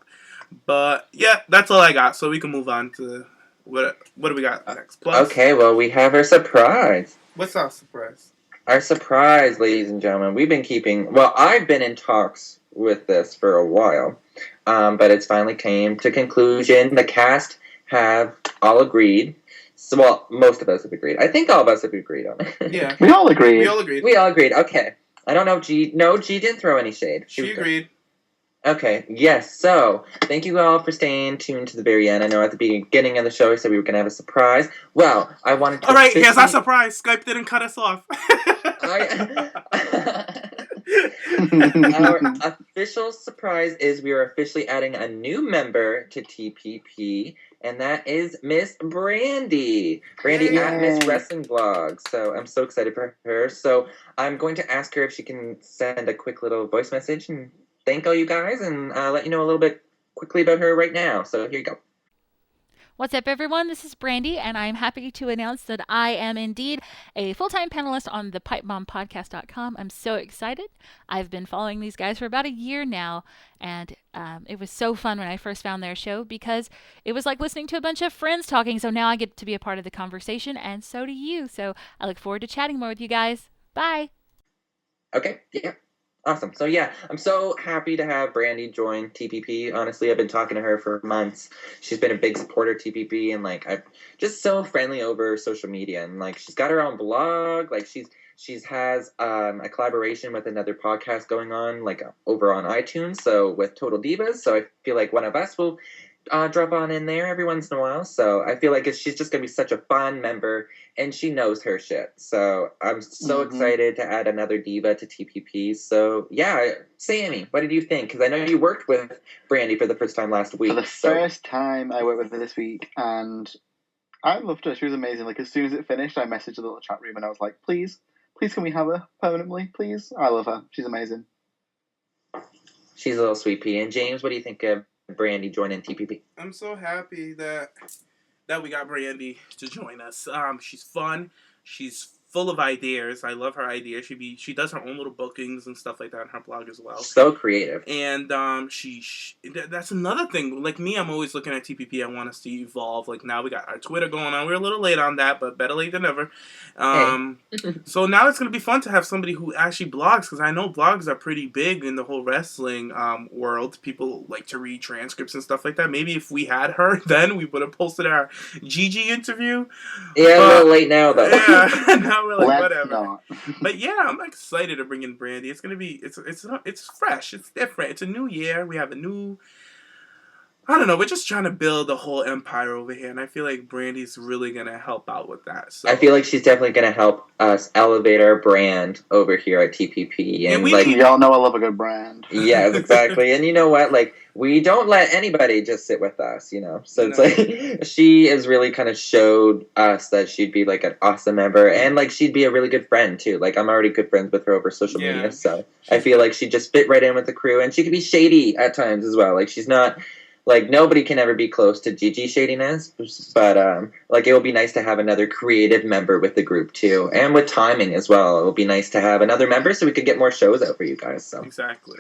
But, yeah, that's all I got. So we can move on to, what do we got next? Plus, okay, well, we have our surprise. What's our surprise? Our surprise, ladies and gentlemen, I've been in talks with this for a while, but it's finally came to conclusion. The cast have all agreed. So, well, most of us have agreed. I think all of us have agreed on it. Yeah. We all agreed. We all agreed. Okay. I don't know if G didn't throw any shade. She agreed. Okay, yes. So, thank you all for staying tuned to the very end. I know at the beginning of the show I said we were going to have a surprise. Well, I wanted to... All right, here's our surprise. Skype didn't cut us off. Our official surprise is we are officially adding a new member to TPP, and that is Miss Brandy. Brandy at Miss Wrestling Blog. So I'm so excited for her. So I'm going to ask her if she can send a quick little voice message and thank all you guys and let you know a little bit quickly about her right now. So here you go. What's up, everyone? This is Brandy, and I'm happy to announce that I am indeed a full-time panelist on the PipeBombPodcast.com. I'm so excited. I've been following these guys for about a year now, and it was so fun when I first found their show because it was like listening to a bunch of friends talking, so now I get to be a part of the conversation, and so do you. So I look forward to chatting more with you guys. Bye! Okay, yeah. Awesome. So yeah, I'm so happy to have Brandy join TPP. Honestly, I've been talking to her for months. She's been a big supporter of TPP, and like I'm just so friendly over social media. And like she's got her own blog. Like she's has a collaboration with another podcast going on, like over on iTunes. So with Total Divas. So I feel like one of us will drop on in there every once in a while. So I feel like she's just gonna be such a fun member, and she knows her shit. So I'm so excited to add another diva to TPP. So yeah, Sammy, what did you think? Because I know you worked with Brandy for the first time last week. For the first time I worked with her this week, and I loved her. She was amazing. Like as soon as it finished, I messaged the little chat room and I was like, please can we have her permanently, please? I love her. She's amazing. She's a little sweet pea. And James, what do you think of Brandy joining TPP? I'm so happy that we got Brandy to join us. She's fun. She's full of ideas. I love her ideas. She does her own little bookings and stuff like that on her blog as well. So creative. And that's another thing. Like me, I'm always looking at TPP. I want us to evolve. Like now we got our Twitter going on. We're a little late on that, but better late than never. So now it's going to be fun to have somebody who actually blogs, because I know blogs are pretty big in the whole wrestling world. People like to read transcripts and stuff like that. Maybe if we had her then, we would have posted our Gigi interview. Yeah, a little late now, though. Yeah, now we're like, Let's whatever. not. But yeah, I'm excited to bring in Brandy. It's gonna be, it's fresh, it's different. It's a new year. We have a new, I don't know. We're just trying to build a whole empire over here, and I feel like Brandy's really gonna help out with that. So I feel like she's definitely gonna help us elevate our brand over here at TPP. And we like, y'all know I love a good brand. Yeah, exactly. And you know what? Like, we don't let anybody just sit with us, you know? So it's like, she has really kind of showed us that she'd be like an awesome member, and like she'd be a really good friend too. Like, I'm already good friends with her over social media, so I feel like she'd just fit right in with the crew, and she could be shady at times as well. Like, she's not, like, nobody can ever be close to Gigi shadiness, but like, it would be nice to have another creative member with the group too, and with timing as well. It would be nice to have another member so we could get more shows out for you guys. So exactly.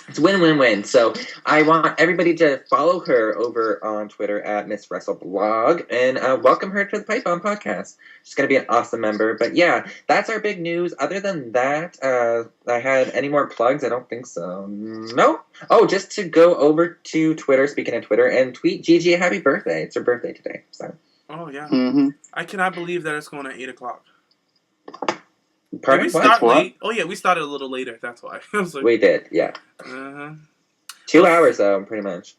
It's win-win-win. So I want everybody to follow her over on Twitter at Miss WrestleBlog and welcome her to the Pipe Bomb Podcast. She's going to be an awesome member. But yeah, that's our big news. Other than that, I had any more plugs? I don't think so. No. Oh, just to go over to Twitter, speaking of Twitter, and tweet Gigi a happy birthday. It's her birthday today. So. Oh, yeah. Mm-hmm. I cannot believe that it's going at 8 o'clock. Pardon? Did we start late? Oh, yeah, we started a little later. That's why. I was like, we did, yeah. 2 hours, though, pretty much.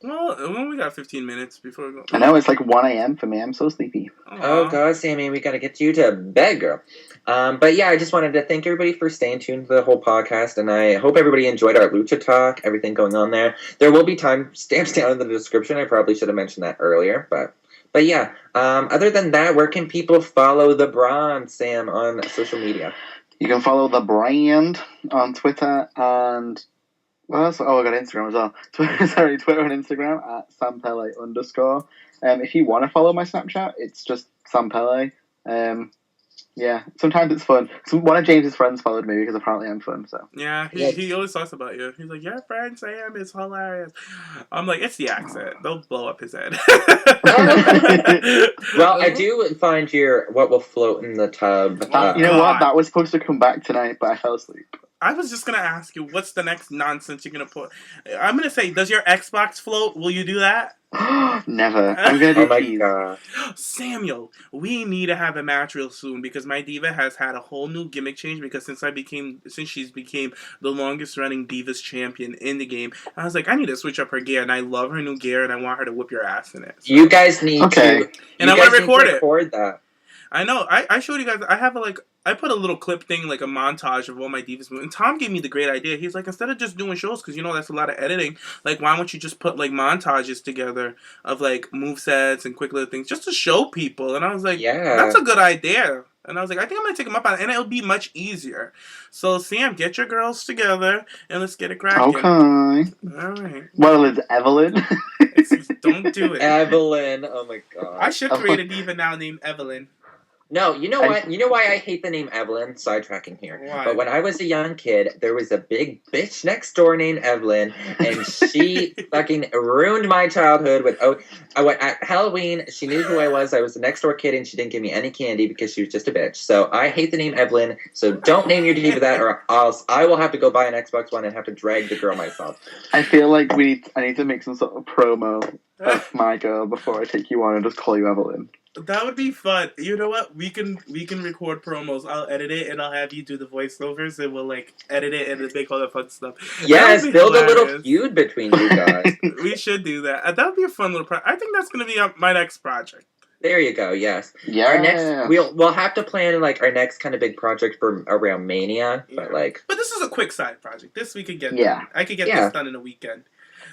Well, we got 15 minutes before we go. I know, it's like 1 a.m. for me. I'm so sleepy. Oh, God, Sammy, we got to get you to bed, girl. But yeah, I just wanted to thank everybody for staying tuned to the whole podcast, and I hope everybody enjoyed our Lucha talk, everything going on there. There will be timestamps down in the description. I probably should have mentioned that earlier, but yeah, other than that, where can people follow the brand, Sam, on social media? You can follow the brand on Twitter and what else? Oh, I got Instagram as well. Twitter and Instagram at sampele_. If you want to follow my Snapchat, it's just sampele. Yeah, sometimes it's fun. One of James's friends followed me because apparently I'm fun. So yeah, he always talks about you. He's like, "Your friend Sam is hilarious." I'm like, "It's the accent. They'll blow up his head." Well, I do find your "What Will Float in the Tub." you know what? That was supposed to come back tonight, but I fell asleep. I was just gonna ask you, what's the next nonsense you're gonna put? I'm gonna say, does your Xbox float? Will you do that? Never. I'm gonna do Oh my cheese. god. Samuel, we need to have a match real soon because my diva has had a whole new gimmick change because since she's became the longest running Divas champion in the game, I was like, I need to switch up her gear, and I love her new gear, and I want her to whip your ass in it. So. You guys need to. And I want to record that. I know. I showed you guys. I have I put a little clip thing, like a montage of all my Divas moves. And Tom gave me the great idea. He's like, instead of just doing shows, because that's a lot of editing, like, why don't you just put, like, montages together of, like, movesets and quick little things just to show people. And I was like, yeah, that's a good idea. And I was like, I think I'm going to take him up on it. And it'll be much easier. So, Sam, get your girls together and let's get it cracking. Okay. All right. Well, it's Evelyn. Don't do it. Evelyn. Oh, my God. I should create a diva now named Evelyn. No, you know what? You know why I hate the name Evelyn? Sidetracking here. Why? But when I was a young kid, there was a big bitch next door named Evelyn, and she fucking ruined my childhood with at Halloween, she knew who I was. I was the next door kid, and she didn't give me any candy because she was just a bitch. So I hate the name Evelyn, so don't name your diva that, or else I will have to go buy an Xbox One and have to drag the girl myself. I feel like I need to make some sort of promo of my girl before I take you on and just call you Evelyn. That would be fun. You know what? We can record promos. I'll edit it and I'll have you do the voiceovers and we'll like edit it and make all the fun stuff. Yes, build hilarious. A little feud between you guys. We should do that. That would be a fun little project. I think that's going to be my next project. There you go. Yes. Yeah. Our next, we'll have to plan like our next kind of big project for around Mania, but this is a quick side project. This we could get. Yeah. Done. I could get this done in a weekend.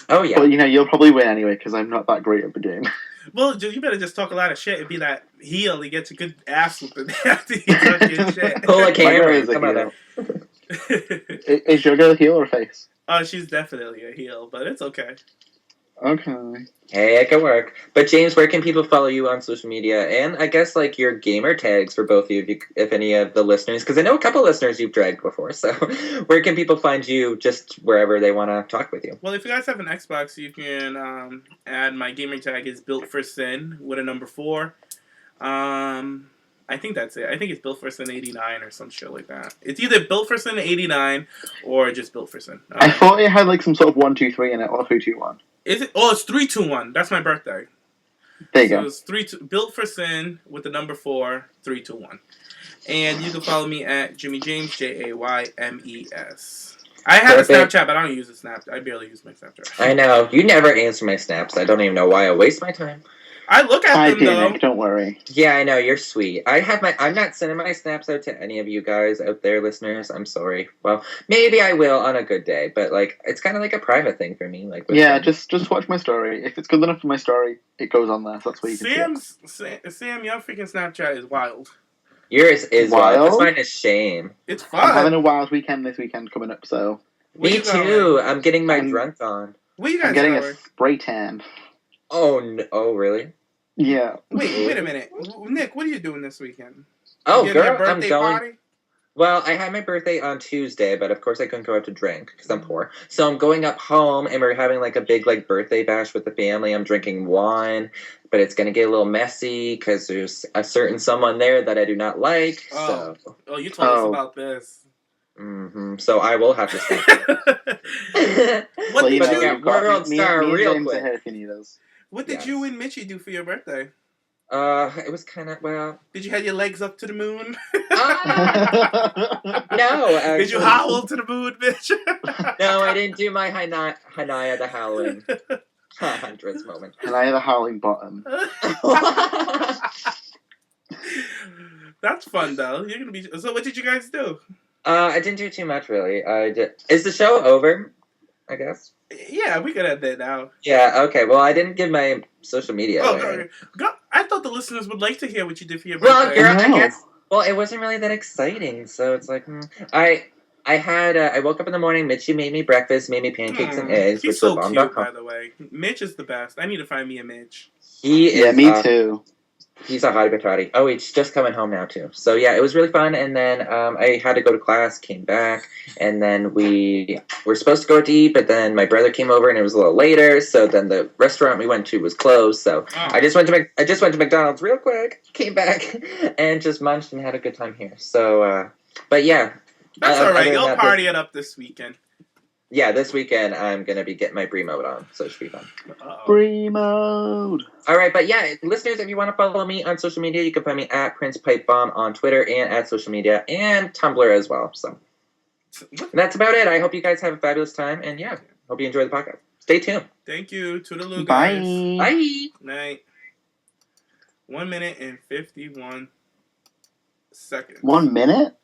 Oh yeah. Well, you'll probably win anyway because I'm not that great at the game. Well, you better just talk a lot of shit and be that heel and get your good ass whooping after you talk your shit. Pull a camera. Come on. Is your girl a heel or a face? She's definitely a heel, but it's okay. Okay. Hey, it can work. But James, where can people follow you on social media? And I guess like your gamer tags for both of you, if any of the listeners, because I know a couple of listeners you've dragged before. So where can people find you just wherever they want to talk with you? Well, if you guys have an Xbox, you can add my gamer tag is Built for Sin with a number 4. I think that's it. I think it's Built for Sin 89 or some shit like that. It's either Built for Sin 89 or just Built for Sin. I thought it had like some sort of 1, 2, 3 in it or 3, 2, 1. Is it? Oh, it's 3, 2, 1. That's my birthday. There you go. It's Built for Sin with the number 4, 3, 2, 1. And you can follow me at Jimmy James, Jaymes. I have a Snapchat, but I don't use a Snap. I barely use my Snapchat. I know. You never answer my snaps. I don't even know why I waste my time. I look at them, though. Nick, don't worry. Yeah, I know. You're sweet. I'm not sending my snaps out to any of you guys out there, listeners. I'm sorry. Well, maybe I will on a good day, but like it's kind of like a private thing for me. Like, just watch my story. If it's good enough for my story, it goes on there. So that's what you can see. Sam, your freaking Snapchat is wild. Yours is wild. Mine is shame. It's fun. I'm having a wild weekend this weekend coming up, so. Me too. I'm getting my drunk on. What you guys I'm getting a spray tan. Oh, no. Oh, really? Yeah. Wait a minute. Nick, what are you doing this weekend? Oh, girl, I'm going. Party? Well, I had my birthday on Tuesday, but of course I couldn't go out to drink because I'm poor. So I'm going up home, and we're having like a big like birthday bash with the family. I'm drinking wine, but it's going to get a little messy because there's a certain someone there that I do not like. Oh, you told us about this. Mm-hmm. So I will have to stay. What did you? World star real quick. What did you and Mitchie do for your birthday? It was kind of, well... Did you have your legs up to the moon? No, actually. Did you howl to the moon, bitch? No, I didn't do my Hanaya the Howling dress moment. Hanaya the Howling bottom. That's fun, though. You're gonna be... So what did you guys do? I didn't do too much, really. Is the show over, I guess? Yeah, we could end it now. Yeah, okay. Well, I didn't give my social media away. I thought the listeners would like to hear what you did for your birthday. Well, girl, I guess... Well, it wasn't really that exciting, so it's like... I woke up in the morning, Mitchie made me breakfast, made me pancakes and eggs. He's so cute, by the way. Mitch is the best. I need to find me a Mitch. He is... Yeah, me too. He's a hottie patati. Oh, he's just coming home now, too. So, yeah, it was really fun. And then I had to go to class, came back, and then we were supposed to go out to eat, but then my brother came over, and it was a little later. So then the restaurant we went to was closed. So I just went to McDonald's real quick, came back, and just munched and had a good time here. So, but yeah, That's all right. Other than You'll that, party it up this weekend. Yeah, this weekend I'm going to be getting my Brie mode on, so it should be fun. Brie mode. All right, but yeah, listeners, if you want to follow me on social media, you can find me at Prince Pipe Bomb on Twitter and at social media and Tumblr as well. So and that's about it. I hope you guys have a fabulous time, and yeah, hope you enjoy the podcast. Stay tuned. Thank you. Toodaloo, guys. Bye. Night. 1 minute and 51 seconds. 1 minute?